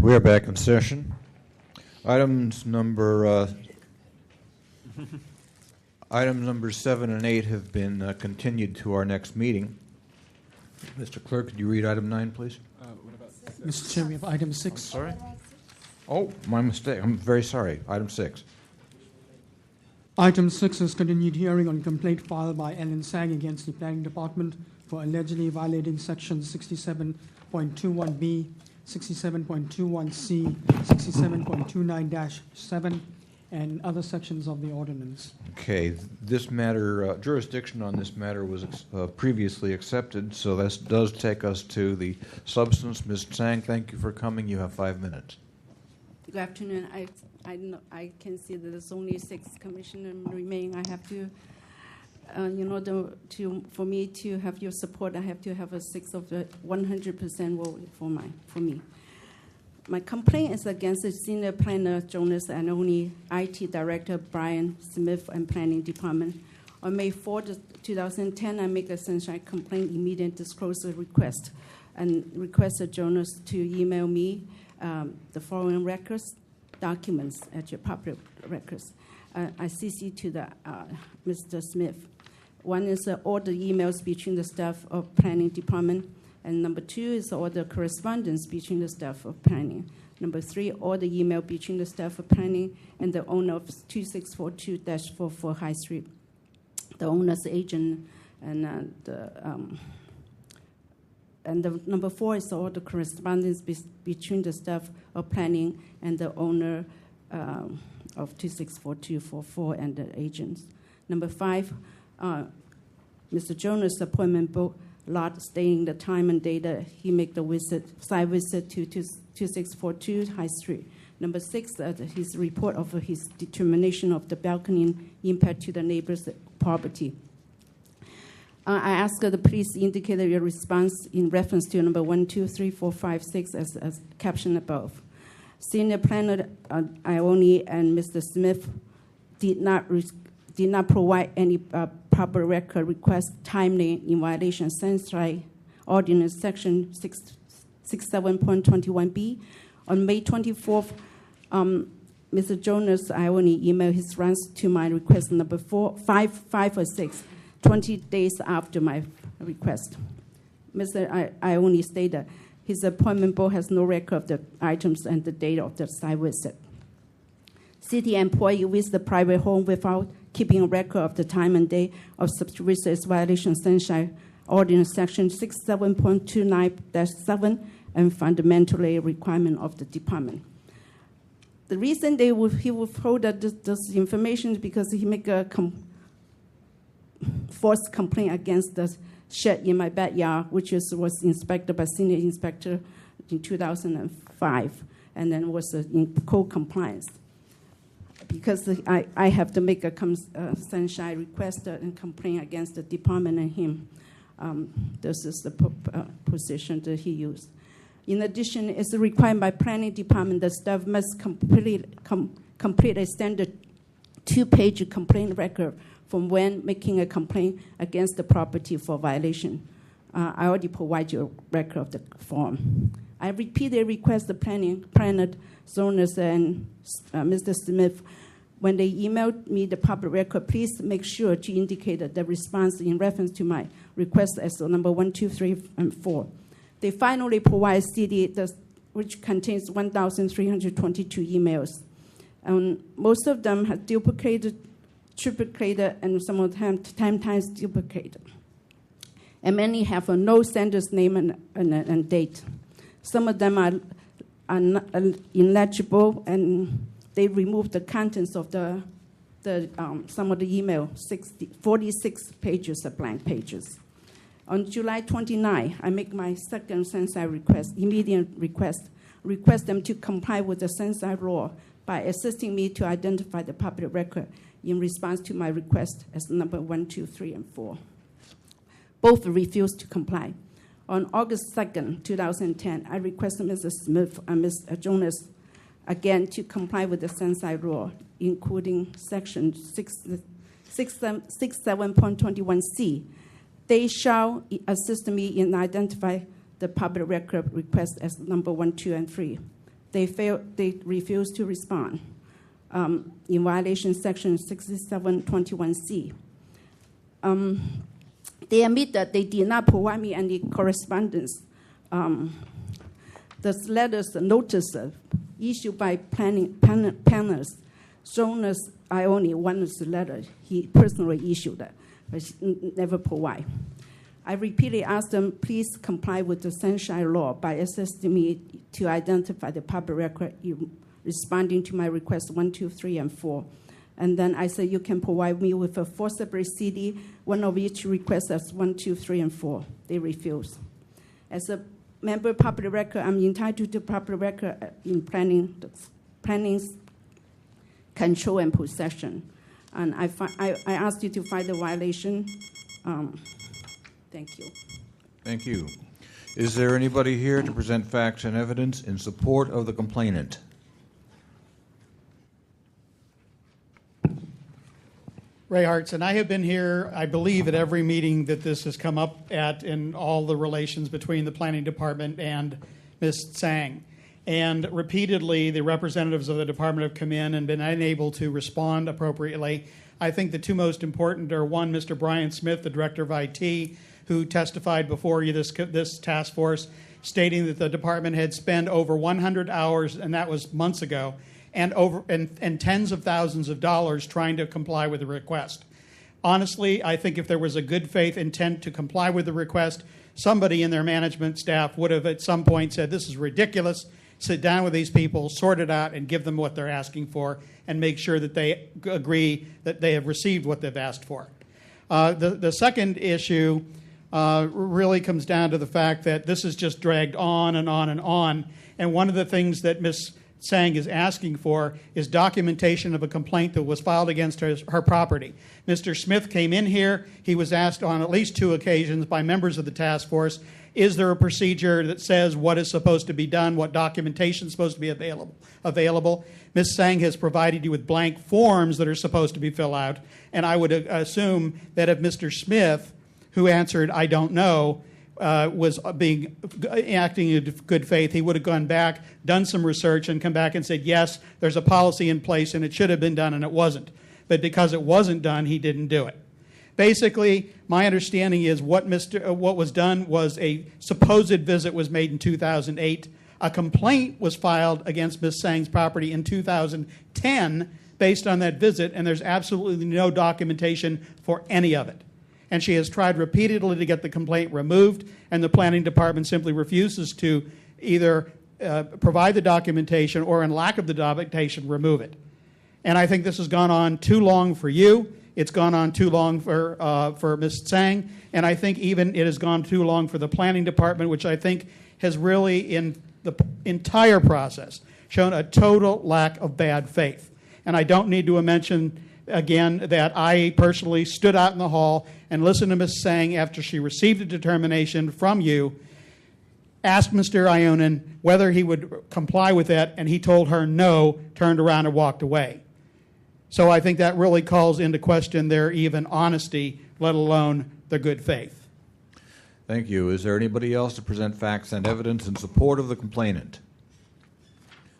We are back in session. Items number 7 and 8 have been continued to our next meeting. Mr. Clerk, could you read item 9, please? Mr. Chair, we have item 6. Sorry? Oh, my mistake. I'm very sorry. Item 6. Item 6 is continued hearing on complaint filed by Ellen Sang against the Planning Department for allegedly violating Section 67.21B, 67.21C, 67.29-7, and other sections of the ordinance. Okay, this matter, jurisdiction on this matter was previously accepted, so this does take us to the substance. Ms. Tsang, thank you for coming. You have 5 minutes. Good afternoon. I can see that there's only 6 commissioners remain. I have to, for me to have your support, I have to have a 100% vote for me. My complaint is against the senior planner Jonas and only IT director Brian Smith and Planning Department. On May 4, 2010, I make a sunshine complaint, immediate disclosure request, and requested Jonas to email me the following records, documents at your public records. I CC to the Mr. Smith. One is all the emails between the staff of Planning Department, and number 2 is all the correspondence between the staff of Planning. Number 3, all the email between the staff of Planning and the owner of 2642-44 High Street, the owner's agent, and the number 4 is all the correspondence between the staff of Planning and the owner of 264244 and the agents. Number 5, Mr. Jonas' appointment book lot stating the time and date that he make the site visit to 2642 High Street. Number 6, his report of his determination of the balcony impact to the neighbor's property. I ask the police indicate your response in reference to number 1, 2, 3, 4, 5, 6 as captioned above. Senior planner Ione and Mr. Smith did not provide any proper record request timely in violation of Sunshine Ordinance Section 67.21B. On May 24th, Mr. Jonas Ione emailed his response to my request number 5 or 6. 20 days after my request. Mr. Ione stated his appointment book has no record of the items and the date of the site visit. City employee with the private home without keeping a record of the time and date of such visit violation of Sunshine Ordinance Section 67.29-7 and fundamentally a requirement of the department. The reason he withhold this information is because he make a false complaint against the shed in my backyard, which was inspected by senior inspector in 2005, and then was in code compliance. Because I have to make a sunshine request and complaint against the department and him. This is the position that he used. In addition, it's required by Planning Department that staff must complete a standard 2-page complaint record from when making a complaint against the property for violation. I already provide you a record of the form. I repeatedly request the planner, Jonas, and Mr. Smith, when they emailed me the public record, please make sure to indicate the response in reference to my request as number 1, 2, 3, and 4. They finally provide CD, which contains 1,322 emails. Most of them have duplicated, triplicated, and some of them 10 times duplicated. And many have no sender's name and date. Some of them are illegible, and they removed the contents of some of the email, 46 pages of blank pages. On July 29, I make my second Sunshine request, immediate request them to comply with the Sunshine law by assisting me to identify the public record in response to my request as number 1, 2, 3, and 4. Both refused to comply. On August 2nd, 2010, I requested Mr. Smith and Mr. Jonas again to comply with the Sunshine law, including Section 67.21C. They shall assist me in identifying the public record request as number 1, 2, and 3. They refused to respond in violation section 6721C. They admit that they did not provide me any correspondence. The letters, the notice issued by panelists, shown us I only one is the letter he personally issued, but never provide. I repeatedly asked them, please comply with the Sunshine Law by assisting me to identify the public record responding to my requests 1, 2, 3, and 4. And then I said, you can provide me with a 4 separate CD, one of each request as 1, 2, 3, and 4. They refused. As a member of public record, I'm entitled to public record in planning's control and possession. And I asked you to find the violation. Thank you. Thank you. Is there anybody here to present facts and evidence in support of the complainant? Ray Hartson, I have been here, I believe, at every meeting that this has come up at in all the relations between the planning department and Ms. Tsang. And repeatedly, the representatives of the department have come in and been unable to respond appropriately. I think the two most important are, one, Mr. Brian Smith, the director of IT, who testified before you, this task force, stating that the department had spent over 100 hours, and that was months ago, and tens of thousands of dollars trying to comply with the request. Honestly, I think if there was a good faith intent to comply with the request, somebody in their management staff would have at some point said, this is ridiculous, sit down with these people, sort it out, and give them what they're asking for, and make sure that they agree that they have received what they've asked for. The second issue really comes down to the fact that this has just dragged on and on and on, and one of the things that Ms. Tsang is asking for is documentation of a complaint that was filed against her property. Mr. Smith came in here. He was asked on at least 2 occasions by members of the task force, is there a procedure that says what is supposed to be done, what documentation is supposed to be available? Ms. Tsang has provided you with blank forms that are supposed to be filled out, and I would assume that if Mr. Smith, who answered, I don't know, was acting in good faith, he would have gone back, done some research, and come back and said, yes, there's a policy in place and it should have been done and it wasn't. But because it wasn't done, he didn't do it. Basically, my understanding is what was done was a supposed visit was made in 2008. A complaint was filed against Ms. Tsang's property in 2010 based on that visit, and there's absolutely no documentation for any of it. And she has tried repeatedly to get the complaint removed, and the planning department simply refuses to either provide the documentation or, in lack of the documentation, remove it. And I think this has gone on too long for you. It's gone on too long for Ms. Tsang, and I think even it has gone too long for the planning department, which I think has really, in the entire process, shown a total lack of bad faith. And I don't need to mention again that I personally stood out in the hall and listened to Ms. Tsang after she received a determination from you, asked Mr. Ionin whether he would comply with that, and he told her no, turned around and walked away. So I think that really calls into question their even honesty, let alone their good faith. Thank you. Is there anybody else to present facts and evidence in support of the complainant?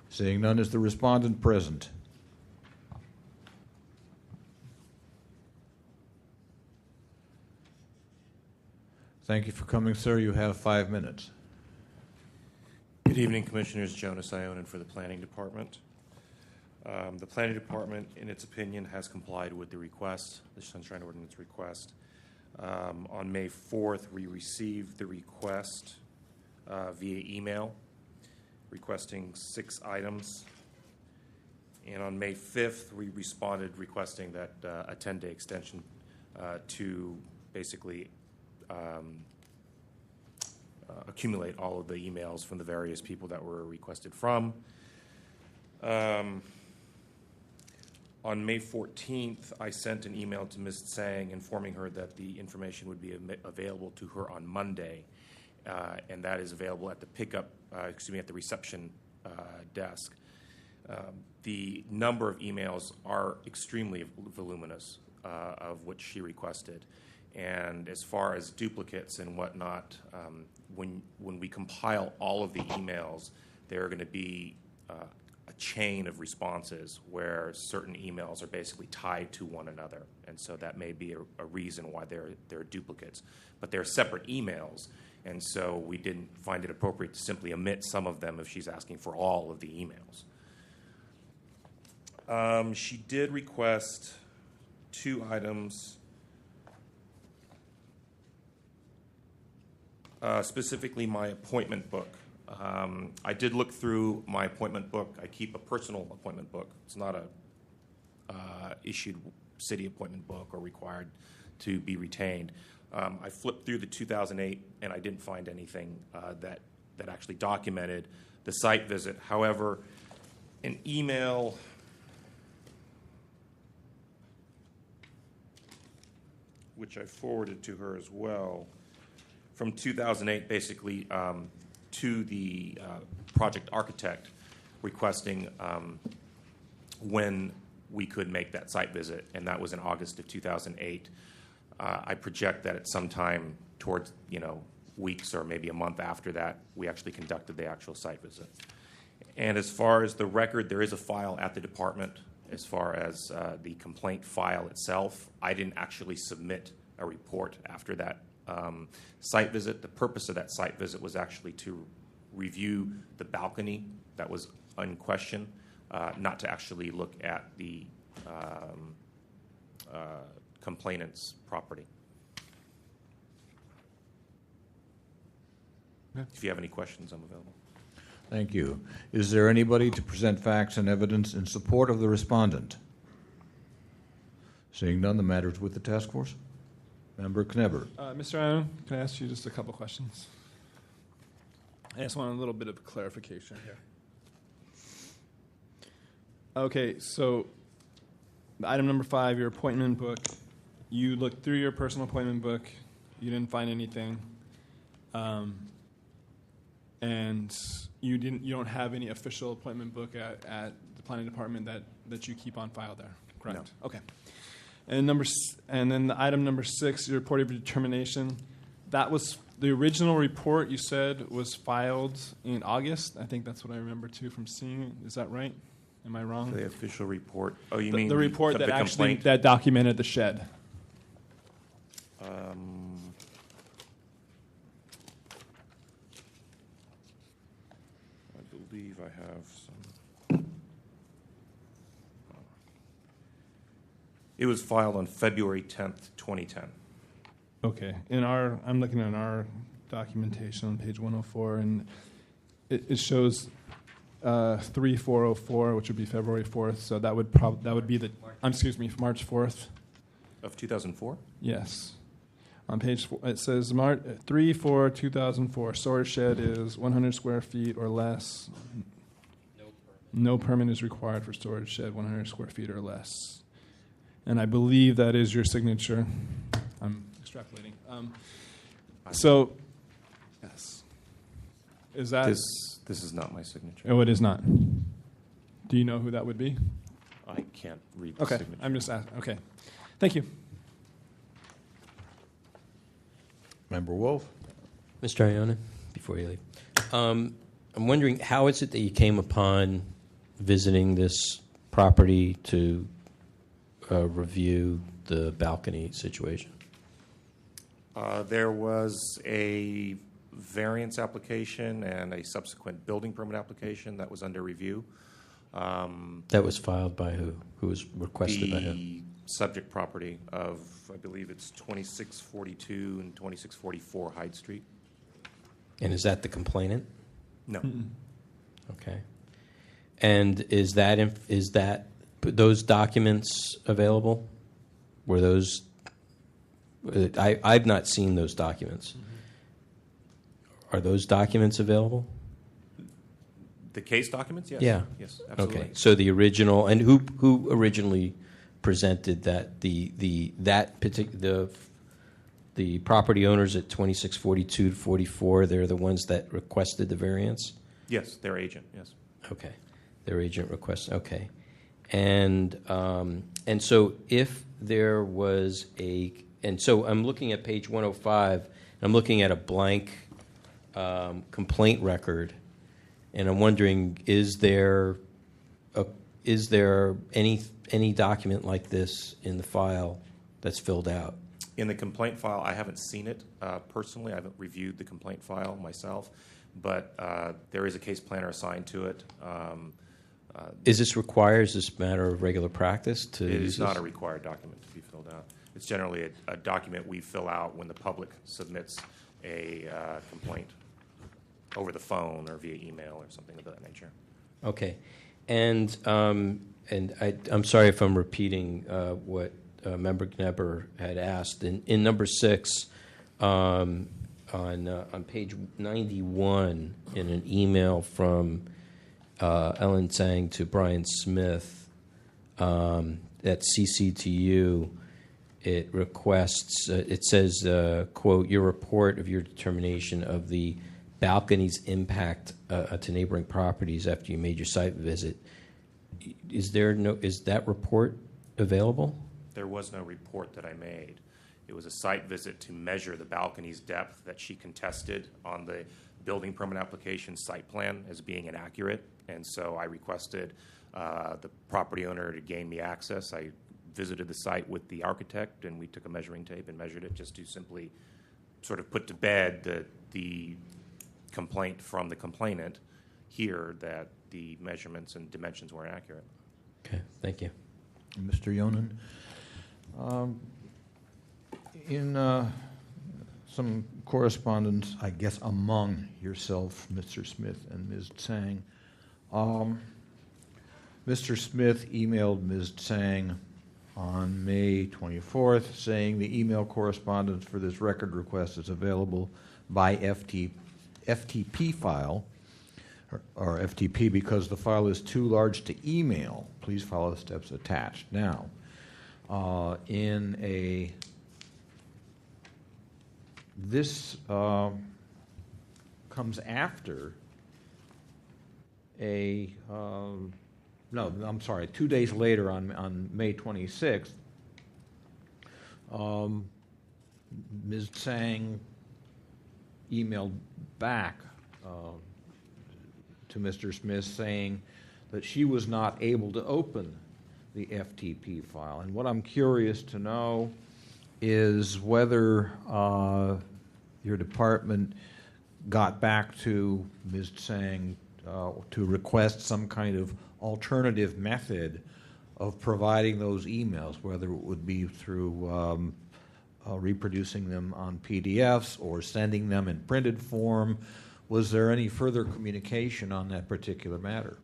Seeing none, is the respondent present? Thank you for coming, sir. You have 5 minutes. Good evening, Commissioners. Jonas Ionin for the Planning Department. The Planning Department, in its opinion, has complied with the request, the Sunshine Ordinance request. On May 4th, we received the request via email, requesting 6 items. And on May 5th, we responded requesting that a 10-day extension to basically accumulate all of the emails from the various people that were requested from. On May 14th, I sent an email to Ms. Tsang informing her that the information would be available to her on Monday, and that is available at the at the reception desk. The number of emails are extremely voluminous of which she requested. And as far as duplicates and whatnot, when we compile all of the emails, there are going to be a chain of responses where certain emails are basically tied to one another, and so that may be a reason why there are duplicates. But they're separate emails, and so we didn't find it appropriate to simply omit some of them if she's asking for all of the emails. She did request 2 items, specifically my appointment book. I did look through my appointment book. I keep a personal appointment book. It's not a issued city appointment book or required to be retained. I flipped through the 2008, and I didn't find anything that actually documented the site visit. However, an email which I forwarded to her as well from 2008, basically to the project architect requesting when we could make that site visit, and that was in August of 2008. I project that at some time towards, weeks or maybe a month after that, we actually conducted the actual site visit. And as far as the record, there is a file at the department. As far as the complaint file itself, I didn't actually submit a report after that site visit. The purpose of that site visit was actually to review the balcony that was in question, not to actually look at the complainant's property. If you have any questions, I'm available. Thank you. Is there anybody to present facts and evidence in support of the respondent? Seeing none, the matter is with the task force. Member Knebber. Mr. Allen, can I ask you just a couple questions? I just want a little bit of clarification here. Okay, so item number 5, your appointment book. You looked through your personal appointment book. You didn't find anything. And you don't have any official appointment book at the planning department that you keep on file there, correct? No. Okay. And then the item number 6, your report of determination. That was the original report you said was filed in August. I think that's what I remember too from seeing. Is that right? Am I wrong? The official report. Oh, you mean the report that actually complaint? that documented the shed? I believe I have some. It was filed on February 10th, 2010. Okay. I'm looking at our documentation on page 104, and it shows 3404, which would be February 4th. So that would be March 4th Of 2004? Yes. On page 4, it says 3/4/2004. Storage shed is 100 square feet or less. No permit is required for storage shed 100 square feet or less. And I believe that is your signature. I'm extrapolating. So, yes. Is that this is not my signature? Oh, it is not. Do you know who that would be? I can't read the Okay, signature. I'm just asking. Okay, thank you. Member Wolf. Mr. Iona, before you leave, I'm wondering how is it that you came upon visiting this property to review the balcony situation? There was a variance application and a subsequent building permit application that was under review. That was filed by who? Who was requested by who? The subject property of, I believe it's 2642 and 2644 Hyde Street. And is that the complainant? No. Okay. And is those documents available? Were those? I've not seen those documents. Are those documents available? The case documents? Yes. Yeah. Yes, absolutely. Okay. So the original, and who originally presented that the property owners at 2642 to 44, they're the ones that requested the variance? Yes, their agent, yes. Okay. Their agent requests, okay. And so if there was so I'm looking at page 105, and I'm looking at a blank complaint record, And I'm wondering, is there any document like this in the file that's filled out? In the complaint file, I haven't seen it personally. I haven't reviewed the complaint file myself, but there is a case planner assigned to it. Is this required? Is this a matter of regular practice to use It this? is not a required document to be filled out. It's generally a document we fill out when the public submits a complaint over the phone or via email or something of that nature. Okay. And I'm sorry if I'm repeating what Member Knepper had asked. In number 6, on page 91, in an email from Ellen Tsang to Brian Smith at CC to you, it requests, it says, quote, your report of your determination of the balcony's impact to neighboring properties after you made your site visit. Is that report available? There was no report that I made. It was a site visit to measure the balcony's depth that she contested on the building permit application site plan as being inaccurate. And so I requested the property owner to gain me access. I visited the site with the architect, and we took a measuring tape and measured it just to simply sort of put to bed the complaint from the complainant here that the measurements and dimensions weren't accurate. Okay, thank you. Mr. Yonan, in some correspondence, I guess, among yourself, Mr. Smith, and Ms. Tsang, Mr. Smith emailed Ms. Tsang on May 24th saying the email correspondence for this record request is available by FTP file, or FTP, because the file is too large to email. Please follow the steps attached. Now, this comes after no, I'm sorry, 2 days later on May 26th, Ms. Tsang emailed back to Mr. Smith saying that she was not able to open the FTP file. And what I'm curious to know is whether your department got back to Ms. Tsang to request some kind of alternative method of providing those emails, whether it would be through reproducing them on PDFs or sending them in printed form. Was there any further communication on that particular matter?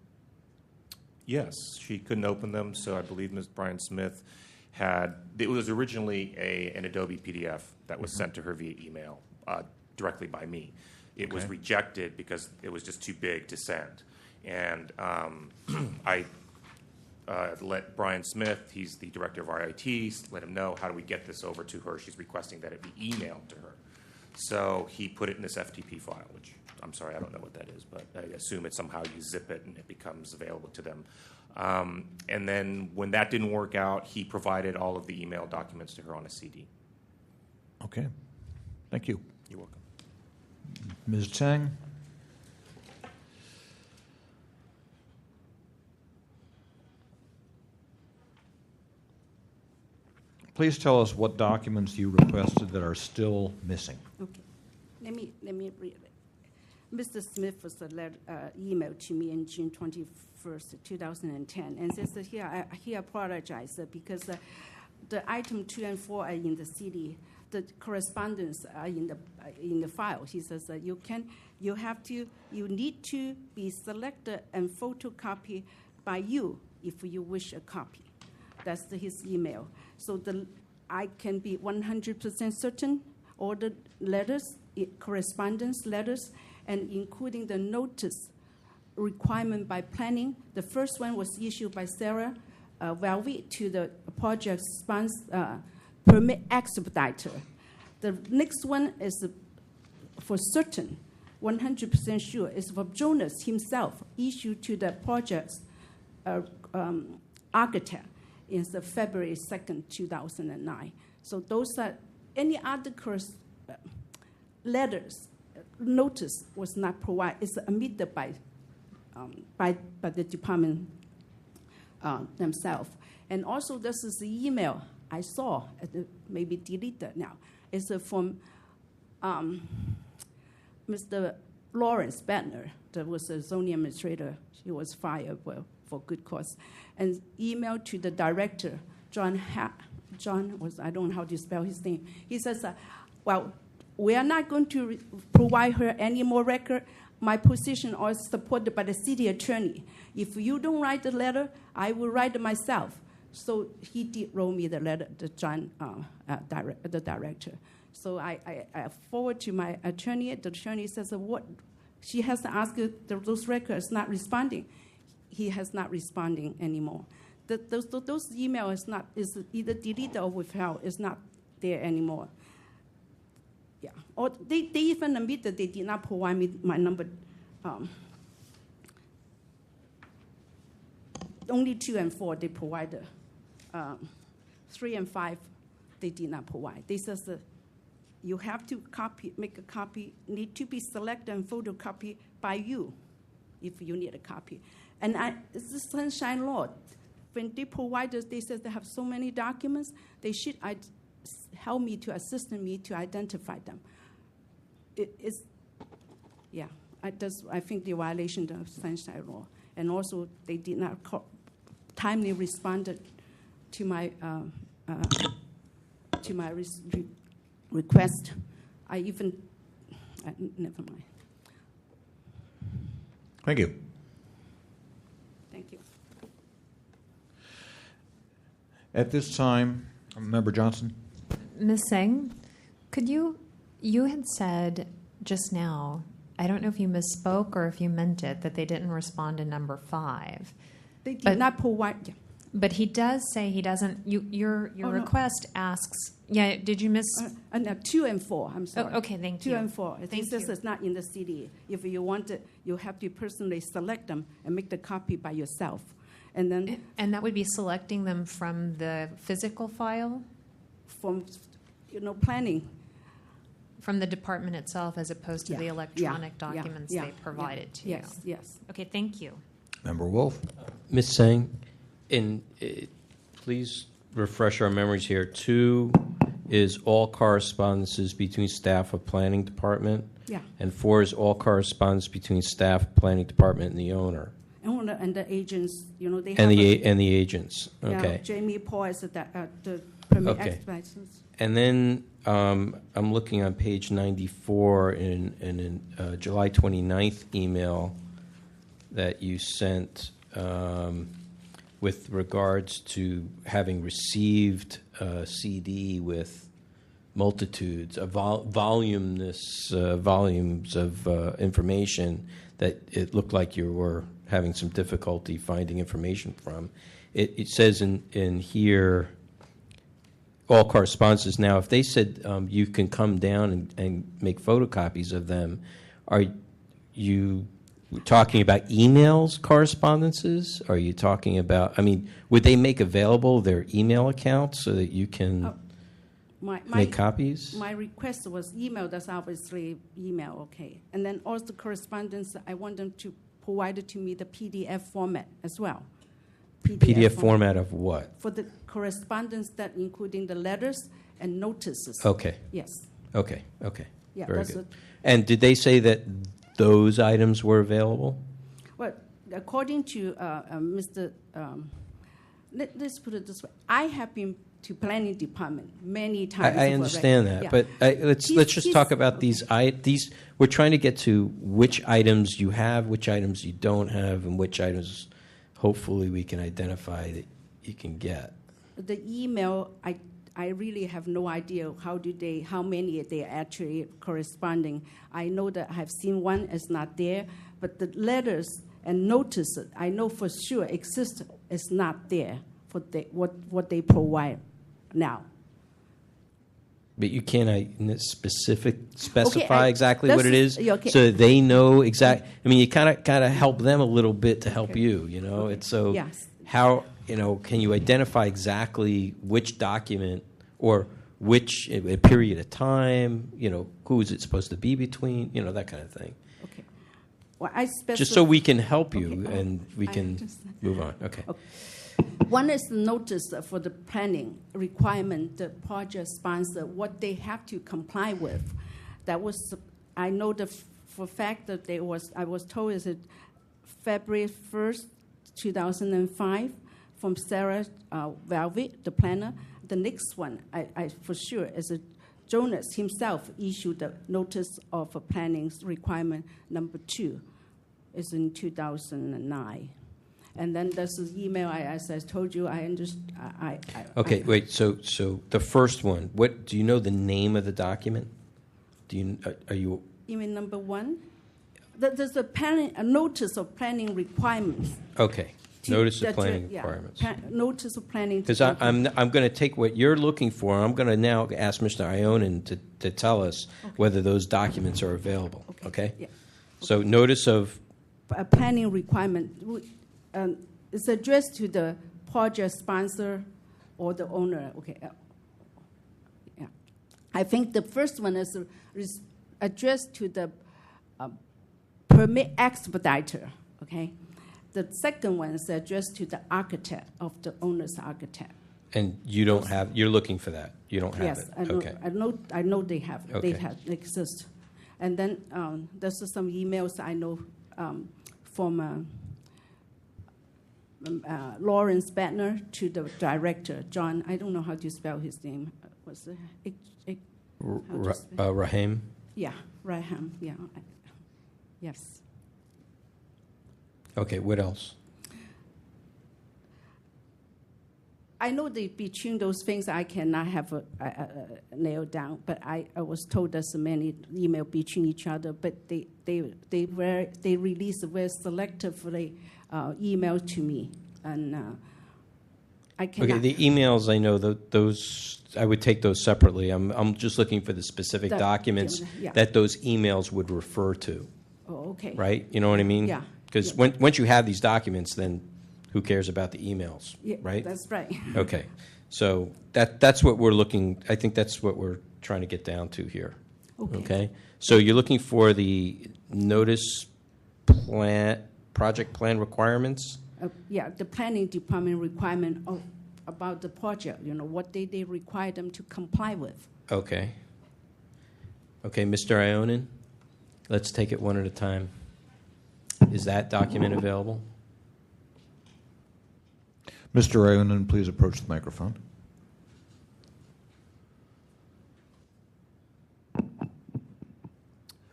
Yes, she couldn't open them, so I believe Ms. Brian Smith it was originally an Adobe PDF that was sent to her via email directly by me. It was rejected because it was just too big to send. And I let Brian Smith, he's the director of our IT, let him know, how do we get this over to her? She's requesting that it be emailed to her. So he put it in this FTP file, which I'm sorry, I don't know what that is, but I assume it's somehow you zip it and it becomes available to them. And then when that didn't work out, he provided all of the email documents to her on a CD. Okay. Thank you. You're welcome. Ms. Tsang? Please tell us what documents you requested that are still missing. Okay. Let me read it. Mr. Smith was emailed to me on June 21st, 2010, and says that he apologized because the item 2 and 4 are in the CD. The correspondence are in the file. He says that you need to be selected and photocopy by you if you wish a copy. That's his email. So I can be 100% certain all the letters, correspondence letters, and including the notice requirement by planning. The first one was issued by Sarah Valvi to the project permit expediter. The next one is for certain, 100% sure, is for Jonas himself, issued to the project's architect in February 2nd, 2009. So those are any other letters, notice was not provided. It's omitted by by the department themselves. And also, this is the email I saw, maybe deleted now. It's from Mr. Lawrence Bettner, that was a zoning administrator. He was fired for good cause. And email to the director, John was, I don't know how to spell his name. He says, well, we are not going to provide her any more record. My position is supported by the city attorney. If you don't write the letter, I will write it myself. So he did wrote me the letter, the director. So I forward to my attorney. The attorney says, what? She has to ask those records not responding. He has not responding anymore. Those emails is either deleted or withheld. It's not there anymore. Yeah. Or they even admit that they did not provide me my number. Only 2 and 4 they provided. 3 and 5 they did not provide. They says that you have to make a copy, need to be selected and photocopied by you if you need a copy. And it's the Sunshine Law. When they provide us, they said they have so many documents, they should help me to assist me to identify them. I think the violation of Sunshine Law. And also, they did not timely respond to my request. Never mind. Thank you. Thank you. At this time, Member Johnson. Ms. Singh, could you had said just now, I don't know if you misspoke or if you meant it, that they didn't respond to number 5. They did not provide. But he does say he doesn't. Your request asks. Yeah, did you miss? 2 and 4. I'm sorry. Oh, okay, thank you. 2 and 4. This is not in the CD. If you want it, you have to personally select them and make the copy by yourself, and then. And that would be selecting them from the physical file. From, planning. From the department itself, as opposed to the electronic documents they provided to you. Yes. Okay, thank you. Member Wolf. Ms. Sang, please refresh our memories here. 2 is all correspondences between staff of planning department. Yeah. And 4 is all correspondence between staff, planning department, and the owner. Owner and the agents, they have and the agents. Okay. Yeah, Jamie Paul is the permit experts. And then I'm looking on page 94 in a July 29th email that you sent with regards to having received a CD with multitudes of volumes of information that it looked like you were having some difficulty finding information from. It says in here, all correspondences. Now, if they said you can come down and make photocopies of them, are you talking about emails, correspondences? Are you talking about, would they make available their email accounts so that you can make copies? My request was email. That's obviously email, okay. And then also correspondence, I want them to provide it to me the PDF format as well. PDF format of what? For the correspondence, that including the letters and notices. Okay. Yes. Okay. Yeah, very that's good. it. And did they say that those items were available? Well, according to Mr. Let's put it this way. I have been to planning department many times. I understand that, but let's just talk about these. We're trying to get to which items you have, which items you don't have, and which items hopefully we can identify that you can get. The email, I really have no idea how many they are actually corresponding. I know that I have seen one is not there, but the letters and notices I know for sure exist is not there for what they provide now. But you can't specify exactly what it is, okay. so they know exactly. You kind of help them a little bit to help you. It's so yes. How can you identify exactly which document or which a period of time? Who is it supposed to be between? That kind of thing. Okay. Well, I Just so we can help you Okay. and we I can understand. move on. Okay. One is the notice for the planning requirement, the project sponsor, what they have to comply with. That was, I know for fact that I was told is it February 1st, 2005, from Sarah Velvet, the planner. The next one, I for sure, is Jonas himself issued the notice of a planning requirement number 2, is in 2009. And then there's an email, as I told you, I understand. Okay, wait. So the first one. What do you know the name of the document? Do you are you? You mean number 1? There's a notice of planning requirements. Okay. Notice of planning yeah, requirements. Notice of planning. Because I'm going to take what you're looking for. I'm going to now ask Mr. Ionin to tell us whether those documents are available. Okay. Yeah. So notice of A planning requirement. It's addressed to the project sponsor or the owner. Okay. Yeah. I think the first one is addressed to the permit expediter. Okay. The second one is addressed to the architect of the owner's architect. and you don't have. You're looking for that. You don't have Yes, it. I know, Okay. I know they have. Okay. They exist. And then there's some emails I know from Lawrence Bettner to the director, John. I don't know how to spell his name. What's it? Rahim. Yeah, Raham. Yeah. Yes. Okay. What else? I know that between those things I cannot have nailed down, but I was told there's many email between each other, but they released very selectively email to me, and I cannot. Okay. The emails I know those I would take those separately. I'm just looking for the specific documents yeah. that those emails would refer to. Oh, okay. Right. You know what I mean? Yeah. Because once you have these documents, then who cares about the emails? Yeah, right. That's right. Okay. So that's what we're looking. I think that's what we're trying to get down to here. Okay. So you're looking for the notice plan, project plan requirements. Yeah, the planning department requirement about the project. You know what they require them to comply with. Okay. Okay, Mr. Ionin, let's take it one at a time. Is that document available? Mr. Ionin, please approach the microphone.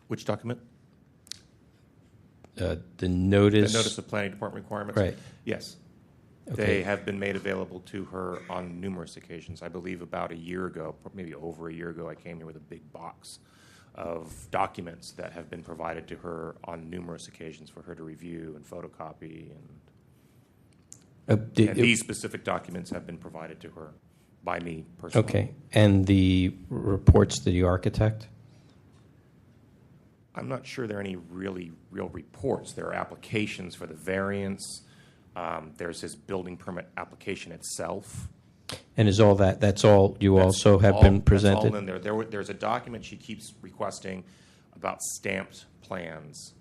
Which document? The notice. The notice of planning department requirements? Right. Yes. Okay. They have been made available to her on numerous occasions. I believe about a year ago, maybe over a year ago, I came here with a big box of documents that have been provided to her on numerous occasions for her to review and photocopy. And these specific documents have been provided to her by me personally. Okay. And the reports to the architect? I'm not sure there are any real reports. There are applications for the variance. There's his building permit application itself. And is all that's all you also have been presented? That's all in there. There's a document she keeps requesting about stamped plans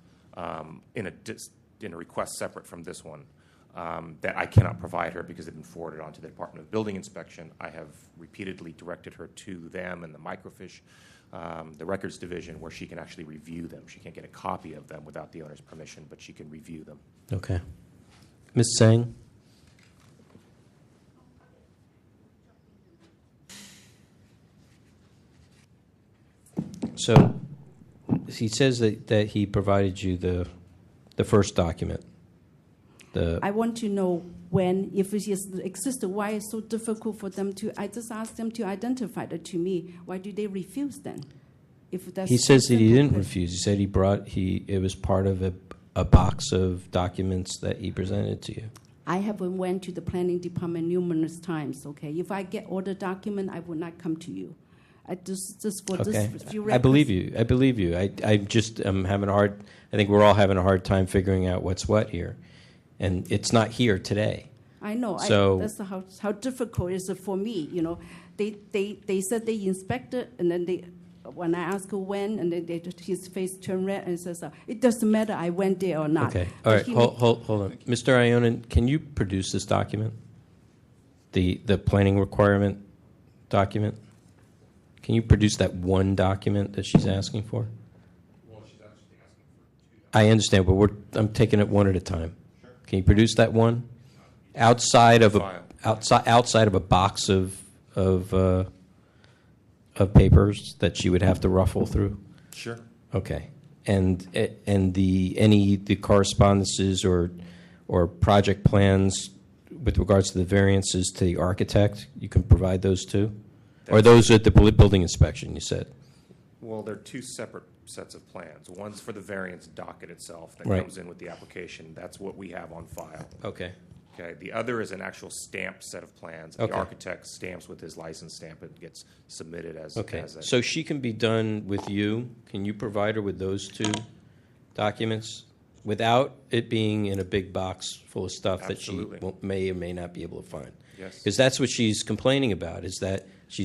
in a request separate from this one that I cannot provide her because they've been forwarded on to the Department of Building Inspection. I have repeatedly directed her to them and the microfiche, the records division, where she can actually review them. She can't get a copy of them without the owner's permission, but she can review them. Okay. Ms. Tseng? So he says that he provided you the first document. I want to know when, if it exists, why it's so difficult for them to. I just asked them to identify it to me. Why do they refuse then? If that's He says that he didn't refuse. He said it was part of a box of documents that he presented to you. I haven't went to the planning department numerous times. Okay, if I get all the document, I will not come to you. I just for Okay. this few I believe you. I believe you. I just am having a hard. I think we're all having a hard time figuring out what's what here, and it's not here today. I know. So that's how difficult it is for me. You know, they said they inspected and then when I ask when, and then his face turned red and says, "It doesn't matter. I went there or not." Okay. All right. Hold on, Mr. Ionin. Can you produce this document? The planning requirement document. Can you produce that one document that she's asking for? Well, she's actually asking for 2 documents. I understand, but I'm taking it one at a time. Sure. Can you produce that one outside of a box of papers that she would have to ruffle through? Sure. Okay. And the correspondences or project plans with regards to the variances to the architect, you can provide those too? Or those at the building inspection, you said? Well, they're 2 separate sets of plans. One's for the variance docket itself that Right. comes in with the application. That's what we have on file. Okay. Okay. The other is an actual stamped set of plans. Okay. The architect stamps with his license stamp. It gets submitted as Okay. as a, So she can be done with you. Can you provide her with those 2 documents without it being in a big box full of stuff Absolutely. that she may or may not be able to find? Yes. Because that's what she's complaining about, is that she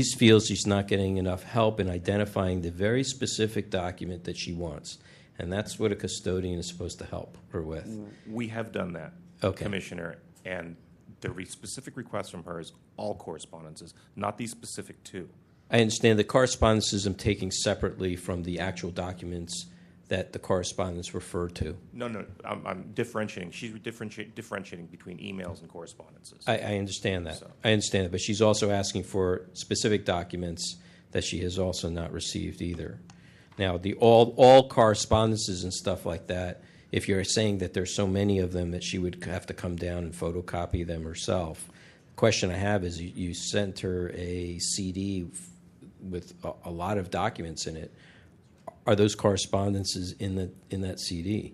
feels she's not getting enough help in identifying the very specific document that she wants. And that's what a custodian is supposed to help her with. We have done that, Okay. Commissioner, and the specific request from her is all correspondences, not these specific 2. I understand the correspondences I'm taking separately from the actual documents that the correspondence referred to. No, I'm differentiating. She's differentiating between emails and correspondences. I understand that. So- I understand that. But she's also asking for specific documents that she has also not received either. Now, all correspondences and stuff like that, if you're saying that there's so many of them that she would have to come down and photocopy them herself, the question I have is you sent her a CD with a lot of documents in it. Are those correspondences in that CD?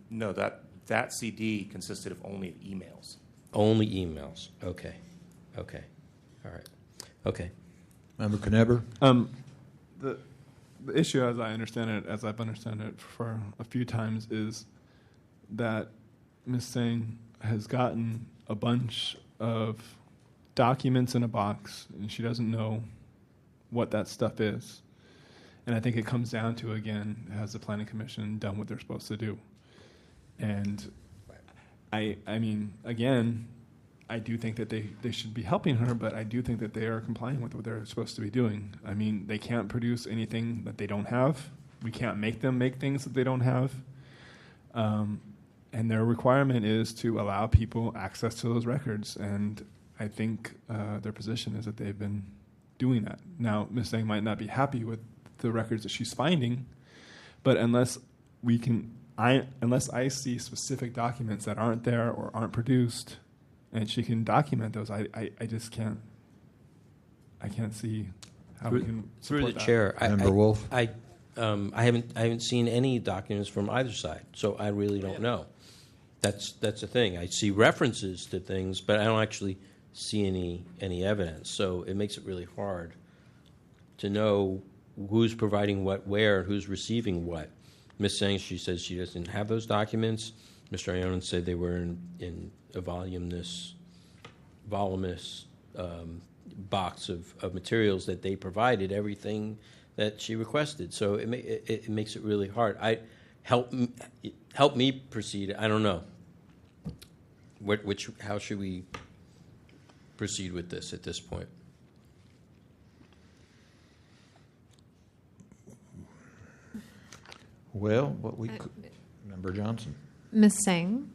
No, that CD consisted of only emails. Only emails. Okay. All right. Okay. Member Knebber? The issue, as I understand it, as I've understood it for a few times, is that Ms. Singh has gotten a bunch of documents in a box, and she doesn't know what that stuff is. And I think it comes down to, again, has the Planning Commission done what they're supposed to do? And I mean, again, I do think that they should be helping her, but I do think that they are complying with what they're supposed to be doing. I mean, they can't produce anything that they don't have. We can't make them make things that they don't have. And their requirement is to allow people access to those records. And I think their position is that they've been doing that. Now, Ms. Singh might not be happy with the records that she's finding, but unless I see specific documents that aren't there or aren't produced, and she can document those, I just can't. I can't see how we can support Through the that. chair, Member Wolf? I haven't seen any documents from either side, so I really don't know. That's the thing. I see references to things, but I don't actually see any evidence. So it makes it really hard to know who's providing what where and who's receiving what. Ms. Singh, she says she doesn't have those documents. Mr. Ionin said they were in a voluminous box of materials that they provided, everything that she requested. So it makes it really hard. Help me proceed. I don't know. How should we proceed with this at this point? Well, what we could, Member Johnson. Ms. Singh,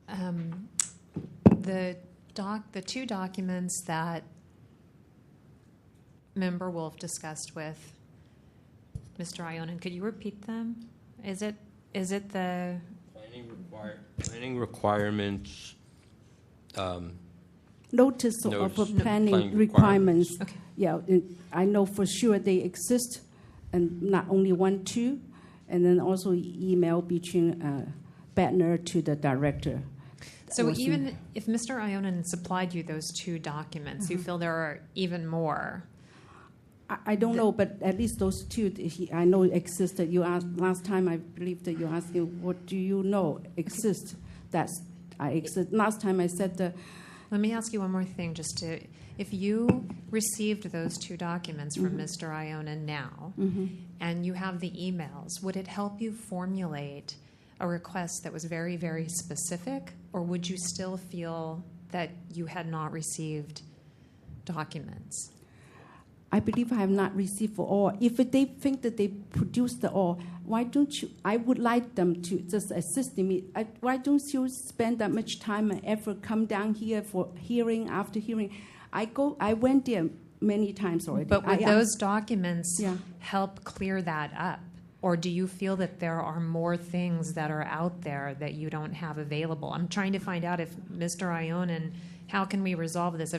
the 2 documents that Member Wolf discussed with Mr. Ionin, could you repeat them? Is it the planning requirements? Notice of planning requirements. Okay. Yeah, I know for sure they exist, and not only 1, 2, and then also email between Bettner to the director. So even if Mr. Ionin supplied you those 2 documents, you feel there are even more? I don't know, but at least those 2 I know existed. You asked last time. I believe that you asked me, "What do you know exist?" That's I exist. Last time I said the. Let me ask you one more thing, just to If you received those two documents from Mr. Iona now, and you have the emails, would it help you formulate a request that was very, very specific, or would you still feel that you had not received documents? I believe I have not received for all. If they think that they produced the all, why don't you? I would like them to just assist me. Why don't you spend that much time and effort, come down here for hearing after hearing? I went there many times already. But would those documents help clear that up? Or do you feel that there are more things that are out there that you don't have available? I'm trying to find out if Mr. Ionen, how can we resolve this?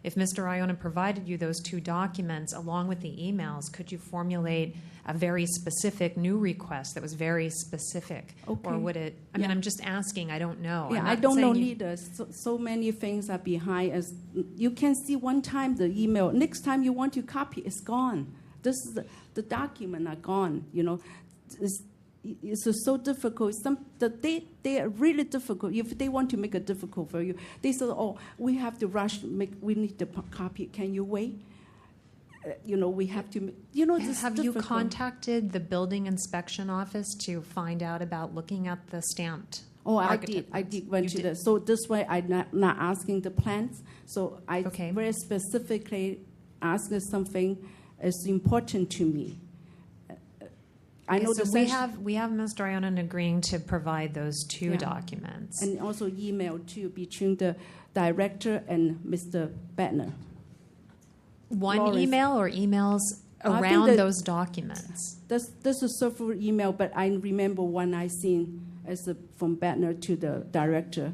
If Mr. Ionen provided you those two documents along with the emails, could you formulate a very specific new request that was very specific? Okay. Or would it, I mean, I'm just asking, I don't know. Yeah, I don't know neither. So many things are behind us. You can see one time the email. Next time you want to copy, it's gone. This is the document are gone. You know, it's so difficult. They are really difficult. If they want to make it difficult for you, they say, "Oh, we have to rush. We need the copy. Can you wait?" We have to. Have you contacted the building inspection office to find out about looking at the stamped? Oh, I did went to that. So this way, I'm not asking the plans. So I very specifically asked something is important to me. I know so we have Mr. Ionen agreeing to provide those two documents. And also email too between the director and Mr. Bettner. One email or emails around those documents? There's a several email, but I remember one I seen from Bettner to the director.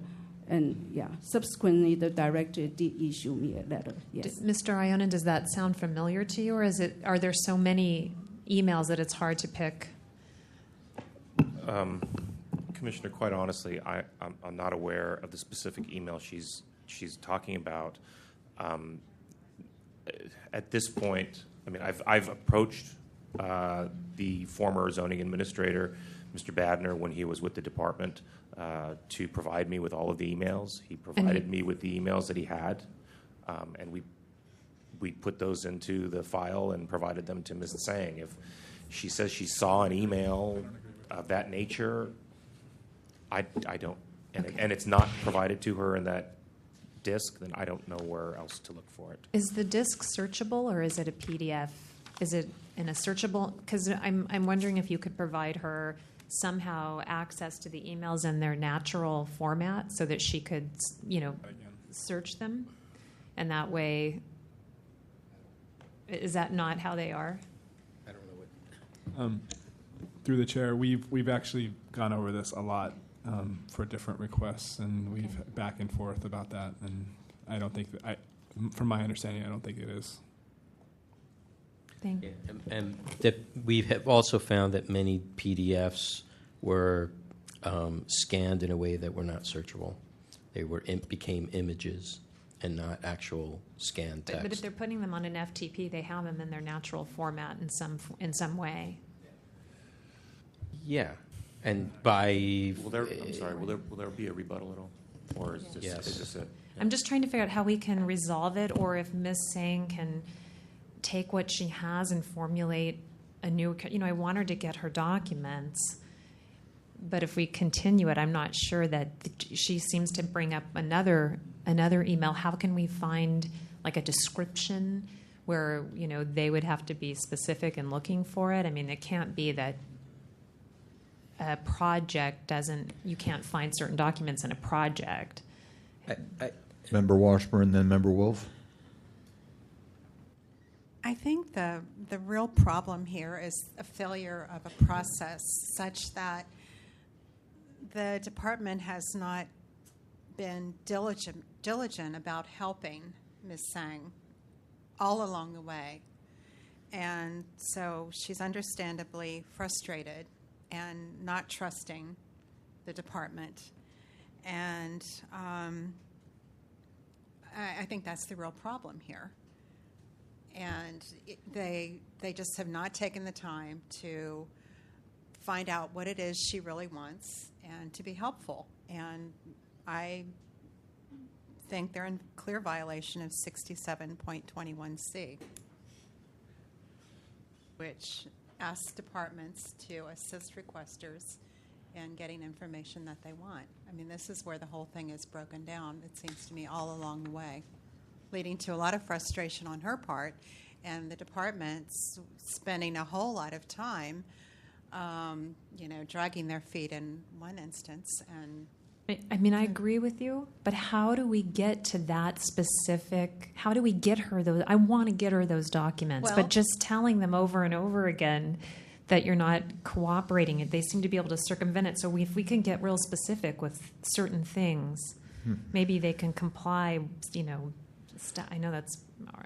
And subsequently the director did issue me a letter. Yes. Mr. Ionen, does that sound familiar to you, or are there so many emails that it's hard to pick? Commissioner, quite honestly, I'm not aware of the specific email she's talking about. At this point, I mean, I've approached the former zoning administrator, Mr. Badner, when he was with the department, to provide me with all of the emails. He provided me with the emails that he had, and we put those into the file and provided them to Ms. Tsang. If she says she saw an email of that nature, I don't, and it's not provided to her in that disk, then I don't know where else to look for it. Is the disk searchable, or is it a PDF? Is it in a searchable? Because I'm wondering if you could provide her somehow access to the emails in their natural format so that she could, search them, and that way. Is that not how they are? I don't know what. Through the chair, we've actually gone over this a lot for different requests, and we've back and forth about that. And I don't think from my understanding, I don't think it is. Thank you. And that we have also found that many PDFs were scanned in a way that were not searchable. They became images and not actual scanned text. But if they're putting them on an FTP, they have them in their natural format in some way. Yeah, and by Will there be a rebuttal at all, or is this it? I'm just trying to figure out how we can resolve it, or if Ms. Tsang can take what she has and formulate a new. I want her to get her documents, but if we continue it, I'm not sure that she seems to bring up another email. How can we find like a description where they would have to be specific in looking for it? I mean, it can't be that a project you can't find certain documents in a project. Member Washburn, then Member Wolf. I think the real problem here is a failure of a process such that the department has not been diligent about helping Ms. Tsang all along the way. And so she's understandably frustrated and not trusting the department. And I think that's the real problem here. And they just have not taken the time to find out what it is she really wants and to be helpful. And I think they're in clear violation of 67.21C, which asks departments to assist requesters in getting information that they want. I mean, this is where the whole thing is broken down, it seems to me, all along the way, leading to a lot of frustration on her part, and the department's spending a whole lot of time, dragging their feet in one instance. And I mean, I agree with you, but how do we get to that specific? How do we get her those? I want to get her those documents, Well, but just telling them over and over again that you're not cooperating, they seem to be able to circumvent it. So if we can get real specific with certain things, maybe they can comply. I know that's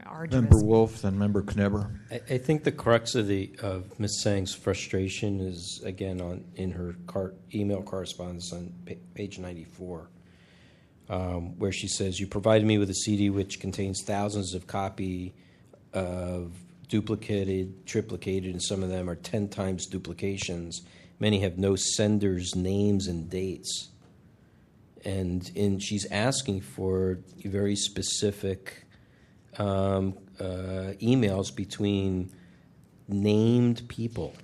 arduous. Member Wolf, then Member Knebber. I think the crux of Ms. Tsang's frustration is, again, in her email correspondence on page 94, where she says, "You provided me with a CD which contains thousands of copy of duplicated, triplicated, and some of them are 10 times duplications. Many have no senders' names and dates." And she's asking for very specific emails between named people,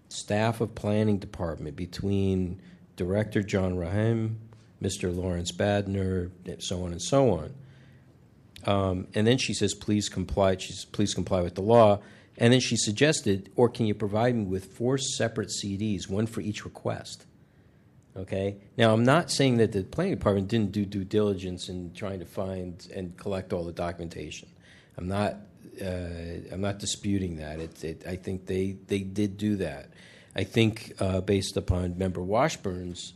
staff of planning department, between Director John Rahim, Mr. Lawrence Badner, so on and so on. And then she says, please comply with the law. And then she suggested, or can you provide me with 4 separate CDs, one for each request? Okay. Now, I'm not saying that the planning department didn't do due diligence in trying to find and collect all the documentation. I'm not disputing that. I think they did do that. I think based upon Member Washburn's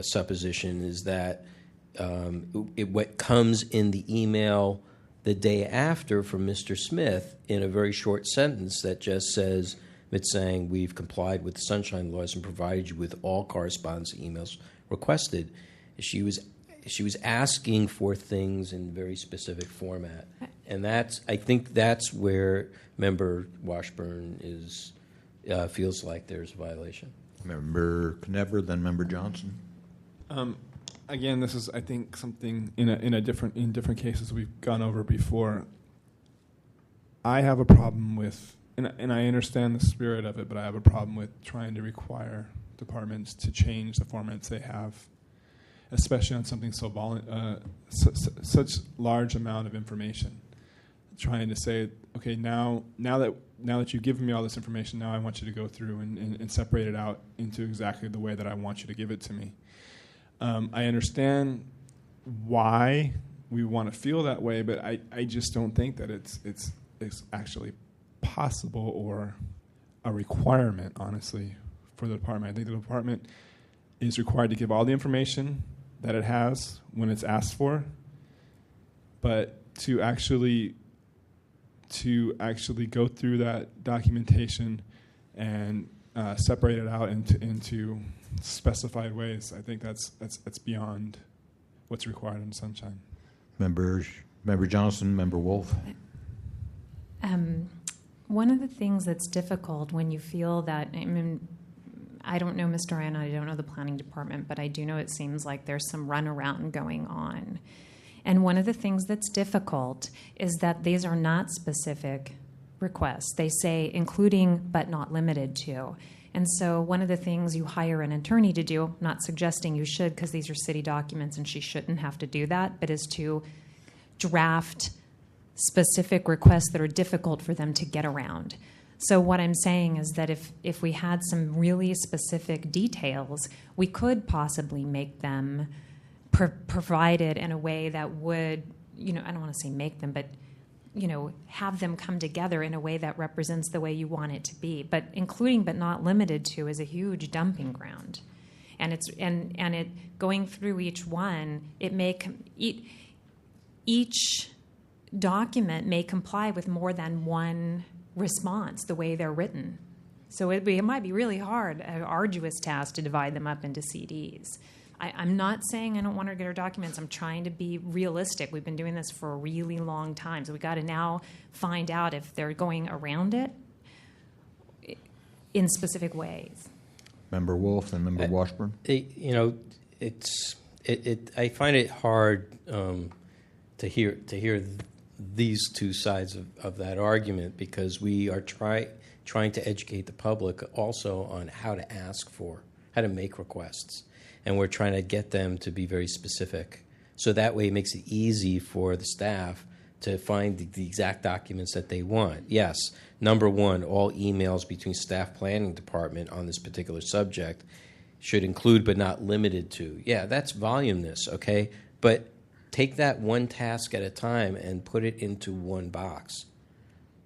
supposition is that what comes in the email the day after from Mr. Smith in a very short sentence that just says, "Ms. Tsang, we've complied with the sunshine laws and provided you with all correspondence emails requested." She was asking for things in very specific format, and I think that's where Member Washburn feels like there's a violation. Member Knebber, then Member Johnson. Again, this is, I think, something in different cases we've gone over before. I have a problem with, and I understand the spirit of it, but I have a problem with trying to require departments to change the formats they have, especially on something such large amount of information. Trying to say, okay, now that you've given me all this information, now I want you to go through and separate it out into exactly the way that I want you to give it to me. I understand why we want to feel that way, but I just don't think that it's actually possible or a requirement, honestly, for the department. I think the department is required to give all the information that it has when it's asked for, but to actually go through that documentation and separate it out into specified ways, I think that's beyond what's required in Sunshine. Member Johnson, Member Wolf. One of the things that's difficult when you feel that, I don't know Mr. Ryan, I don't know the planning department, but I do know it seems like there's some runaround going on. And one of the things that's difficult is that these are not specific requests. They say including but not limited to. And so one of the things you hire an attorney to do, not suggesting you should because these are city documents and she shouldn't have to do that, but is to draft specific requests that are difficult for them to get around. So what I'm saying is that if we had some really specific details, we could possibly make them provided in a way that would, I don't want to say make them, but have them come together in a way that represents the way you want it to be. But including but not limited to is a huge dumping ground, and it going through each one, it may each document may comply with more than one response the way they're written. So it might be really hard, an arduous task to divide them up into CDs. I'm not saying I don't want her to get her documents. I'm trying to be realistic. We've been doing this for a really long time, so we got to now find out if they're going around it in specific ways. Member Wolf and Member Washburn. I find it hard to hear these two sides of that argument, because we are trying to educate the public also on how to ask for, how to make requests, and we're trying to get them to be very specific. So that way it makes it easy for the staff to find the exact documents that they want. Yes, number one, all emails between staff planning department on this particular subject should include but not limited to. Yeah, that's voluminous, okay? But take that one task at a time and put it into one box.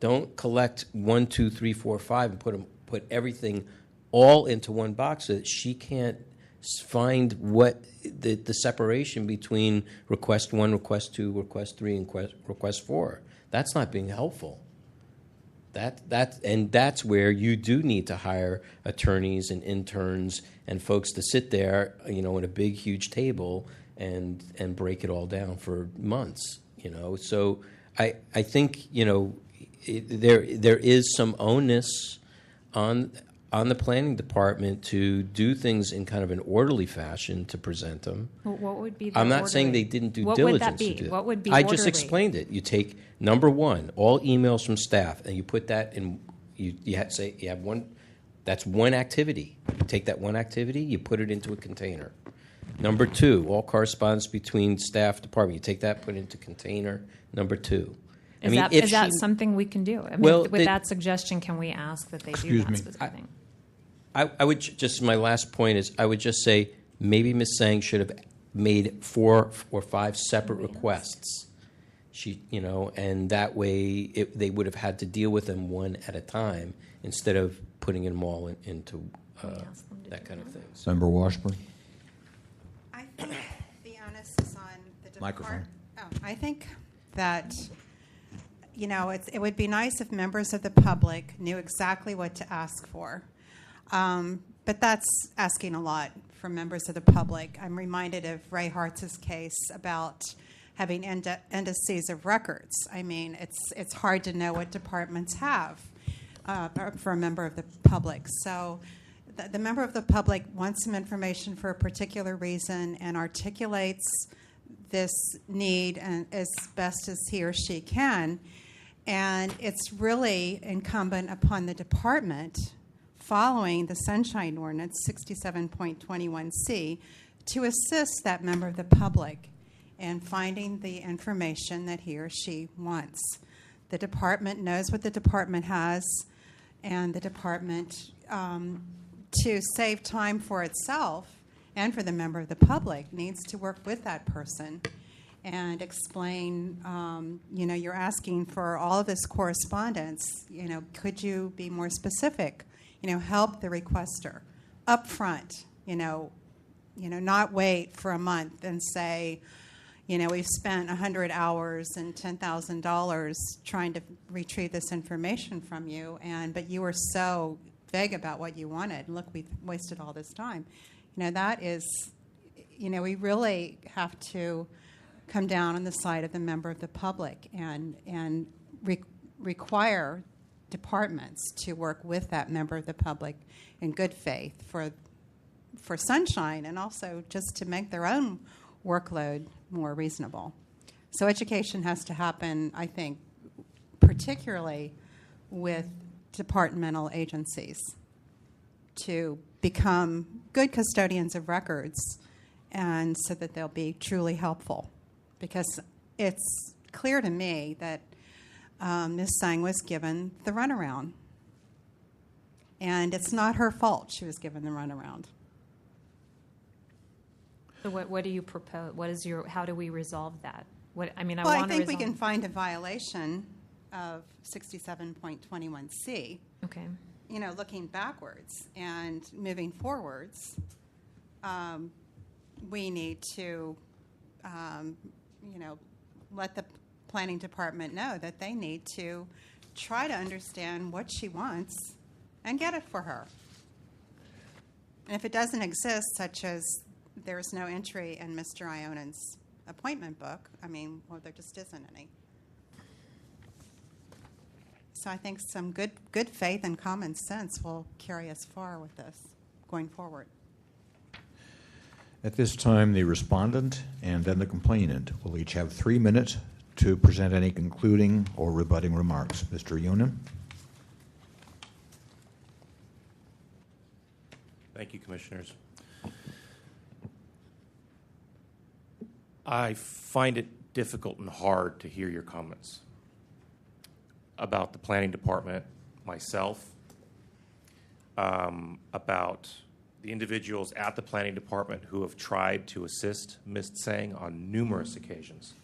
Don't collect 1, 2, 3, 4, 5 and put everything all into one box so that she can't find what the separation between request 1, request 2, request 3, and request 4. That's not being helpful. That's where you do need to hire attorneys and interns and folks to sit there, in a big, huge table and break it all down for months. So I think there is some onus on the planning department to do things in kind of an orderly fashion to present them. Well, what would be the I'm not orderly? saying they didn't do what diligence would that be? to do it. What would be I orderly? just explained it. You take number one, all emails from staff, and you put that in. You have to say you have one. That's one activity. You take that one activity, you put it into a container. Number two, all correspondence between staff department. You take that, put it into container. Number two. Is that something we can do? I mean, with that suggestion, can we ask that they do that specific thing? I would just, my last point is, I would just say maybe Ms. Sang should have made 4 or 5 separate requests. And that way they would have had to deal with them one at a time instead of putting them all into that kind of thing. Member Washburn. I think the onus is on the department. Microphone. I think that it would be nice if members of the public knew exactly what to ask for. But that's asking a lot from members of the public. I'm reminded of Ray Hartz's case about having indices of records. I mean, it's hard to know what departments have for a member of the public. So the member of the public wants some information for a particular reason and articulates this need as best as he or she can. And it's really incumbent upon the department, following the Sunshine Ordinance 67.21c, to assist that member of the public in finding the information that he or she wants. The department knows what the department has, and the department, to save time for itself and for the member of the public, needs to work with that person and explain, you're asking for all of this correspondence. Could you be more specific? Help the requester up front, not wait for a month and say, we've spent 100 hours and $10,000 trying to retrieve this information from you, but you were so vague about what you wanted. Look, we've wasted all this time. That is, we really have to come down on the side of the member of the public and require departments to work with that member of the public in good faith for Sunshine, and also just to make their own workload more reasonable. So education has to happen, I think, particularly with departmental agencies, to become good custodians of records, and so that they'll be truly helpful. Because it's clear to me that Ms. Sang was given the runaround. And it's not her fault she was given the runaround. So what do you propose? How do we resolve that? I think we can find a violation of 67.21c. Okay. Looking backwards and moving forwards, we need to, let the planning department know that they need to try to understand what she wants and get it for her. And if it doesn't exist, such as there's no entry in Mr. Ionan's appointment book, there just isn't any. So I think some good faith and common sense will carry us far with this going forward. At this time, the respondent and then the complainant will each have 3 minutes to present any concluding or rebutting remarks. Mr. Yonan. Thank you, Commissioners. I find it difficult and hard to hear your comments about the planning department, myself, about the individuals at the planning department who have tried to assist Ms. Tsang on numerous occasions.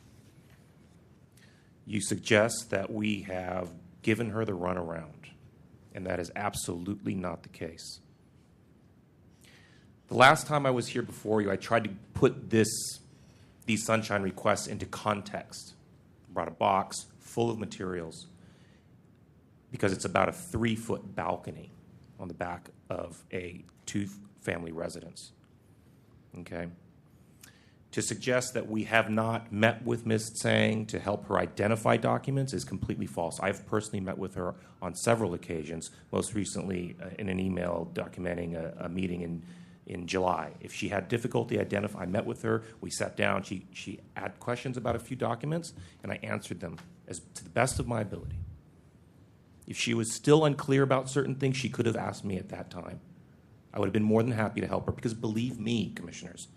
You suggest that we have given her the runaround, and that is absolutely not the case. The last time I was here before you, I tried to put these sunshine requests into context. I brought a box full of materials because it's about a 3-foot balcony on the back of a 2-family residence. Okay? To suggest that we have not met with Ms. Tsang to help her identify documents is completely false. I've personally met with her on several occasions, most recently in an email documenting a meeting in July. If she had difficulty identifying, I met with her, we sat down, she had questions about a few documents, and I answered them to the best of my ability. If she was still unclear about certain things, she could have asked me at that time. I would have been more than happy to help her, because believe me, Commissioners,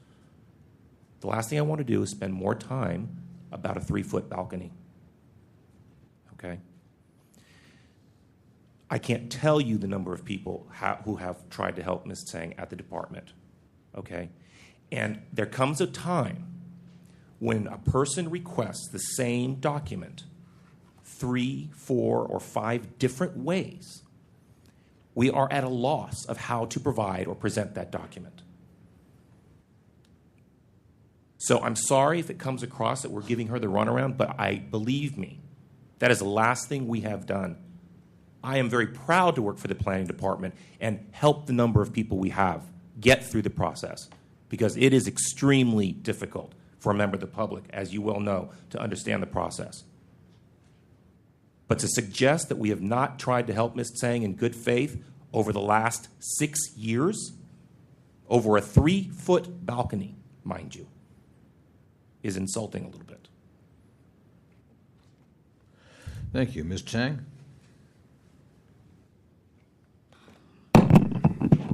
the last thing I want to do is spend more time about a 3-foot balcony. Okay? I can't tell you the number of people who have tried to help Ms. Tsang at the department. Okay? And there comes a time when a person requests the same document 3, 4, or 5 different ways. We are at a loss of how to provide or present that document. So I'm sorry if it comes across that we're giving her the runaround, but believe me, that is the last thing we have done. I am very proud to work for the planning department and help the number of people we have get through the process, because it is extremely difficult for a member of the public, as you well know, to understand the process. But to suggest that we have not tried to help Ms. Tsang in good faith over the last 6 years, over a 3-foot balcony, mind you, is insulting a little bit. Thank you. Ms. Tsang?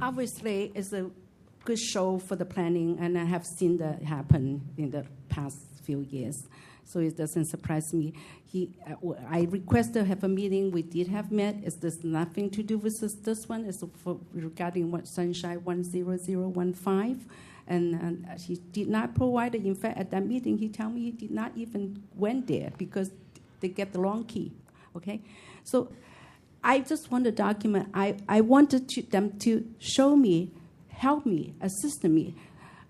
Obviously, it's a good show for the planning, and I have seen that happen in the past few years. So it doesn't surprise me. I requested to have a meeting. We did have met. There's nothing to do with this one. It's regarding what Sunshine 10015. And he did not provide it. In fact, at that meeting, he told me he did not even went there because they get the wrong key. Okay? So I just want a document. I wanted them to show me, help me, assist me.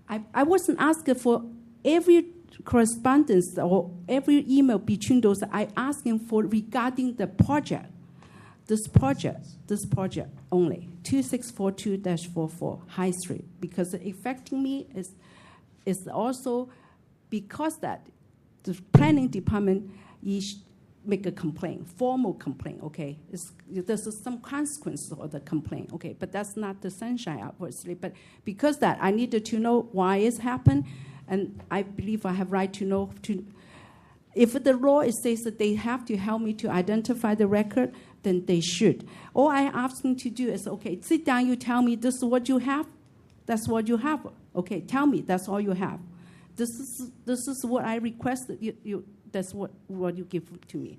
I wasn't asking for every correspondence or every email between those. I asked him for regarding the project. This project only, 2642-44 High Street, because affecting me is also because that the planning department make a complaint, formal complaint, okay? There's some consequence of the complaint, okay? But that's not the Sunshine, obviously. But because that, I needed to know why it's happened, and I believe I have right to know. If the law says that they have to help me to identify the record, then they should. All I ask them to do is, okay, sit down, you tell me this is what you have, that's what you have. Okay, tell me, that's all you have. This is what I requested, that's what you give to me.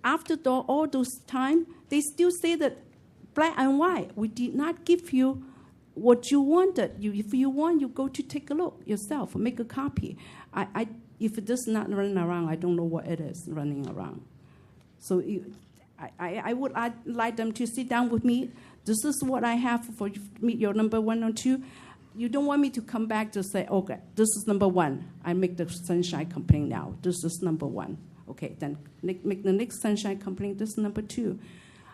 After all those time, they still say that black and white, we did not give you what you wanted. If you want, you go to take a look yourself, make a copy. If it does not run around, I don't know what it is running around. So I would like them to sit down with me. This is what I have for meet your number 1 or 2. You don't want me to come back to say, okay, this is number 1. I make the Sunshine complaint now. This is number 1. Okay, then make the next Sunshine complaint. This is number 2.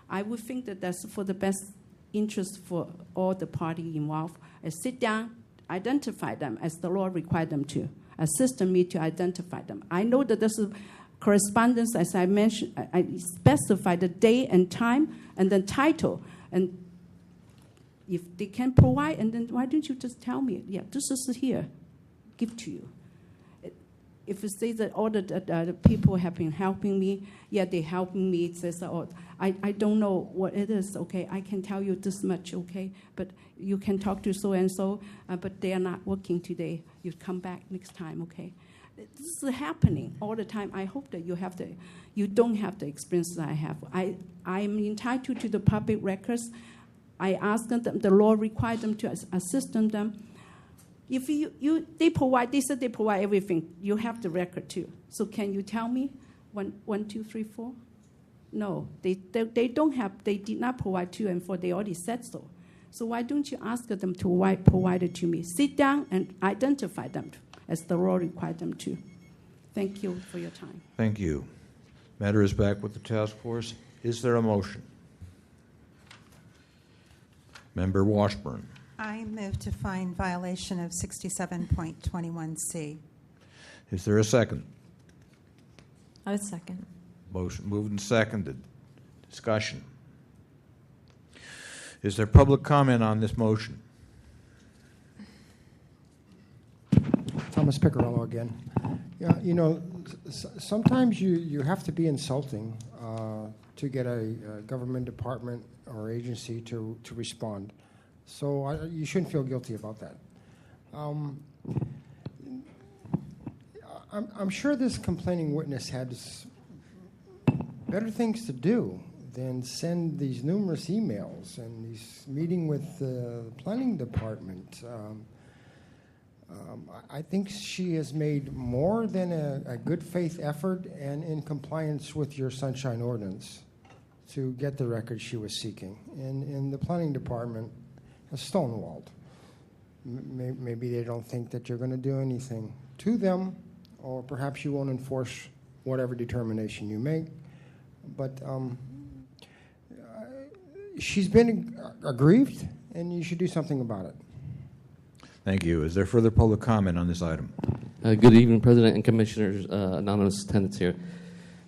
I would think that that's for the best interest for all the parties involved. I sit down, identify them as the law required them to. Assist me to identify them. I know that this is correspondence, as I mentioned, I specify the day and time and the title. And if they can provide, and then why don't you just tell me, yeah, this is here, give to you. If it says that all the people have been helping me, yeah, they helping me. It says, oh, I don't know what it is, okay? I can tell you this much, okay? But you can talk to so-and-so, but they are not working today. You come back next time, okay? This is happening all the time. I hope that you don't have the experience that I have. I'm entitled to the public records. I ask them, the law requires them to assist them. If they said they provide everything, you have the record too. So can you tell me 1, 2, 3, 4? No, they don't have, they did not provide 2 and 4, they already said so. So why don't you ask them to provide it to me? Sit down and identify them as the law requires them to. Thank you for your time. Thank you. Matter is back with the task force. Is there a motion? Member Washburn. I move to find violation of 67.21C. Is there a second? I would second. Motion moved and seconded. Discussion. Is there public comment on this motion? Thomas Piccarello again. Yeah, you know, sometimes you have to be insulting to get a government department or agency to respond. So you shouldn't feel guilty about that. I'm sure this complaining witness had better things to do than send these numerous emails and these meeting with the planning department. I think she has made more than a good faith effort and in compliance with your Sunshine Ordinance to get the record she was seeking. And the planning department has stonewalled. Maybe they don't think that you're going to do anything to them, or perhaps you won't enforce whatever determination you make. But she's been aggrieved, and you should do something about it. Thank you. Is there further public comment on this item? Good evening, President and Commissioners, anonymous attendants here.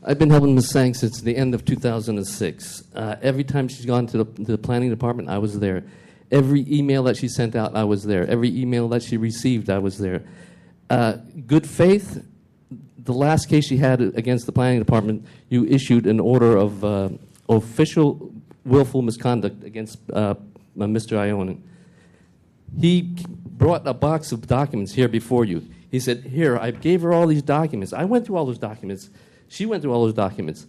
I've been helping Ms. Sang since the end of 2006. Every time she's gone to the planning department, I was there. Every email that she sent out, I was there. Every email that she received, I was there. Good faith, the last case she had against the planning department, you issued an order of official willful misconduct against Mr. Ionin. He brought a box of documents here before you. He said, here, I gave her all these documents. I went through all those documents. She went through all those documents.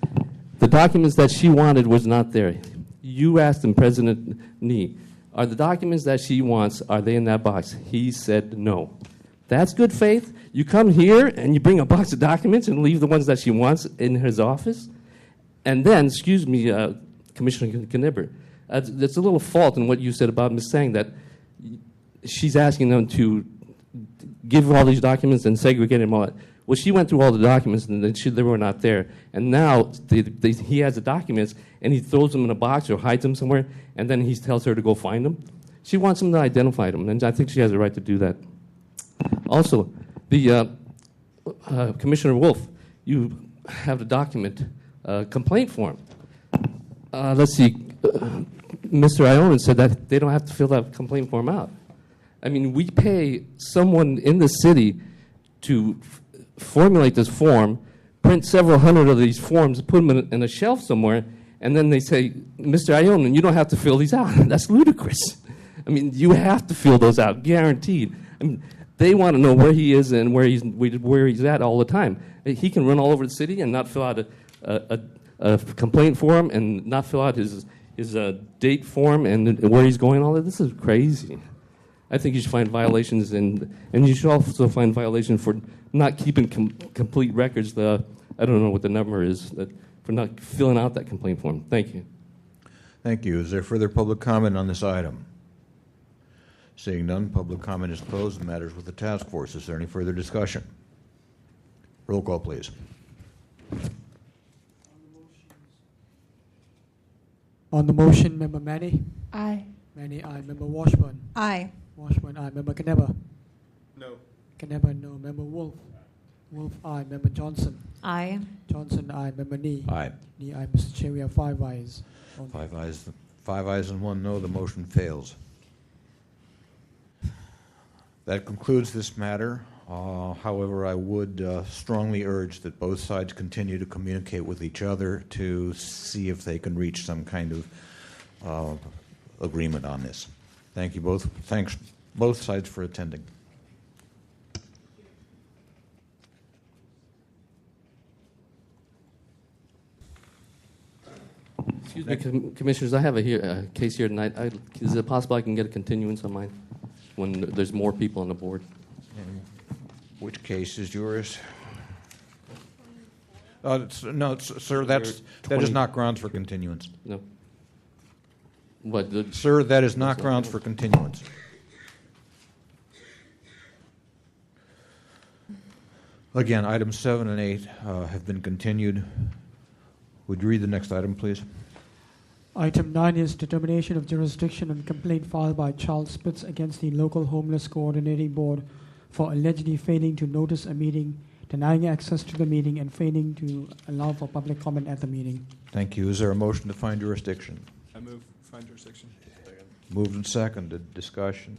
The documents that she wanted was not there. You asked him, President Nee, are the documents that she wants, are they in that box? He said no. That's good faith. You come here and you bring a box of documents and leave the ones that she wants in his office? And then, excuse me, Commissioner Knibber, there's a little fault in what you said about Ms. Sang, that she's asking them to give her all these documents and segregate them all. Well, she went through all the documents and they were not there. And now he has the documents and he throws them in a box or hides them somewhere, and then he tells her to go find them. She wants him to identify them, and I think she has a right to do that. Also, the Commissioner Wolf, you have the document complaint form. Let's see, Mr. Ionin said that they don't have to fill that complaint form out. I mean, we pay someone in the city to formulate this form, print several hundred of these forms, put them in a shelf somewhere, and then they say, Mr. Ionin, you don't have to fill these out. That's ludicrous. I mean, you have to fill those out, guaranteed. I mean, they want to know where he is and where he's at all the time. He can run all over the city and not fill out a complaint form and not fill out his date form and where he's going. All that. This is crazy. I think you should find violations, and you should also find violations for not keeping complete records. I don't know what the number is, for not filling out that complaint form. Thank you. Thank you. Is there further public comment on this item? Seeing none, public comment is closed. The matter is with the task force. Is there any further discussion? Roll call, please. On the motion, Member Manny? Aye. Manny, aye. Member Washburn? Aye. Washburn, aye. Member Knebber? No. Knebber, no. Member Wolf? Wolf, aye. Member Johnson? Aye. Johnson, aye. Member Nee? Aye. Nee, aye. Mr. Chair, we have 5 ayes. 5 ayes and 1 no. The motion fails. That concludes this matter. However, I would strongly urge that both sides continue to communicate with each other to see if they can reach some kind of agreement on this. Thank you both. Thanks both sides for attending. Excuse me, Commissioners, I have a case here tonight. Is it possible I can get a continuance on mine when there's more people on the board? And which case is yours? No, sir, that is not grounds for continuance. No. What? Sir, that is not grounds for continuance. Again, items 7 and 8 have been continued. Would you read the next item, please? Item 9 is determination of jurisdiction on complaint filed by Charles Spitz against the local homeless coordinating board for allegedly failing to notice a meeting, denying access to the meeting, and failing to allow for public comment at the meeting. Thank you. Is there a motion to find jurisdiction? I move find jurisdiction. Moved and seconded. Discussion.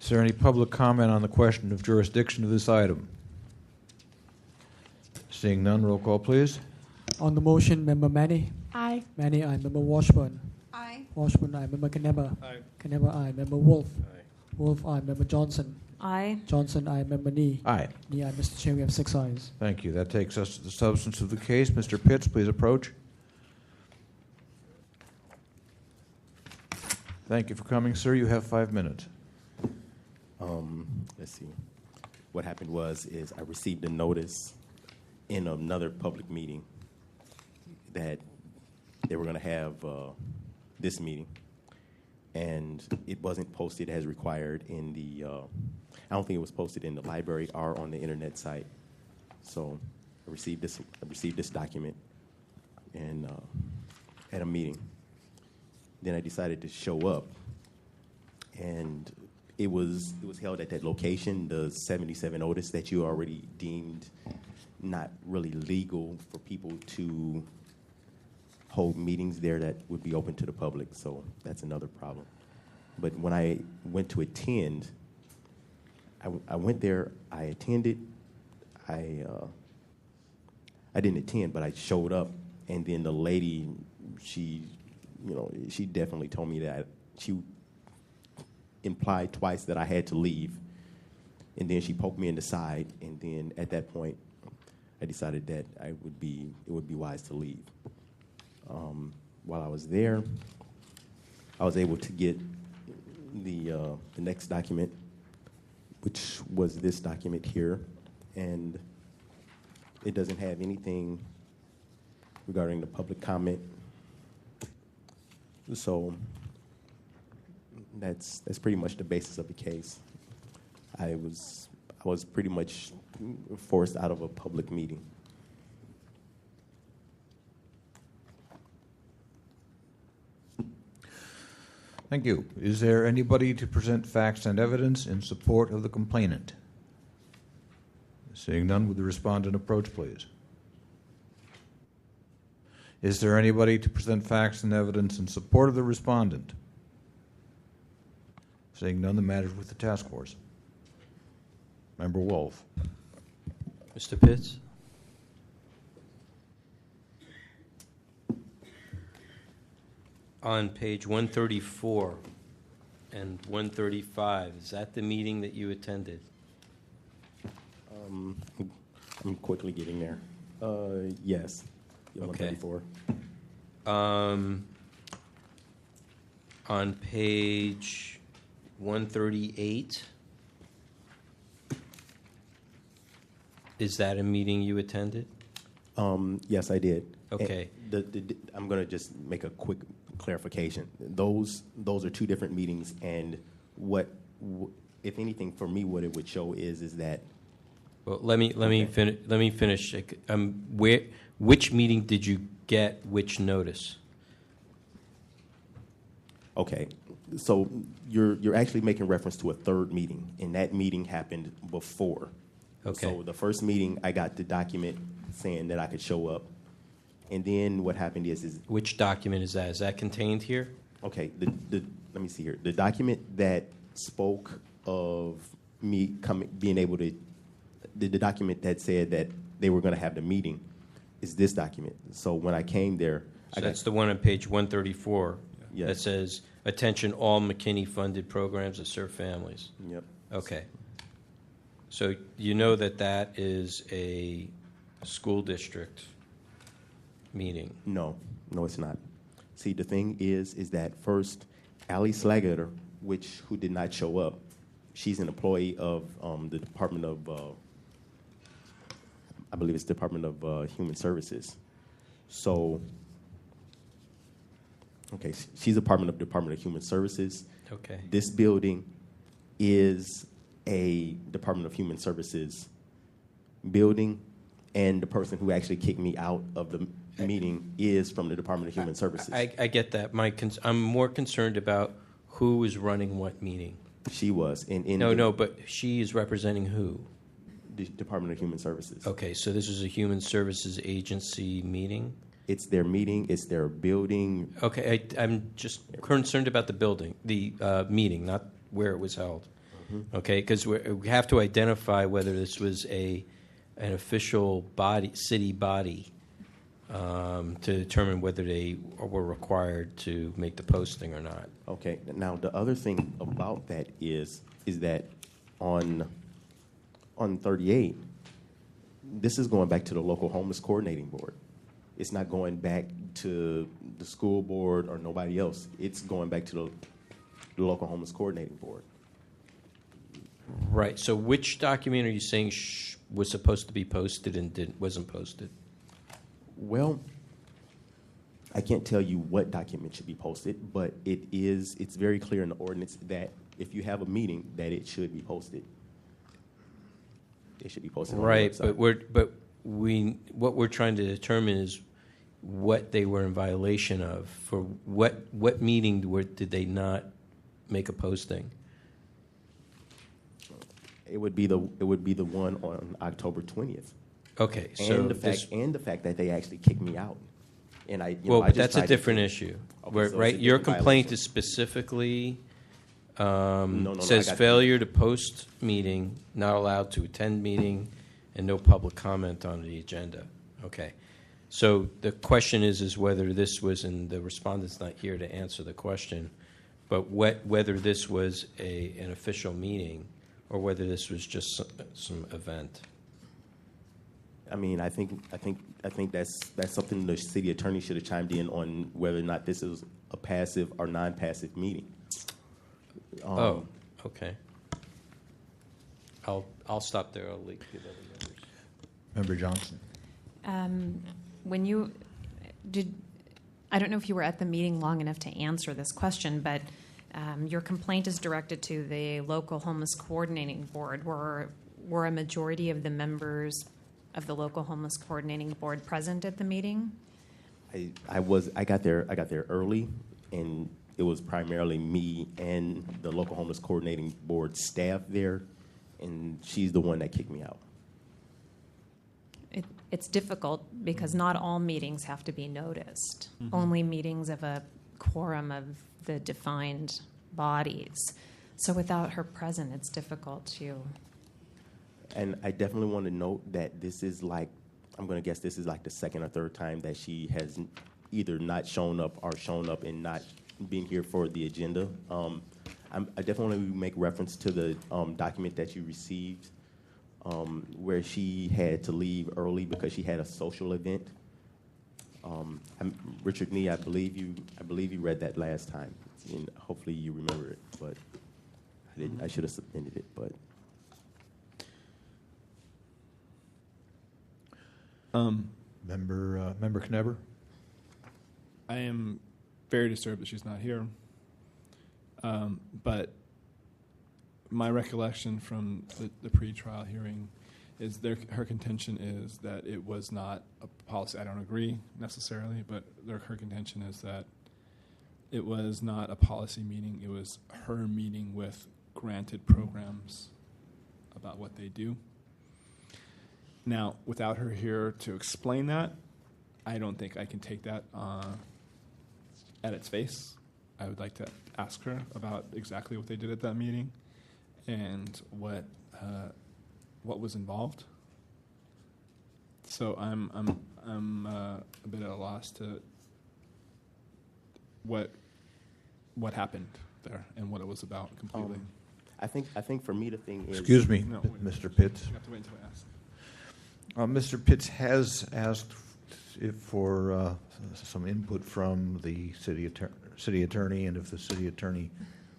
Is there any public comment on the question of jurisdiction of this item? Seeing none, roll call, please. On the motion, Member Manny. Aye. Manny, aye. Member Washburn. Aye. Washburn, aye. Member Knebber. Aye. Knebber, aye. Member Wolf. Aye. Wolf, aye. Member Johnson. Aye. Johnson, aye. Member Nee. Aye. Nee, aye. Mr. Chair, we have 6 ayes. Thank you. That takes us to the substance of the case. Mr. Pitts, please approach. Thank you for coming, sir. You have 5 minutes. Let's see. What happened was I received a notice in another public meeting that they were going to have this meeting, and it wasn't posted as required in the. I don't think it was posted in the library or on the internet site. So I received this document and at a meeting. Then I decided to show up, and it was held at that location, the 77 Otis, that you already deemed not really legal for people to hold meetings there that would be open to the public. So that's another problem. But when I went to attend, I went there, I attended, I didn't attend, but I showed up, and then the lady, she definitely told me that she implied twice that I had to leave, and then she poked me in the side, and then at that point, I decided that it would be wise to leave. While I was there, I was able to get the next document, which was this document here, and it doesn't have anything regarding the public comment. So that's pretty much the basis of the case. I was pretty much forced out of a public meeting. Thank you. Is there anybody to present facts and evidence in support of the complainant? Seeing none, would the respondent approach, please? Is there anybody to present facts and evidence in support of the respondent? Seeing none, the matter is with the task force. Member Wolf. Mr. Pitts? On page 134 and 135, is that the meeting that you attended? I'm quickly getting there. Yes. Yeah, Okay. 134. On page 138, is that a meeting you attended? Yes, I did. Okay. I'm going to just make a quick clarification. Those are two different meetings, and if anything, for me, what it would show is that. Well, let me finish. Which meeting did you get which notice? Okay, so you're actually making reference to a third meeting, and that meeting happened before. Okay. So the first meeting, I got the document saying that I could show up, and then what happened is Which document is that? Is that contained here? Okay, let me see here. The document that spoke of me being able to, the document that said that they were going to have the meeting is this document. So when I came there, So that's the one on page 134 Yes. that says, attention, all McKinney-funded programs that serve families. Yep. Okay. So you know that that is a school district meeting? No, it's not. See, the thing is that first, Allie Slagater, who did not show up, she's an employee of the Department of, I believe it's Department of Human Services. So, okay, she's a Department of Human Services. Okay. This building is a Department of Human Services building, and the person who actually kicked me out of the meeting is from the Department of Human Services. I get that. I'm more concerned about who is running what meeting. She was. No, but she is representing who? The Department of Human Services. Okay, so this is a Human Services Agency meeting? It's their meeting. It's their building. Okay, I'm just concerned about the building, the meeting, not where it was held. Mm-hmm. Okay, because we have to identify whether this was an official body, city body, to determine whether they were required to make the posting or not. Okay. Now the other thing about that is that on 38, this is going back to the local homeless coordinating board. It's not going back to the school board or nobody else. It's going back to the local homeless coordinating board. Right. So which document are you saying was supposed to be posted and wasn't posted? Well, I can't tell you what document should be posted, but it's very clear in the ordinance that if you have a meeting, that it should be posted. It should be posted on the website. Right, what we're trying to determine is what they were in violation of. For what meeting did they not make a posting? It would be the one on October 20th. Okay, so and the fact that they actually kicked me out, and that's a different issue. Okay, so right, your complaint is specifically says failure to post meeting, not allowed to attend meeting, and no public comment on the agenda. Okay, so the question is whether this was, and the respondent's not here to answer the question, but whether this was an official meeting or whether this was just some event. I mean, I think that's something the city attorney should have chimed in on, whether or not this is a passive or non-passive meeting. Okay. I'll stop there. I'll leave the other members. Member Johnson. When you did, I don't know if you were at the meeting long enough to answer this question, but your complaint is directed to the local homeless coordinating board. Were a majority of the members of the local homeless coordinating board present at the meeting? I got there early, and it was primarily me and the local homeless coordinating board staff there, and she's the one that kicked me out. It's difficult because not all meetings have to be noticed. Mm-hmm. Only meetings of a quorum of the defined bodies. So without her present, it's difficult to... And I definitely want to note that this is like, I'm going to guess this is like the second or third time that she has either not shown up or shown up and not been here for the agenda. I definitely want to make reference to the document that you received where she had to leave early because she had a social event. Richard Nee, I believe you read that last time, and hopefully you remember it, but I didn't. I should have submitted it, but. Member Knebber? I am very disturbed that she's not here. But my recollection from the pre-trial hearing is her contention is that it was not a policy. I don't agree necessarily, but her contention is that it was not a policy meeting. It was her meeting with granted programs about what they do. Now, without her here to explain that, I don't think I can take that at its face. I would like to ask her about exactly what they did at that meeting and what was involved. So I'm a bit at a loss to what happened there and what it was about completely. I think for me the thing is. Excuse me, No, Mr. Pitts. You have to wait until I ask. Mr. Pitts has asked for some input from the city attorney, and if the city attorney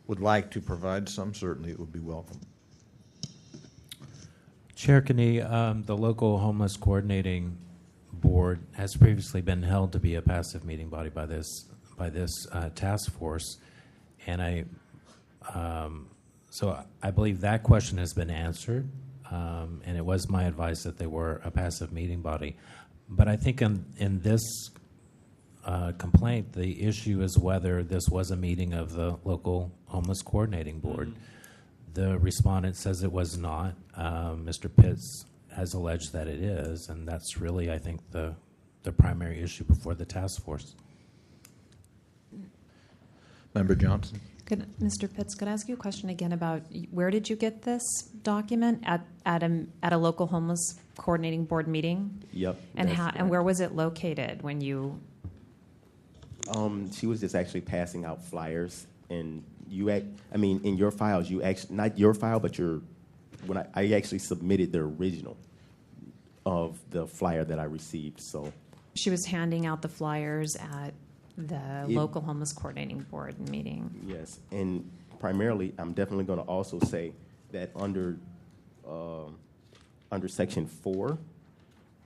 would like to provide some, certainly it would be welcome. Chair Kinney, the local homeless coordinating board has previously been held to be a passive meeting body by this task force, and so I believe that question has been answered, and it was my advice that they were a passive meeting body. But I think in this complaint, the issue is whether this was a meeting of the local homeless coordinating board. Mm-hmm. The respondent says it was not. Mr. Pitts has alleged that it is, and that's really, I think, the primary issue before the task force. Member Johnson. Mr. Pitts, could I ask you a question again about where did you get this document at a local homeless coordinating board meeting? Yep. And where was it located when you? She was just actually passing out flyers, and in your files, you actually, not your file, but when I actually submitted the original of the flyer that I received. So she was handing out the flyers at the local homeless coordinating board meeting. Yes, and primarily, I'm definitely going to also say that under Section 4,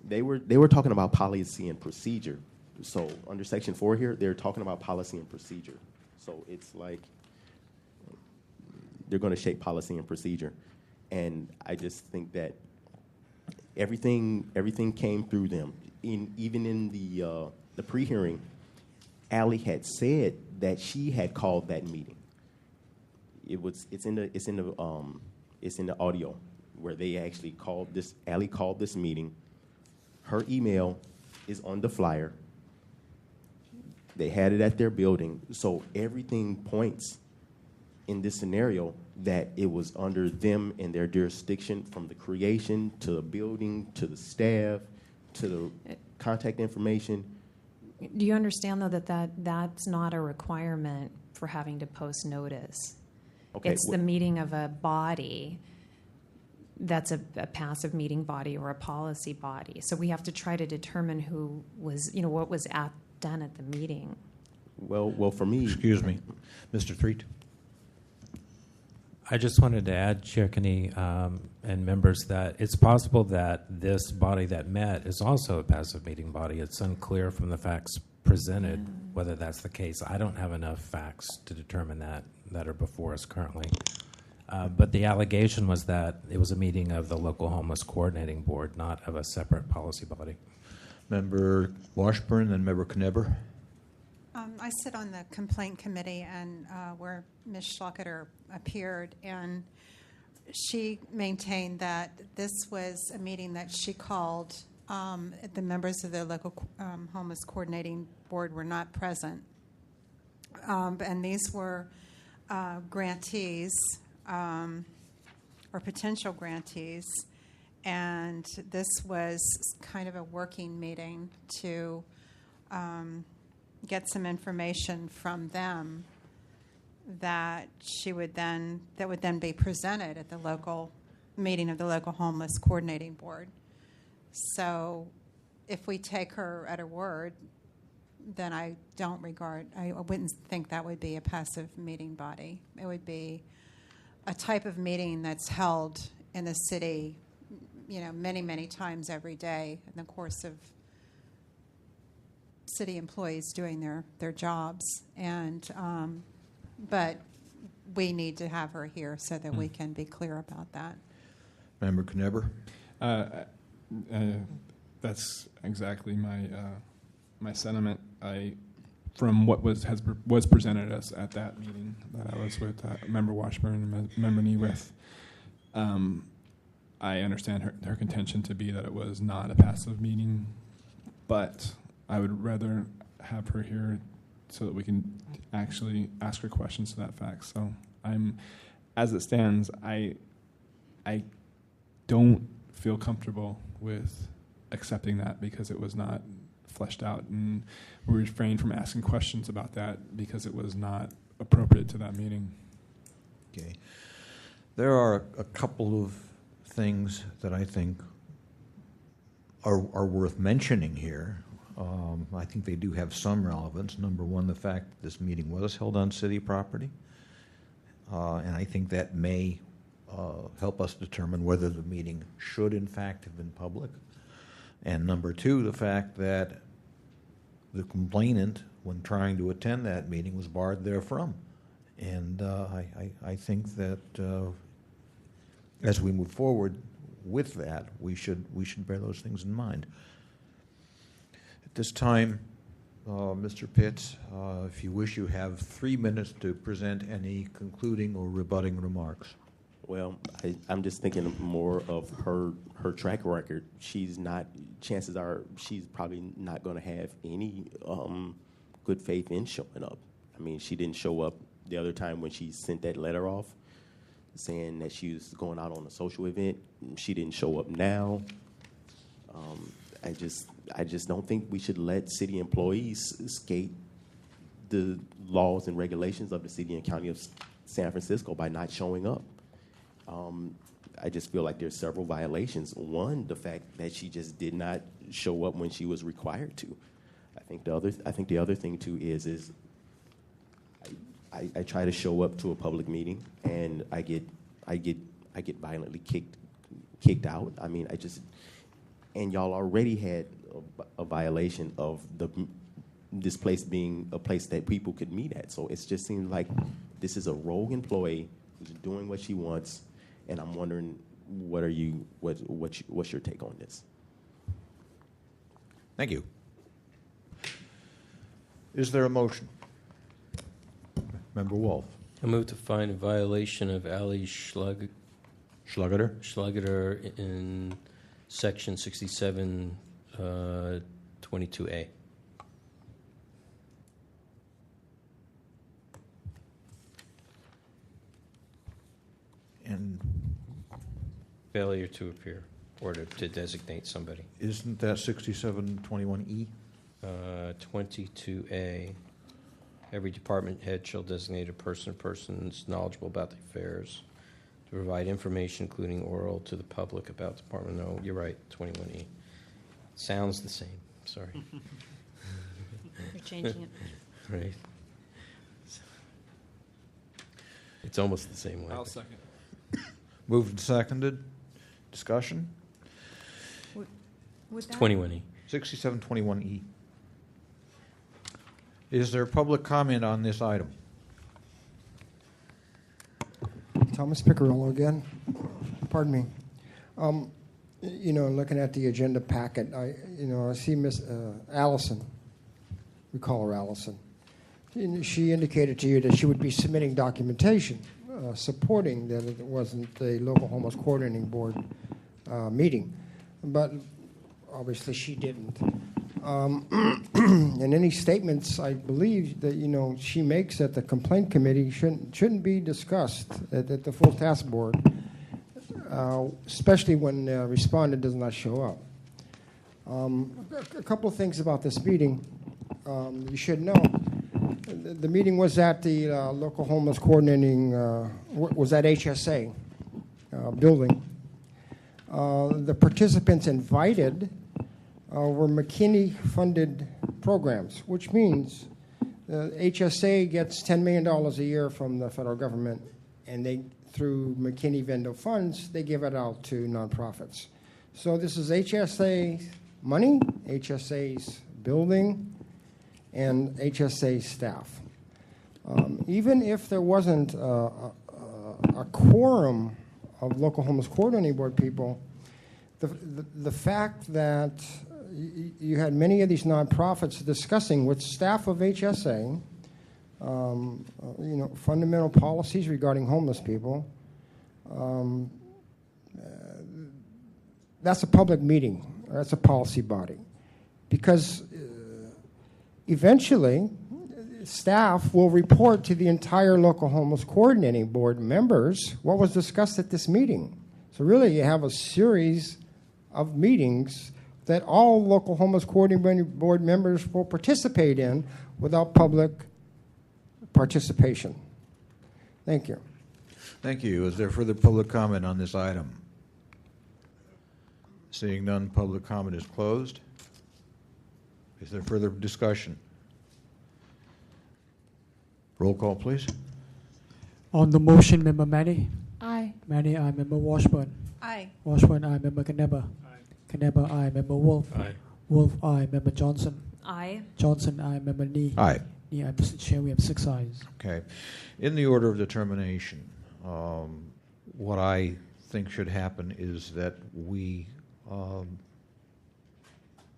they were talking about policy and procedure. So under Section 4 here, they're talking about policy and procedure. So it's like they're going to shape policy and procedure, and I just think that everything came through them. Even in the pre-hearing, Allie had said that she had called that meeting. It's in the audio where they actually called this. Allie called this meeting. Her email is on the flyer. They had it at their building, so everything points in this scenario that it was under them and their jurisdiction, from the creation to the building to the staff to the contact information. Do you understand, though, that's not a requirement for having to post notice? Okay, it's the meeting of a body that's a passive meeting body or a policy body. So we have to try to determine who was, what was done at the meeting. Well, for me... Excuse me. Mr. Threet. I just wanted to add, Chair Kinney and members, that it's possible that this body that met is also a passive meeting body. It's unclear from the facts presented whether that's the case. I don't have enough facts to determine that are before us currently. But the allegation was that it was a meeting of the local homeless coordinating board, not of a separate policy body. Member Washburn and Member Kneber. I sit on the complaint committee, and where Ms. Schlocketer appeared, and she maintained that this was a meeting that she called. The members of the local homeless coordinating board were not present, and these were grantees or potential grantees, and this was kind of a working meeting to get some information from them that would then be presented at the local meeting of the local homeless coordinating board. So if we take her at her word, then I wouldn't think that would be a passive meeting body. It would be a type of meeting that's held in the city, many, many times every day in the course of city employees doing their jobs. And but we need to have her here so that we can be clear about that. Member Kneber. That's exactly my sentiment. From what was presented us at that meeting that I was with Member Washburn and Member Nee with, I understand her contention to be that it was not a passive meeting, but I would rather have her here so that we can actually ask her questions to that fact. So as it stands, I don't feel comfortable with accepting that because it was not fleshed out, and we refrained from asking questions about that because it was not appropriate to that meeting. Okay. There are a couple of things that I think are worth mentioning here. I think they do have some relevance. Number one, the fact that this meeting was held on city property, and I think that may help us determine whether the meeting should in fact have been public. And number two, the fact that the complainant, when trying to attend that meeting, was barred therefrom. And I think that as we move forward with that, we should bear those things in mind. At this time, Mr. Pitts, if you wish, you have 3 minutes to present any concluding or rebutting remarks. Well, I'm just thinking more of her track record. Chances are she's probably not going to have any good faith in showing up. I mean, she didn't show up the other time when she sent that letter off saying that she was going out on a social event. She didn't show up now. I just don't think we should let city employees skate the laws and regulations of the city and county of San Francisco by not showing up. I just feel like there's several violations. One, the fact that she just did not show up when she was required to. I think the other thing too is I try to show up to a public meeting and I get violently kicked out. I mean, and y'all already had a violation of this place being a place that people could meet at. So it just seems like this is a rogue employee who's doing what she wants, and I'm wondering what's your take on this? Thank you. Is there a motion? Member Wolf. I move to find a violation of Ali Schlageder in Section 67, 22A. And failure to appear or to designate somebody. Isn't that 6721E? 22A. Every department head shall designate a person or persons knowledgeable about the affairs to provide information, including oral, to the public about the department. No, you're right, 21E. Sounds the same. Sorry. You're changing it. Right. It's almost the same way. I'll second. Moved and seconded. Discussion? It's 21E. 6721E. Is there public comment on this item? Thomas Piccarello again. Pardon me. Looking at the agenda packet, I see Miss Allison. We call her Allison. She indicated to you that she would be submitting documentation supporting that it wasn't the local homeless coordinating board meeting, but obviously she didn't. And any statements, I believe, that she makes at the complaint committee shouldn't be discussed at the full task board, especially when the respondent does not show up. A couple of things about this meeting you should know. The meeting was at the local homeless coordinating, was at HSA building. The participants invited were McKinney-funded programs, which means HSA gets $10 million a year from the federal government, and they, through McKinney vendor funds, they give it out to nonprofits. So this is HSA money, HSA's building, and HSA staff. Even if there wasn't a quorum of local homeless coordinating board people, the fact that you had many of these nonprofits discussing with staff of HSA, fundamental policies regarding homeless people. That's a public meeting. That's a policy body, because eventually, staff will report to the entire local homeless coordinating board members what was discussed at this meeting. So really, you have a series of meetings that all local homeless coordinating board members will participate in without public participation. Thank you. Thank you. Is there further public comment on this item? Seeing none, public comment is closed. Is there further discussion? Roll call, please. On the motion, Member Manny? Aye. Manny, aye. Member Washburn? Aye. Washburn, aye. Member Knebber? Knebber, aye. Member Wolf? Aye. Wolf, aye. Member Johnson? Aye. Johnson, aye. Member Nee? Aye. Nee, aye. Mr. Chair, we have 6 ayes. Okay. In the order of determination, what I think should happen is that we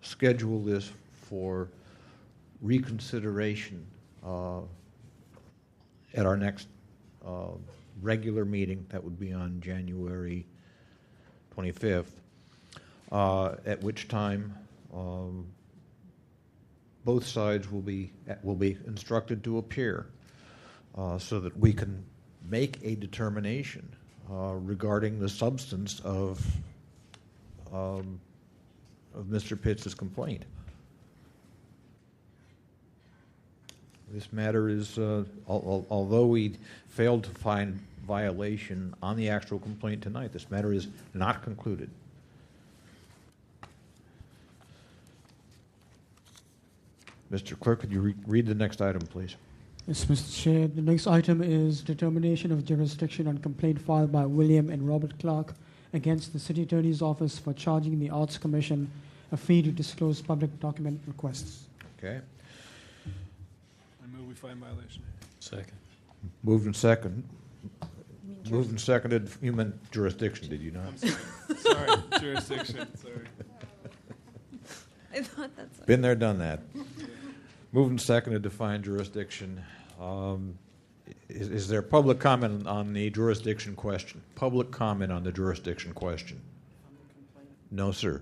schedule this for reconsideration at our next regular meeting. That would be on January 25th, at which time both sides will be instructed to appear so that we can make a determination regarding the substance of Mr. Pitts' complaint. This matter is, although we failed to find violation on the actual complaint tonight, this matter is not concluded. Mr. Clerk, could you read the next item, please? Yes, Mr. Chair. The next item is determination of jurisdiction on complaint filed by William and Robert Clark against the City Attorney's Office for charging the Arts Commission a fee to disclose public document requests. Okay. I move we find violation. Second. Moved and second. Moved and seconded. You meant jurisdiction, did you not? I'm sorry. Sorry, jurisdiction. Sorry. I thought that's Been there, done that. Moved and seconded to find jurisdiction. Is there public comment on the jurisdiction question? Public comment on the jurisdiction question? No, sir.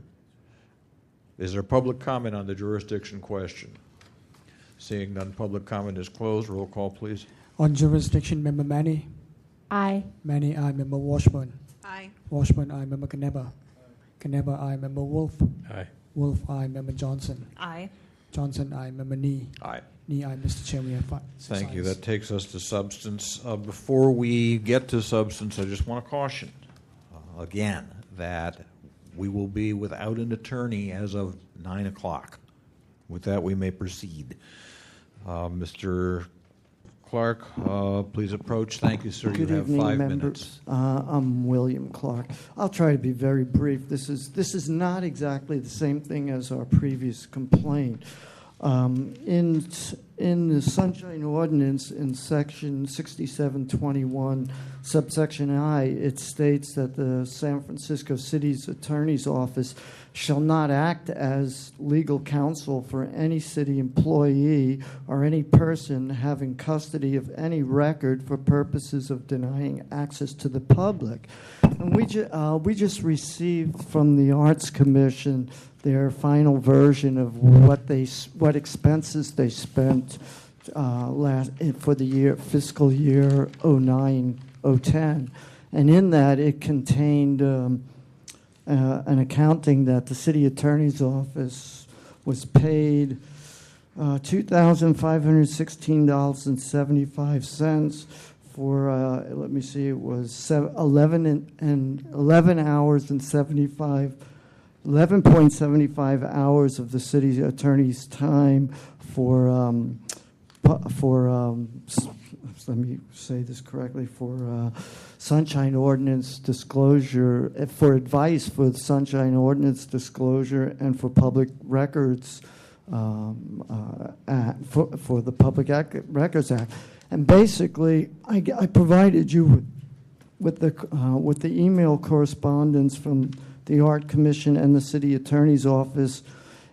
Is there public comment on the jurisdiction question? Seeing none, public comment is closed. Roll call, please. On jurisdiction, Member Manny? Aye. Manny, aye. Member Washburn? Aye. Washburn, aye. Member Knebber? Knebber, aye. Member Wolf? Aye. Wolf, aye. Member Johnson? Aye. Johnson, aye. Member Nee? Aye. Nee, aye. Mr. Chair, we have 6 Thank you. ayes. That takes us to substance. Before we get to substance, I just want to caution again that we will be without an attorney as of 9 o'clock. With that, we may proceed. Mr. Clark, please approach. Thank you, sir. Good you have evening, 5 members. minutes. I'm William Clark. I'll try to be very brief. This is not exactly the same thing as our previous complaint. In the Sunshine Ordinance, in Section 6721, subsection I, it states that the San Francisco City's Attorney's Office shall not act as legal counsel for any city employee or any person having custody of any record for purposes of denying access to the public. And we just received from the Arts Commission their final version of what expenses they spent for the fiscal year 09-010, and in that it contained an accounting that the city attorney's office was paid $2,516.75 for let me see, it was 11 hours and 11.75 hours of the city attorney's time for let me say this correctly, for Sunshine Ordinance disclosure, for advice for the Sunshine Ordinance disclosure, and for public records, for the Public Records Act. And basically, I provided you with the email correspondence from the Art Commission and the City Attorney's Office,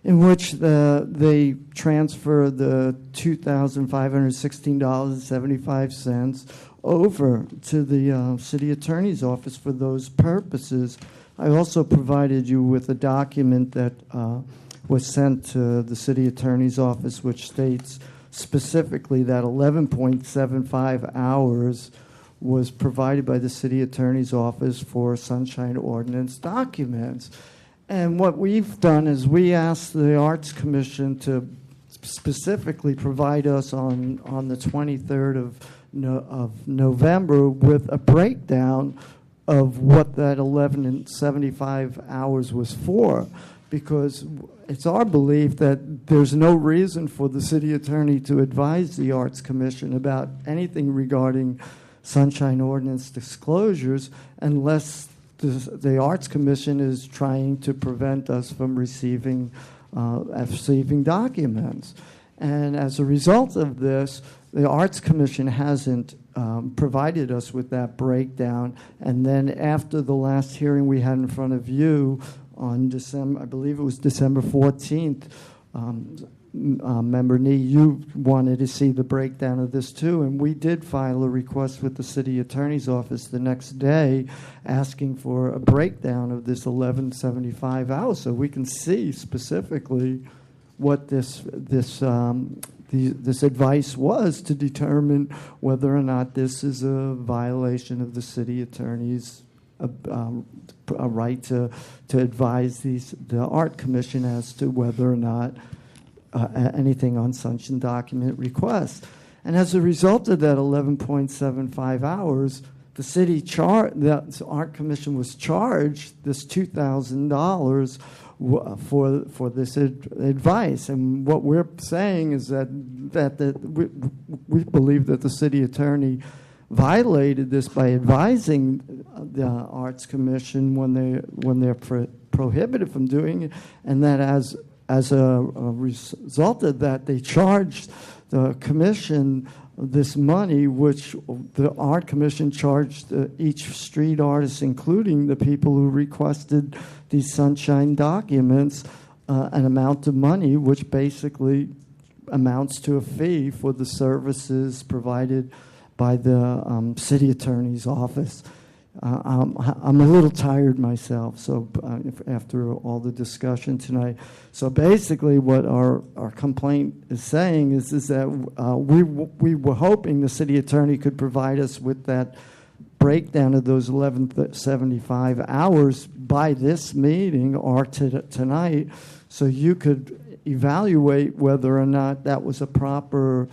in which they transfer the $2,516.75 over to the City Attorney's Office for those purposes. I also provided you with a document that was sent to the City Attorney's Office, which states specifically that 11.75 hours was provided by the city attorney's office for Sunshine Ordinance documents. And what we've done is we asked the Arts Commission to specifically provide us on the 23rd of November with a breakdown of what that 11.75 hours was for, because it's our belief that there's no reason for the city attorney to advise the Arts Commission about anything regarding Sunshine Ordinance disclosures unless the Arts Commission is trying to prevent us from receiving documents. And as a result of this, the Arts Commission hasn't provided us with that breakdown. And then after the last hearing we had in front of you on December, I believe it was December 14th, Member Nee, you wanted to see the breakdown of this too, and we did file a request with the city attorney's office the next day asking for a breakdown of this 11.75 hours so we can see specifically what this advice was to determine whether or not this is a violation of the city attorney's a right to advise the Art Commission as to whether or not anything on Sunshine document requests. And as a result of that 11.75 hours, the Art Commission was charged this $2,000 for this advice. And what we're saying is that we believe that the city attorney violated this by advising the Arts Commission when they're prohibited from doing it, and that as a result of that, they charged the commission this money, which the Art Commission charged each street artist, including the people who requested these Sunshine documents, an amount of money which basically amounts to a fee for the services provided by the city attorney's office. I'm a little tired myself, so after all the discussion tonight. So basically what our complaint is saying is that we were hoping the city attorney could provide us with that breakdown of those 11.75 hours by this meeting or tonight, so you could evaluate whether or not that was a proper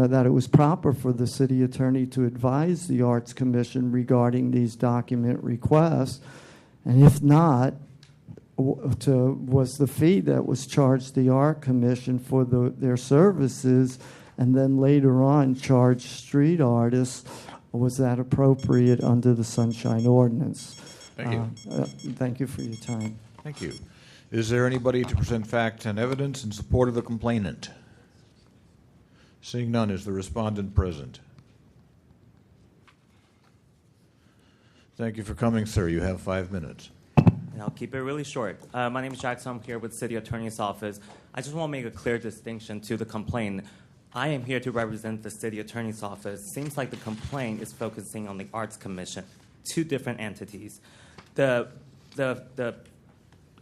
that it was proper for the city attorney to advise the Arts Commission regarding these document requests, and if not, was the fee that was charged the Art Commission for their services, and then later on charged street artists, was that appropriate under the Sunshine Ordinance? Thank you. Thank you for your time. Thank you. Is there anybody to present facts and evidence in support of the complainant? Seeing none, is the respondent present? Thank you for coming, sir. You have 5 minutes. And I'll keep it really short. My name is Jackson. I'm here with City Attorney's Office. I just want to make a clear distinction to the complaint. I am here to represent the City Attorney's Office. Seems like the complaint is focusing on the Arts Commission, two different entities. The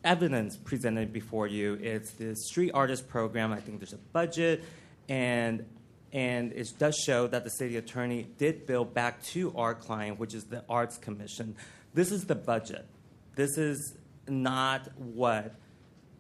evidence presented before you is the street artist program. I think there's a budget, and it does show that the city attorney did bill back to our client, which is the Arts Commission. This is the budget. This is not what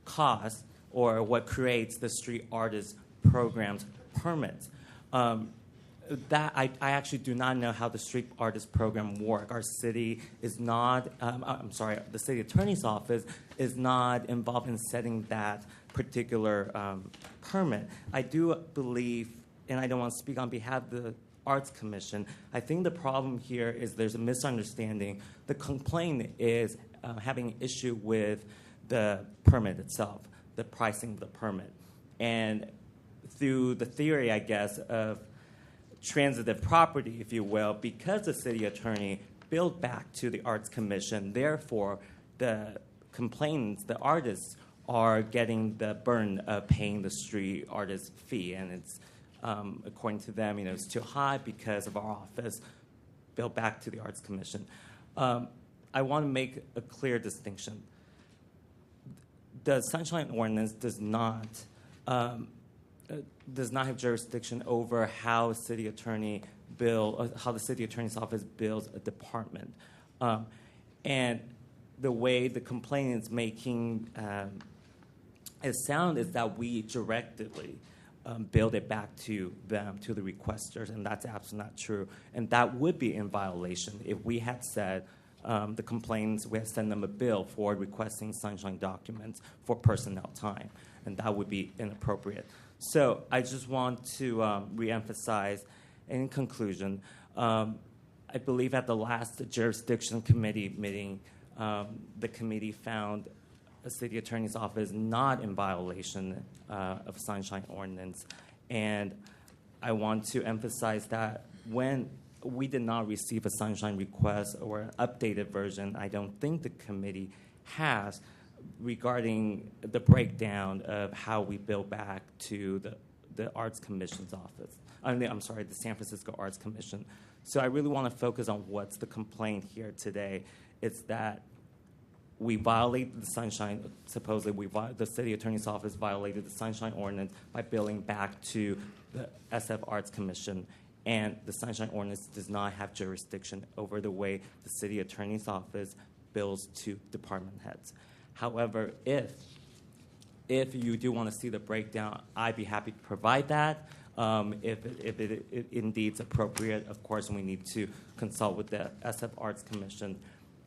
costs or what creates the street artist program's permits. That I actually do not know how the street artist program works. Our city is not, the city attorney's office is not involved in setting that particular permit. I do believe, and I don't want to speak on behalf of the Arts Commission, I think the problem here is there's a misunderstanding. The complaint is having an issue with the permit itself, the pricing of the permit. And through the theory, I guess, of transitive property, if you will, because the city attorney billed back to the Arts Commission, therefore the complainants, the artists, are getting the burden of paying the street artist fee, and it's according to them, it's too high because of our office billed back to the Arts Commission. I want to make a clear distinction. The Sunshine Ordinance does not does not have jurisdiction over how the city attorney's office bills a department. And the way the complaint is making it sound is that we directly build it back to them, to the requesters, and that's absolutely not true. And that would be in violation if we had said the complainants, we had sent them a bill for requesting sunshine documents for personnel time, and that would be inappropriate. So I just want to reemphasize, in conclusion, I believe at the last jurisdiction committee meeting, the committee found the city attorney's office not in violation of sunshine ordinance. And I want to emphasize that when we did not receive a sunshine request or an updated version, I don't think the committee has, regarding the breakdown of how we bill back to the Arts Commission's office. I'm sorry, the San Francisco Arts Commission. So I really want to focus on what's the complaint here today. It's that we violated the sunshine, supposedly the city attorney's office violated the sunshine ordinance by billing back to the SF Arts Commission, and the sunshine ordinance does not have jurisdiction over the way the city attorney's office bills to department heads. However, if you do want to see the breakdown, I'd be happy to provide that. If it indeed is appropriate, of course, we need to consult with the SF Arts Commission.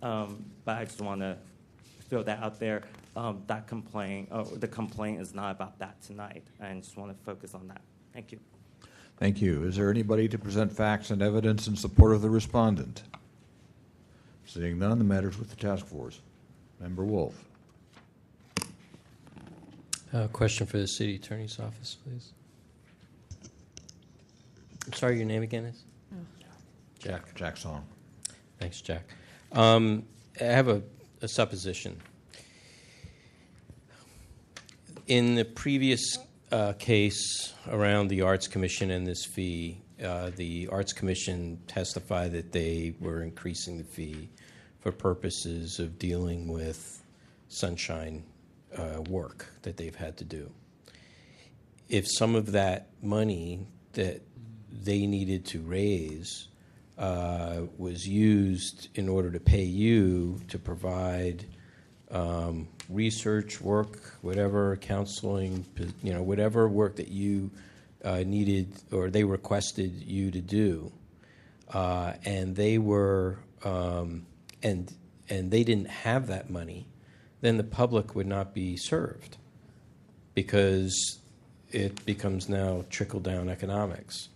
But I just want to throw that out there. The complaint is not about that tonight. I just want to focus on that. Thank you. Thank you. Is there anybody to present facts and evidence in support of the respondent? Seeing none, the matter is with the task force. Member Wolf. Question for the city attorney's office, please. I'm sorry, your name again is? Jack Song. Thanks, Jack. I have a supposition. In the previous case around the Arts Commission and this fee, the Arts Commission testified that they were increasing the fee for purposes of dealing with sunshine work that they've had to do. If some of that money that they needed to raise was used in order to pay you to provide research work, whatever, counseling, whatever work that you needed or they requested you to do, and they were and they didn't have that money, then the public would not be served because it becomes now trickle-down economics.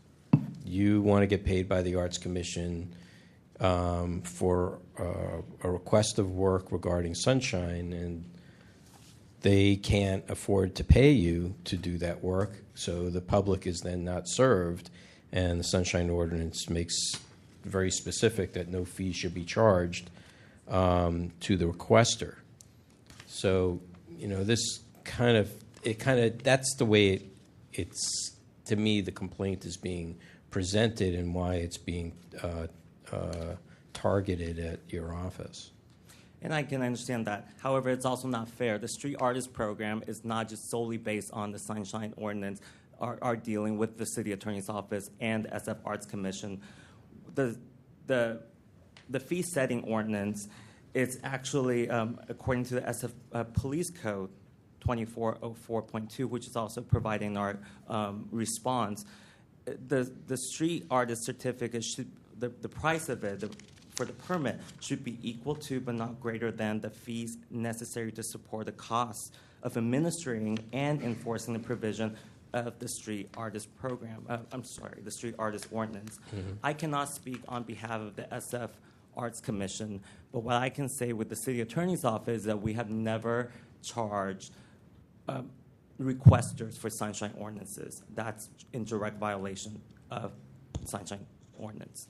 You want to get paid by the Arts Commission for a request of work regarding sunshine, and they can't afford to pay you to do that work, so the public is then not served, and the Sunshine Ordinance makes very specific that no fee should be charged to the requester. So, this that's the way it's, to me, the complaint is being presented and why it's being targeted at your office. And I can understand that. However, it's also not fair. The Street Artist Program is not just solely based on the Sunshine Ordinance, are dealing with the City Attorney's Office and the SF Arts Commission. The fee setting ordinance is actually, according to the SF Police Code 2404.2, which is also providing our response, the street artist certificate should, the price of it, for the permit should be equal to but not greater than the fees necessary to support the costs of administering and enforcing the provision of the Street Artist Program. The Street Artist Ordinance. Mm-hmm. I cannot speak on behalf of the SF Arts Commission, but what I can say with the City Attorney's Office is that we have never charged requesters for sunshine ordinances. That's in direct violation of sunshine ordinance.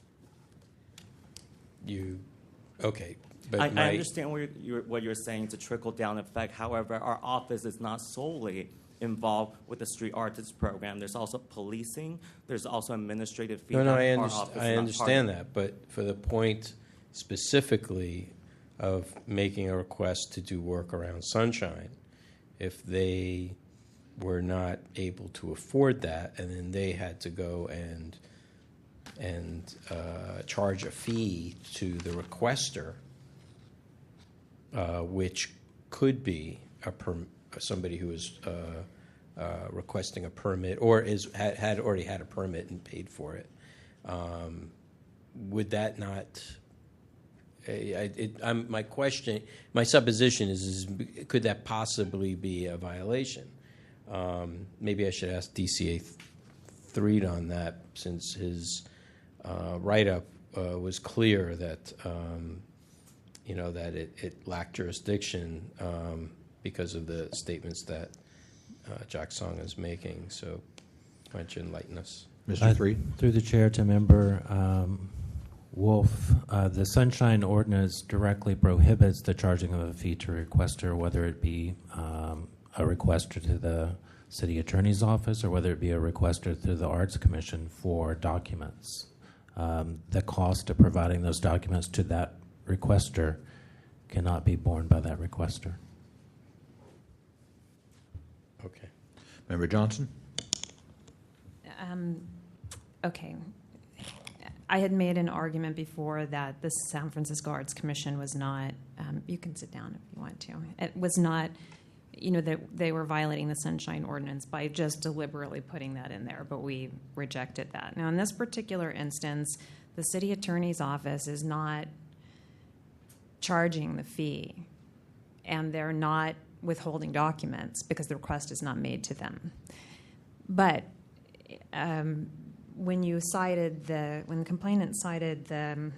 But I understand what you're saying. It's a trickle-down effect. However, our office is not solely involved with the Street Artists Program. There's also policing. There's also administrative fees. I understand that. But for the point specifically of making a request to do work around sunshine, if they were not able to afford that, and then they had to go and charge a fee to the requester, which could be somebody who is requesting a permit or had already had a permit and paid for it. Would that not? My supposition is could that possibly be a violation? Maybe I should ask DCA Threed on that, since his write-up was clear that that it lacked jurisdiction because of the statements that Jack Song is making. So why don't you enlighten us? Mr. Threed? Through the chair to Member Wolf, the Sunshine Ordinance directly prohibits the charging of a fee to a requester, whether it be a requester to the city attorney's office or whether it be a requester to the Arts Commission for documents. The cost of providing those documents to that requester cannot be borne by that requester. Okay. Member Johnson? Okay. I had made an argument before that the San Francisco Arts Commission was not, you can sit down if you want to, it was not, that they were violating the Sunshine Ordinance by just deliberately putting that in there, but we rejected that. Now, in this particular instance, the city attorney's office is not charging the fee, and they're not withholding documents because the request is not made to them. But when the complainant cited the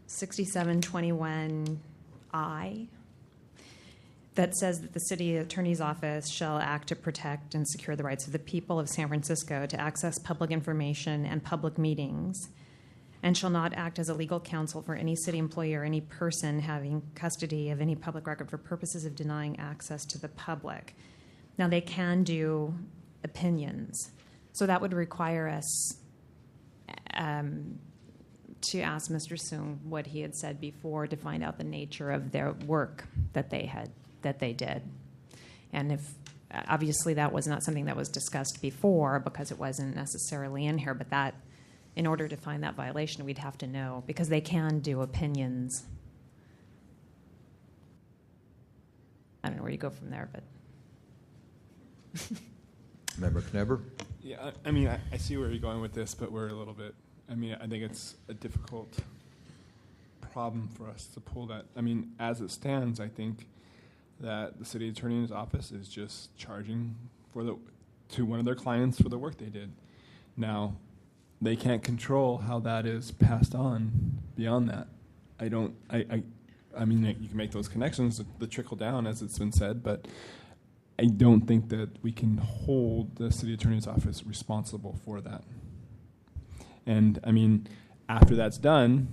6721I, that says that the city attorney's office shall act to protect and secure the rights of the people of San Francisco to access public information and public meetings, and shall not act as a legal counsel for any city employee or any person having custody of any public record for purposes of denying access to the public. Now, they can do opinions, so that would require us to ask Mr. Soong what he had said before to find out the nature of their work that they did. And if obviously that was not something that was discussed before because it wasn't necessarily in here, but that in order to find that violation, we'd have to know, because they can do opinions. I don't know where you go from there, but. Member Knebber? Yeah, I mean, I see where you're going with this, but we're a little bit, I think it's a difficult problem for us to pull that. I mean, as it stands, I think that the city attorney's office is just charging to one of their clients for the work they did. Now, they can't control how that is passed on beyond that. I mean, you can make those connections, the trickle down, as it's been said, but I don't think that we can hold the city attorney's office responsible for that. And, I mean, after that's done,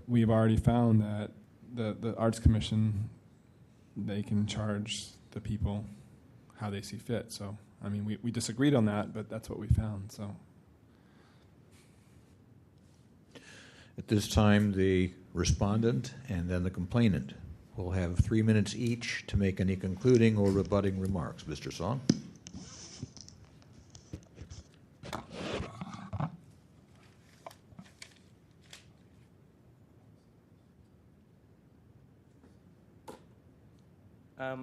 we've already found that the Arts Commission, they can charge the people how they see fit. So, I mean, we disagreed on that, but that's what we found, so. At this time, the respondent and then the complainant will have 3 minutes each to make any concluding or rebutting remarks. Mr. Song?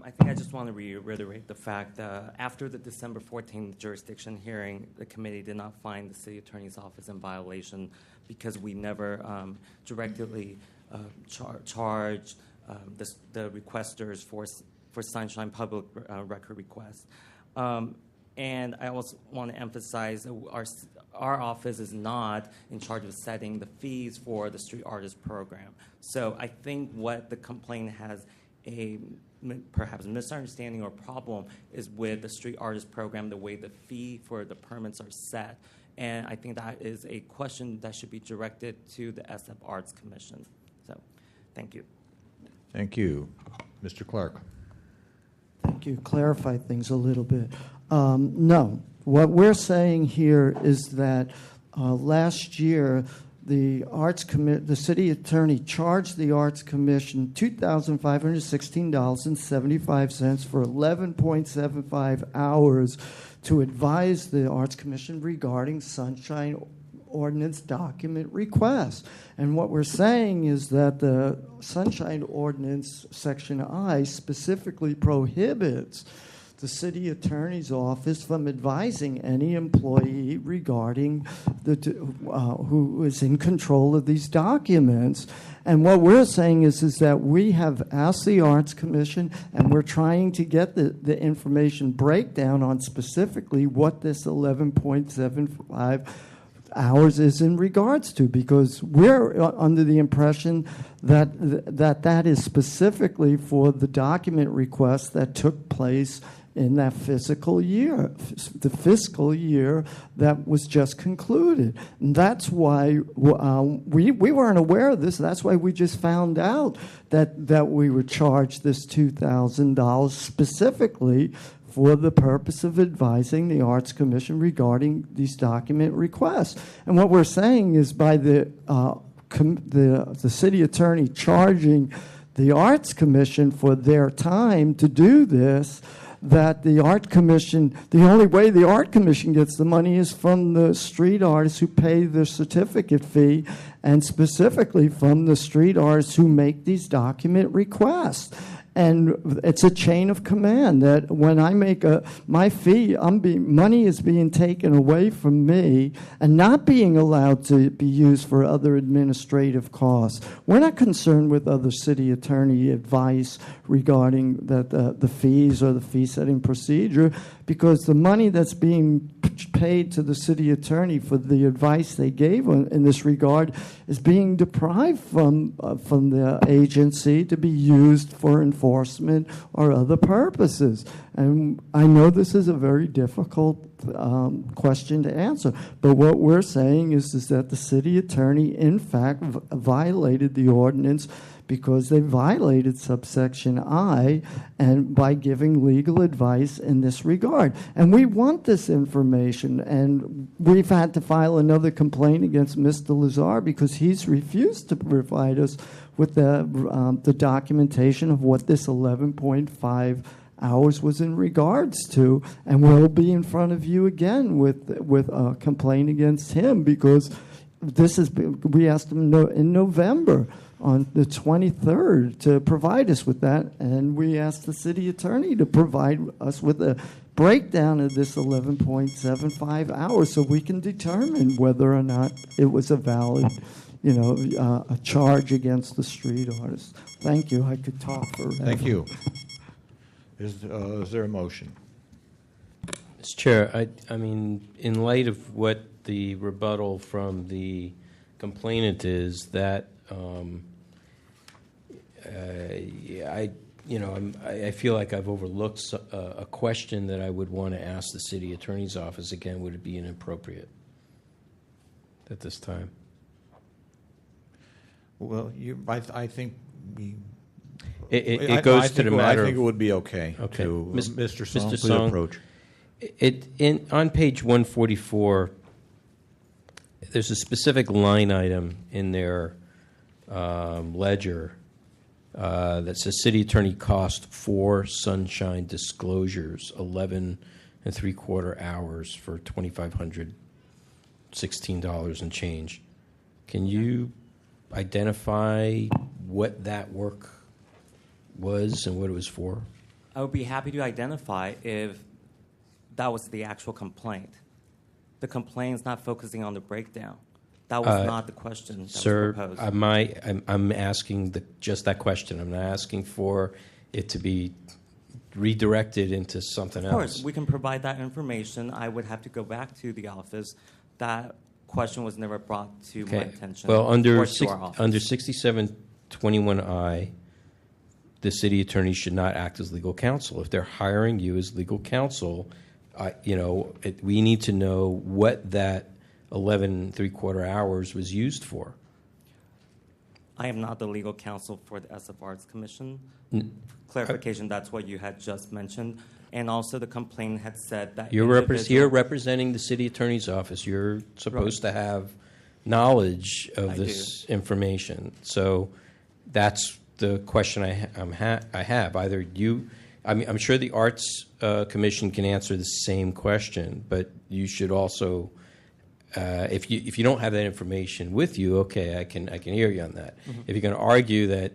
I think I just want to reiterate the fact that after the December 14th jurisdiction hearing, the committee did not find the city attorney's office in violation because we never directly charged the requesters for Sunshine public record requests. And I also want to emphasize that our office is not in charge of setting the fees for the street artist program. So I think what the complaint has perhaps a misunderstanding or problem is with the street artist program, the way the fee for the permits are set. And I think that is a question that should be directed to the SF Arts Commission. So, thank you. Thank you. Mr. Clark. Thank you. Clarify things a little bit. No. What we're saying here is that last year the the city attorney charged the Arts Commission $2,516.75 for 11.75 hours to advise the Arts Commission regarding Sunshine Ordinance document requests. And what we're saying is that the Sunshine Ordinance Section I specifically prohibits the city attorney's office from advising any employee regarding who is in control of these documents. And what we're saying is that we have asked the Arts Commission, and we're trying to get the information breakdown on specifically what this 11.75 hours is in regards to, because we're under the impression that that is specifically for the document requests that took place in that fiscal year, the fiscal year that was just concluded. And that's why we weren't aware of this. That's why we just found out that we were charged this $2,000 specifically for the purpose of advising the Arts Commission regarding these document requests. And what we're saying is by the city attorney charging the Arts Commission for their time to do this, that the Art Commission, the only way the Art Commission gets the money is from the street artists who pay the certificate fee, and specifically from the street artists who make these document requests. And it's a chain of command that when I make my fee, money is being taken away from me and not being allowed to be used for other administrative costs. We're not concerned with other city attorney advice regarding the fees or the fee setting procedure, because the money that's being paid to the city attorney for the advice they gave in this regard is being deprived from the agency to be used for enforcement or other purposes. And I know this is a very difficult question to answer, but what we're saying is that the city attorney, in fact, violated the ordinance because they violated subsection I, and by giving legal advice in this regard. And we want this information, and we've had to file another complaint against Mr. Lazar because he's refused to provide us with the documentation of what this 11.5 hours was in regards to, and we'll be in front of you again with a complaint against him because we asked him in November on the 23rd to provide us with that, and we asked the city attorney to provide us with a breakdown of this 11.75 hours so we can determine whether or not it was a valid, a charge against the street artists. Thank you. I could talk forever. Thank you. Is there a motion? Mr. Chair, I mean, in light of what the rebuttal from the complainant is, that I feel like I've overlooked a question that I would want to ask the city attorney's office. Again, would it be inappropriate at this time? Well, I think we. It goes to the matter. I think it would be okay. Okay, to Mr. Song, please Song, approach. On page 144, there's a specific line item in their ledger that says city attorney cost for Sunshine disclosures, 11 3/4 hours for $2,516 and change. Can you identify what that work was and what it was for? I would be happy to identify if that was the actual complaint. The complaint's not focusing on the breakdown. That was not the question that sir, was proposed. I'm asking just that question. I'm not asking for it to be redirected into something else. Of course, we can provide that information. I would have to go back to the office. That question was never brought to my attention. Well, under or to our office. under 6721I, the city attorney should not act as legal counsel. If they're hiring you as legal counsel, we need to know what that 11 3/4 hours was used for. I am not the legal counsel for the SF Arts Commission. Clarification, that's what you had just mentioned. And also the complaint had said that You're representing the city attorney's office. You're supposed to have knowledge of I this information. So that's the question I have. Either you, I'm sure the Arts Commission can answer the same question, but you should also, if you don't have that information with you, okay, I can hear you on that. Mhm. If you're going to argue that,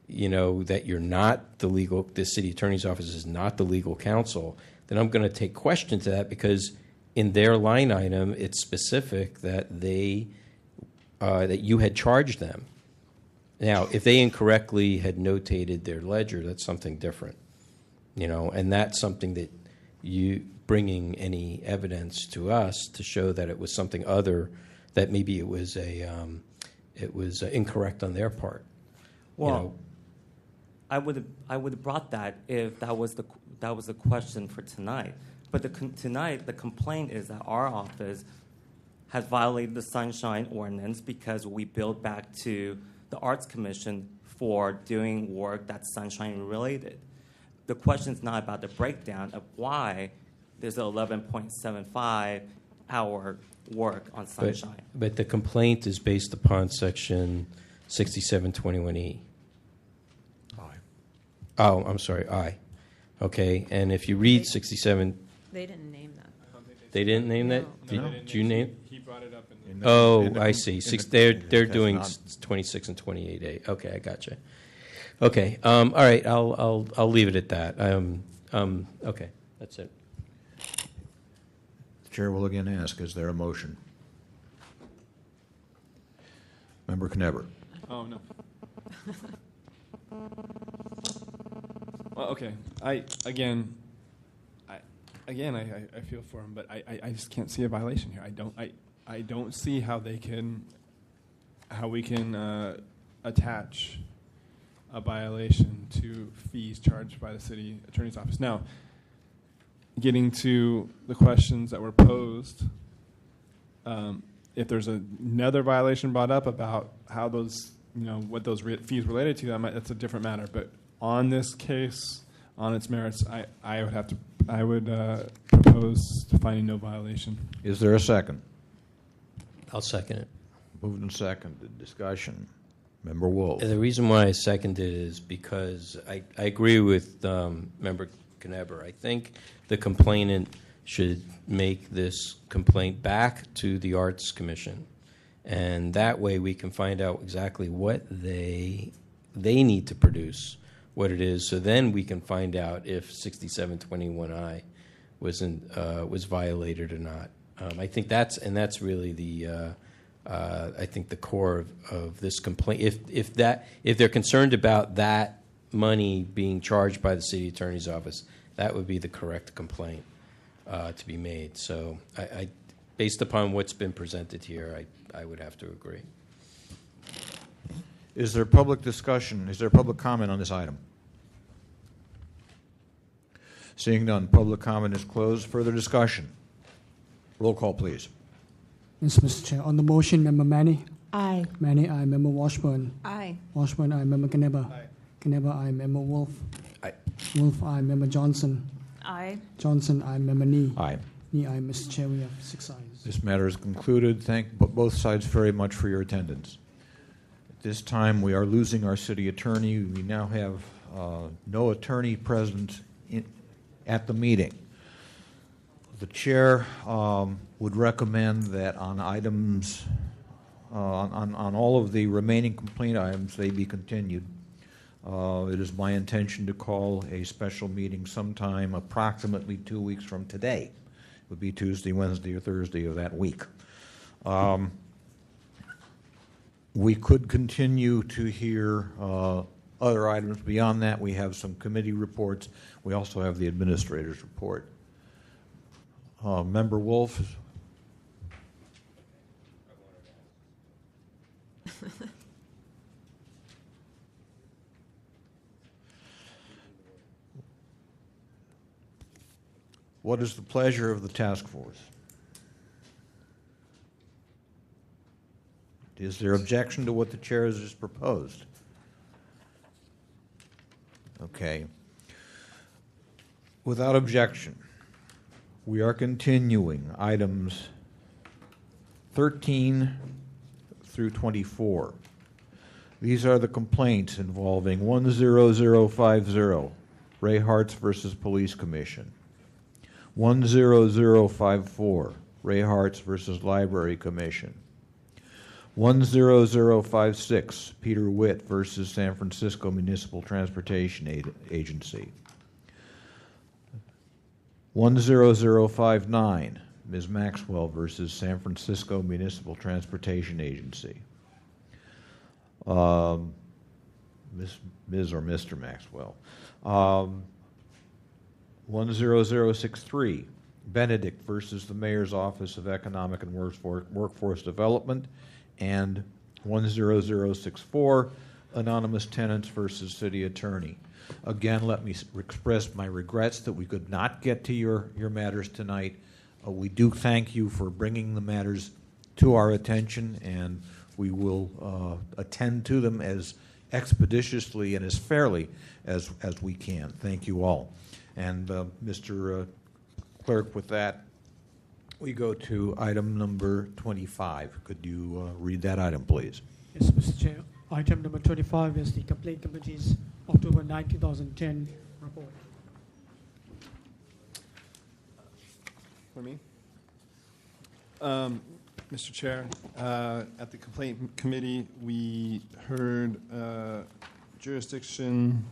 that you're not the city attorney's office is not the legal counsel, then I'm going to take question to that, because in their line item, it's specific that that you had charged them. Now, if they incorrectly had notated their ledger, that's something different, and that's something that you bringing any evidence to us to show that it was something other, that maybe it was incorrect on their part. Well, I would have brought that if that was the question for tonight. But tonight, the complaint is that our office has violated the Sunshine Ordinance because we billed back to the Arts Commission for doing work that's sunshine related. The question is not about the breakdown of why there's an 11.75 hour work on sunshine. But the complaint is based upon Section 6721E. Oh, I'm sorry, I. Okay, and if you read 67... They didn't name that. They didn't name that? No. Did you name? He brought it up in the... Oh, I see. They're doing not... 26 and 28A. Okay, I gotcha. Okay, all right, I'll leave it at that. Okay, that's it. The chair will again ask, is there a motion? Member Knebber. Oh, no. Well, okay. I feel for him, but I just can't see a violation here. I don't see how we can attach a violation to fees charged by the city attorney's office. Now, getting to the questions that were posed, if there's another violation brought up about how those, what those fees related to, that's a different matter. But on this case, on its merits, I would propose finding no violation. Is there a second? I'll second it. Moved and seconded. Discussion. Member Wolf. The reason why I seconded it is because I agree with Member Knebber. I think the complainant should make this complaint back to the Arts Commission, and that way we can find out exactly what they need to produce, what it is, so then we can find out if 6721I was violated or not. I think that's really the I think the core of this complaint. If they're concerned about that money being charged by the city attorney's office, that would be the correct complaint to be made. So I based upon what's been presented here, I would have to agree. Is there public discussion? Is there public comment on this item? Seeing none, public comment is closed. Further discussion. Roll call, please. Yes, Mr. Chair. On the motion, Member Manny? Aye. Manny, aye. Member Washburn? Aye. Washburn, aye. Member Knebber? Aye. Knebber, aye. Member Wolf? Aye. Wolf, aye. Member Johnson? Aye. Johnson, aye. Member Nee? Aye. Nee, aye. Mr. Chair, we have 6 ayes. This matter is concluded. Thank both sides very much for your attendance. At this time, we are losing our city attorney. We now have no attorney present at the meeting. The chair would recommend that on items, on all of the remaining complaint items, they be continued. It is my intention to call a special meeting sometime approximately 2 weeks from today. It would be Tuesday, Wednesday, or Thursday of that week. We could continue to hear other items. Beyond that, we have some committee reports. We also have the administrator's report. Member Wolf. What is the pleasure of the task force? Is there objection to what the chair has just proposed? Okay. Without objection, we are continuing items 13 through 24. These are the complaints involving 10050, Ray Hartz versus Police Commission. 10054, Ray Hartz versus Library Commission. 10056, Peter Witt versus San Francisco Municipal Transportation Agency. 10059, Ms. Maxwell versus San Francisco Municipal Transportation Agency. Ms. or Mr. Maxwell. 10063, Benedict versus the Mayor's Office of Economic and Workforce Development, and 10064, Anonymous Tenants versus City Attorney. Again, let me express my regrets that we could not get to your matters tonight. We do thank you for bringing the matters to our attention, and we will attend to them as expeditiously and as fairly as we can. Thank you all. And Mr. Clerk, with that, we go to item number 25. Could you read that item, please? Yes, Mr. Chair. Item number 25 is the Complaint Committee's October 9, 2010 report. For me? Mr. Chair, at the Complaint Committee, we heard jurisdiction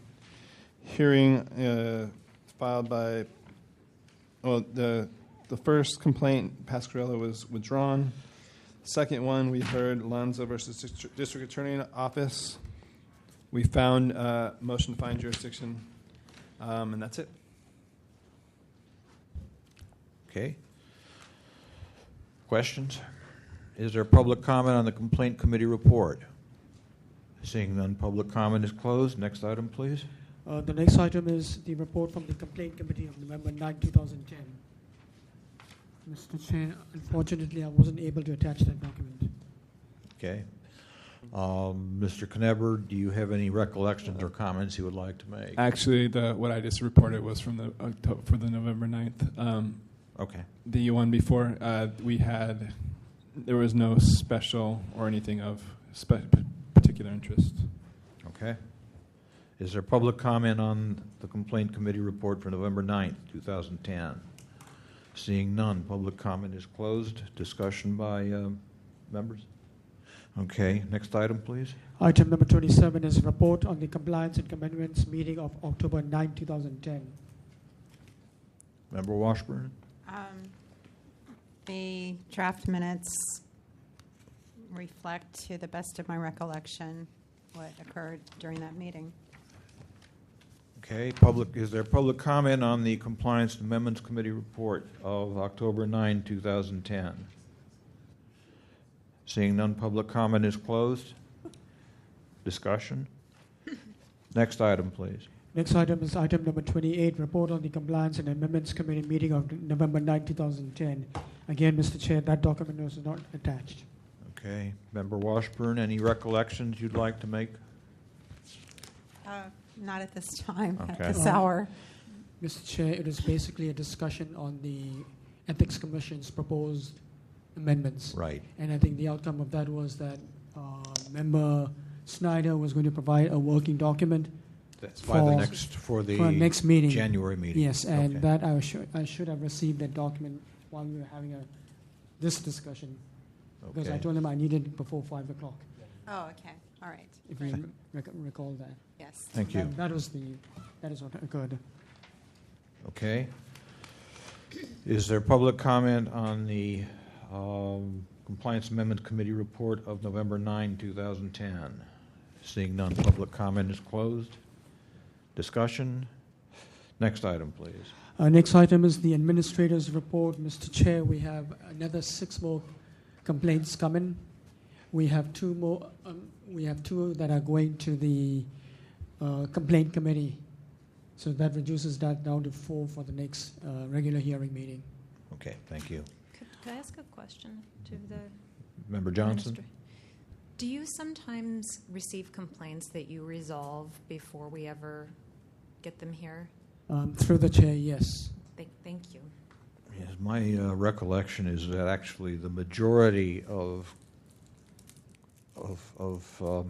hearing filed by, the first complaint, Pasquarello, was withdrawn. Second one, we heard Lanza versus District Attorney Office. We found motion to find jurisdiction, and that's it. Okay. Questions? Is there public comment on the Complaint Committee report? Seeing none, public comment is closed. Next item, please. The next item is the report from the Complaint Committee of November 9, 2010. Mr. Chair, unfortunately, I wasn't able to attach that document. Okay. Mr. Kneber, do you have any recollections or comments you would like to make? Actually, what I just reported was from the for the November 9th. Okay. The one before, there was no special or anything of particular interest. Okay. Is there public comment on the Complaint Committee report for November 9th, 2010? Seeing none, public comment is closed. Discussion by members? Okay, next item, please. Item number 27 is a report on the Compliance and Amendments meeting of October 9, 2010. Member Washburn? The draft minutes reflect, to the best of my recollection, what occurred during that meeting. Okay, is there public comment on the Compliance and Amendments Committee report of October 9, 2010? Seeing none, public comment is closed. Discussion? Next item, please. Next item is item number 28, report on the Compliance and Amendments Committee meeting of November 9, 2010. Again, Mr. Chair, that document was not attached. Okay, Member Washburn, any recollections you'd like to make? Not at this time, Okay. at this hour. Mr. Chair, it is basically a discussion on the Ethics Commission's proposed amendments. Right. And I think the outcome of that was that Member Snyder was going to provide a working document. That's for the next meeting. January meeting. Yes, and Okay. that I should have received that document while we were having this discussion. Because I Okay. told him I needed it before 5 o'clock. Oh, okay. All right. If Great. you recall that. Yes. Thank you. That is what occurred. Okay. Is there public comment on the Compliance Amendment Committee report of November 9, 2010? Seeing none, public comment is closed. Discussion? Next item, please. Next item is the administrator's report. Mr. Chair, we have another 6 more complaints coming. We have 2 more. We have 2 that are going to the complaint committee. So that reduces that down to 4 for the next regular hearing meeting. Okay, thank you. Could I ask a question to the Member Johnson? Do you sometimes receive complaints that you resolve before we ever get them here? Through the chair, yes. Thank you. Yes, my recollection is that actually the majority of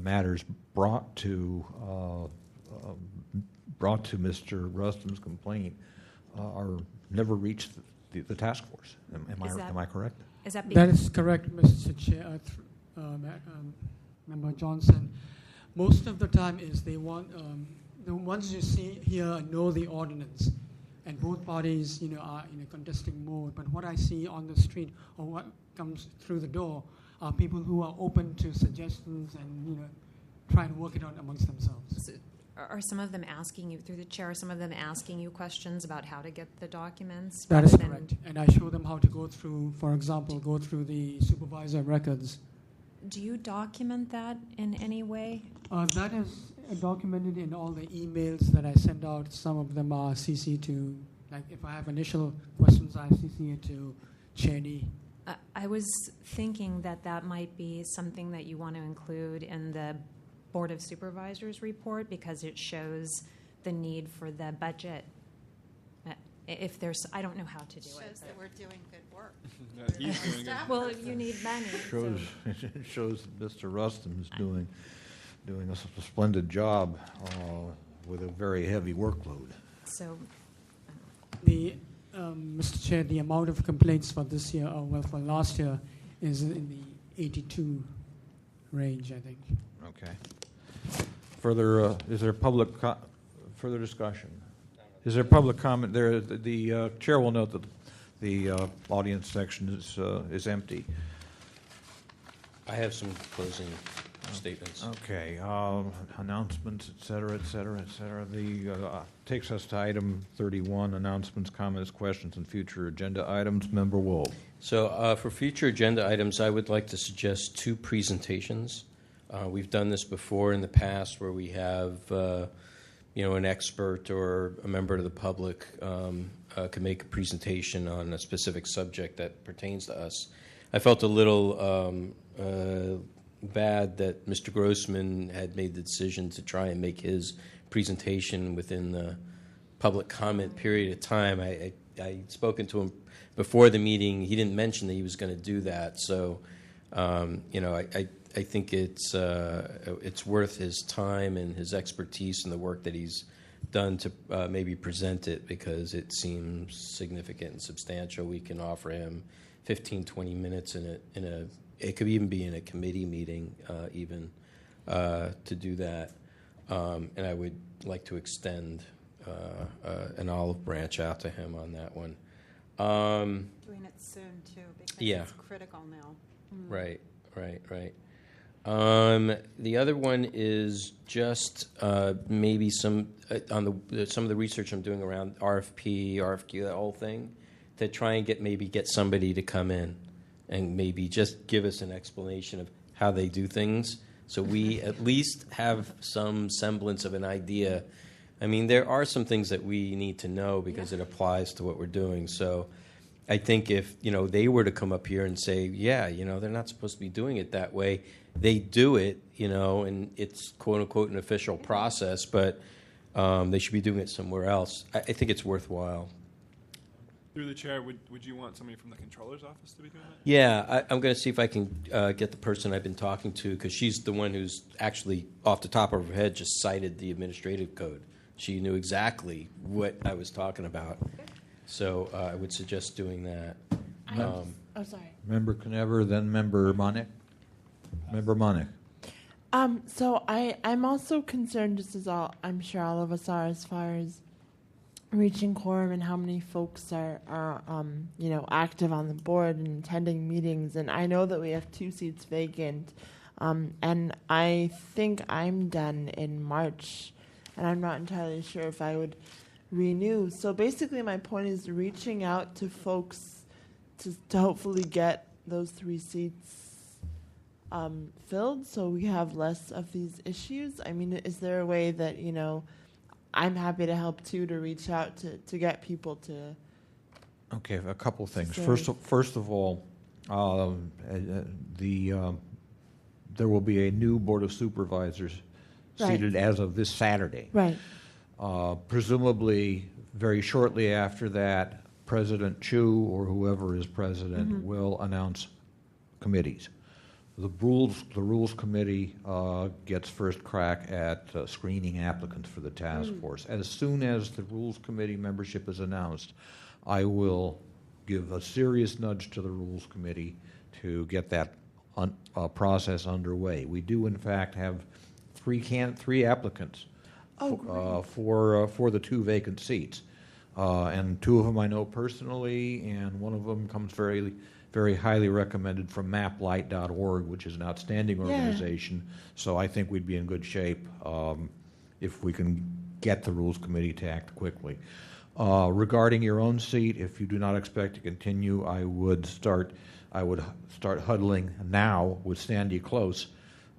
matters brought to Mr. Rustam's complaint are never reached the task force. Am I correct? Is that That is correct, Mr. Chair, Member Johnson. Most of the time is they want the ones you see here know the ordinance, and both parties, are in a contesting mode. But what I see on the street or what comes through the door are people who are open to suggestions and try and work it out amongst themselves. So are some of them asking you through the chair? Are some of them asking you questions about how to get the documents? That is correct, and I show them how to go through. For example, go through the supervisor records. Do you document that in any way? That is documented in all the emails that I send out. Some of them are CC to, like if I have initial questions, I CC it to Cheney. I was thinking that might be something that you want to include in the Board of Supervisors report because it shows the need for the budget. If there's, I don't know how to do it. Shows that we're doing good work. He's doing good. Well, you need money. Shows that Mr. Rustam is doing a splendid job with a very heavy workload. So, Mr. Chair, the amount of complaints for this year, for last year, is in the 82 range, I think. Okay. Further, is there further discussion? Is there public comment? There, the chair will note that the audience section is empty. I have some closing statements. Okay. Announcements, et cetera, et cetera, et cetera. Takes us to item 31, announcements, comments, questions, and future agenda items. Member Wolf. So for future agenda items, I would like to suggest 2 presentations. We've done this before in the past where we have an expert or a member of the public can make a presentation on a specific subject that pertains to us. I felt a little bad that Mr. Grossman had made the decision to try and make his presentation within the public comment period of time. I'd spoken to him before the meeting. He didn't mention that he was going to do that. So, I think it's worth his time and his expertise and the work that he's done to maybe present it because it seems significant and substantial. We can offer him 15, 20 minutes it could even be in a committee meeting to do that. And I would like to extend an olive branch out to him on that one. Doing it soon, too, because it's critical now. Right. The other one is just maybe some of the research I'm doing around RFP, RFQ, that whole thing, to try and get somebody to come in and maybe just give us an explanation of how they do things, so we at least have some semblance of an idea. I mean, there are some things that we need to know because it applies to what we're doing. So I think if they were to come up here and say, they're not supposed to be doing it that way. They do it, and it's quote unquote an official process, but they should be doing it somewhere else. I think it's worthwhile. Through the chair, would you want somebody from the controller's office to be doing that? Yeah, I'm going to see if I can get the person I've been talking to, because she's the one who's actually, off the top of her head, just cited the administrative code. She knew exactly what I was talking about. So I would suggest doing that. Sorry. Member Knever, then Member Monick. Member Monick. So I'm also concerned, just as I'm sure all of us are, as far as reaching quorum and how many folks are active on the board and attending meetings. And I know that we have 2 seats vacant, and I think I'm done in March, and I'm not entirely sure if I would renew. So basically my point is reaching out to folks to hopefully get those 3 seats filled so we have less of these issues. I mean, is there a way that, I'm happy to help too, to reach out to get people to... Okay, a couple things. Sorry. First of all, there will be a new Board of Supervisors seated as of this Saturday. Right. Presumably, very shortly after that, President Chu or whoever is president will announce committees. The Rules Committee gets first crack at screening applicants for the task force. As soon as the Rules Committee membership is announced, I will give a serious nudge to the Rules Committee to get that process underway. We do, in fact, have three applicants for the 2 vacant seats, and 2 of them I know personally, and one of them comes very highly recommended from maplight.org, which is an outstanding organization. So I think we'd be in good shape if we can get the Rules Committee to act quickly. Regarding your own seat, if you do not expect to continue, I would start huddling now with Sandy Close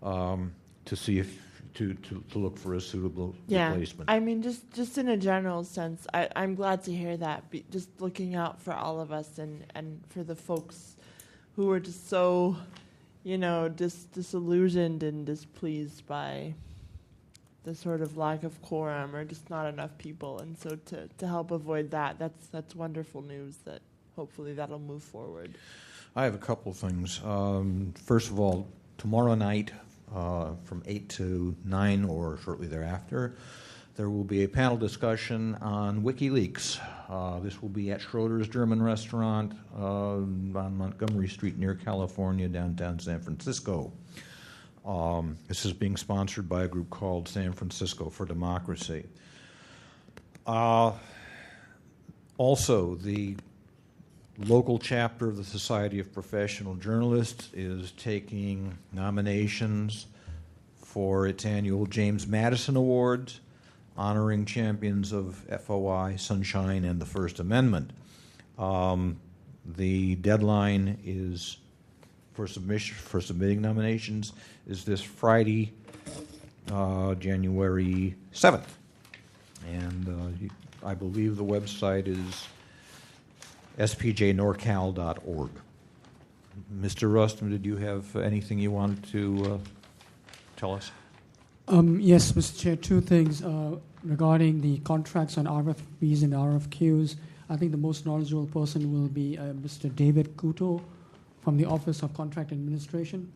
to see if to look for a suitable replacement. I mean, just in a general sense, I'm glad to hear that. Just looking out for all of us and for the folks who are just so, disillusioned and displeased by the sort of lack of quorum or just not enough people. And so to help avoid that, that's wonderful news that hopefully that'll move forward. I have a couple of things. First of all, tomorrow night, from 8 to 9 or shortly thereafter, there will be a panel discussion on WikiLeaks. This will be at Schroeder's German Restaurant on Montgomery Street near California, downtown San Francisco. This is being sponsored by a group called San Francisco for Democracy. Also, the local chapter of the Society of Professional Journalists is taking nominations for its annual James Madison Awards, honoring champions of FOI, Sunshine, and the First Amendment. The deadline is for submitting nominations is this Friday, January 7th. And I believe the website is spjnorcal.org. Mr. Rustin, did you have anything you wanted to tell us? Yes, Mr. Chair, 2 things regarding the contracts on RFPs and RFQs. I think the most knowledgeable person will be Mr. David Couto from the Office of Contract Administration.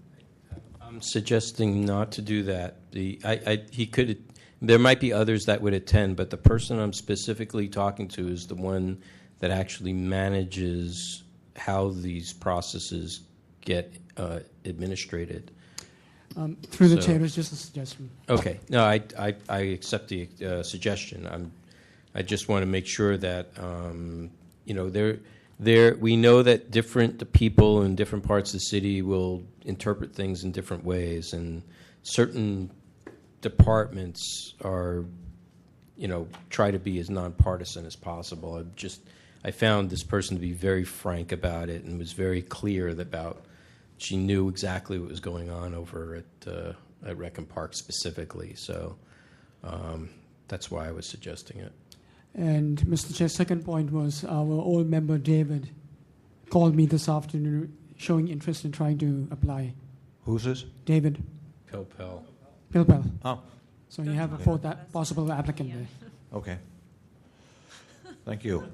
I'm suggesting not to do that. He could. There might be others that would attend, but the person I'm specifically talking to is the one that actually manages how these processes get administrated. Through the chair, it's just a suggestion. Okay. No, I accept the suggestion. I just want to make sure that we know that different people in different parts of the city will interpret things in different ways, and certain departments are, try to be as nonpartisan as possible. I found this person to be very frank about it and was very clear about. She knew exactly what was going on over at Reckham Park specifically, so that's why I was suggesting it. And Mr. Chair, second point was our old member David called me this afternoon showing interest in trying to apply. Who's this? David. Pilpel. Oh. So you have a 4th possible applicant there. Okay. Thank you.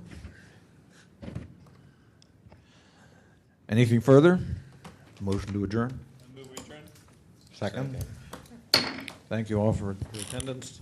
Anything further? Motion to adjourn? Move we adjourn. Second. Thank you all for your attendance.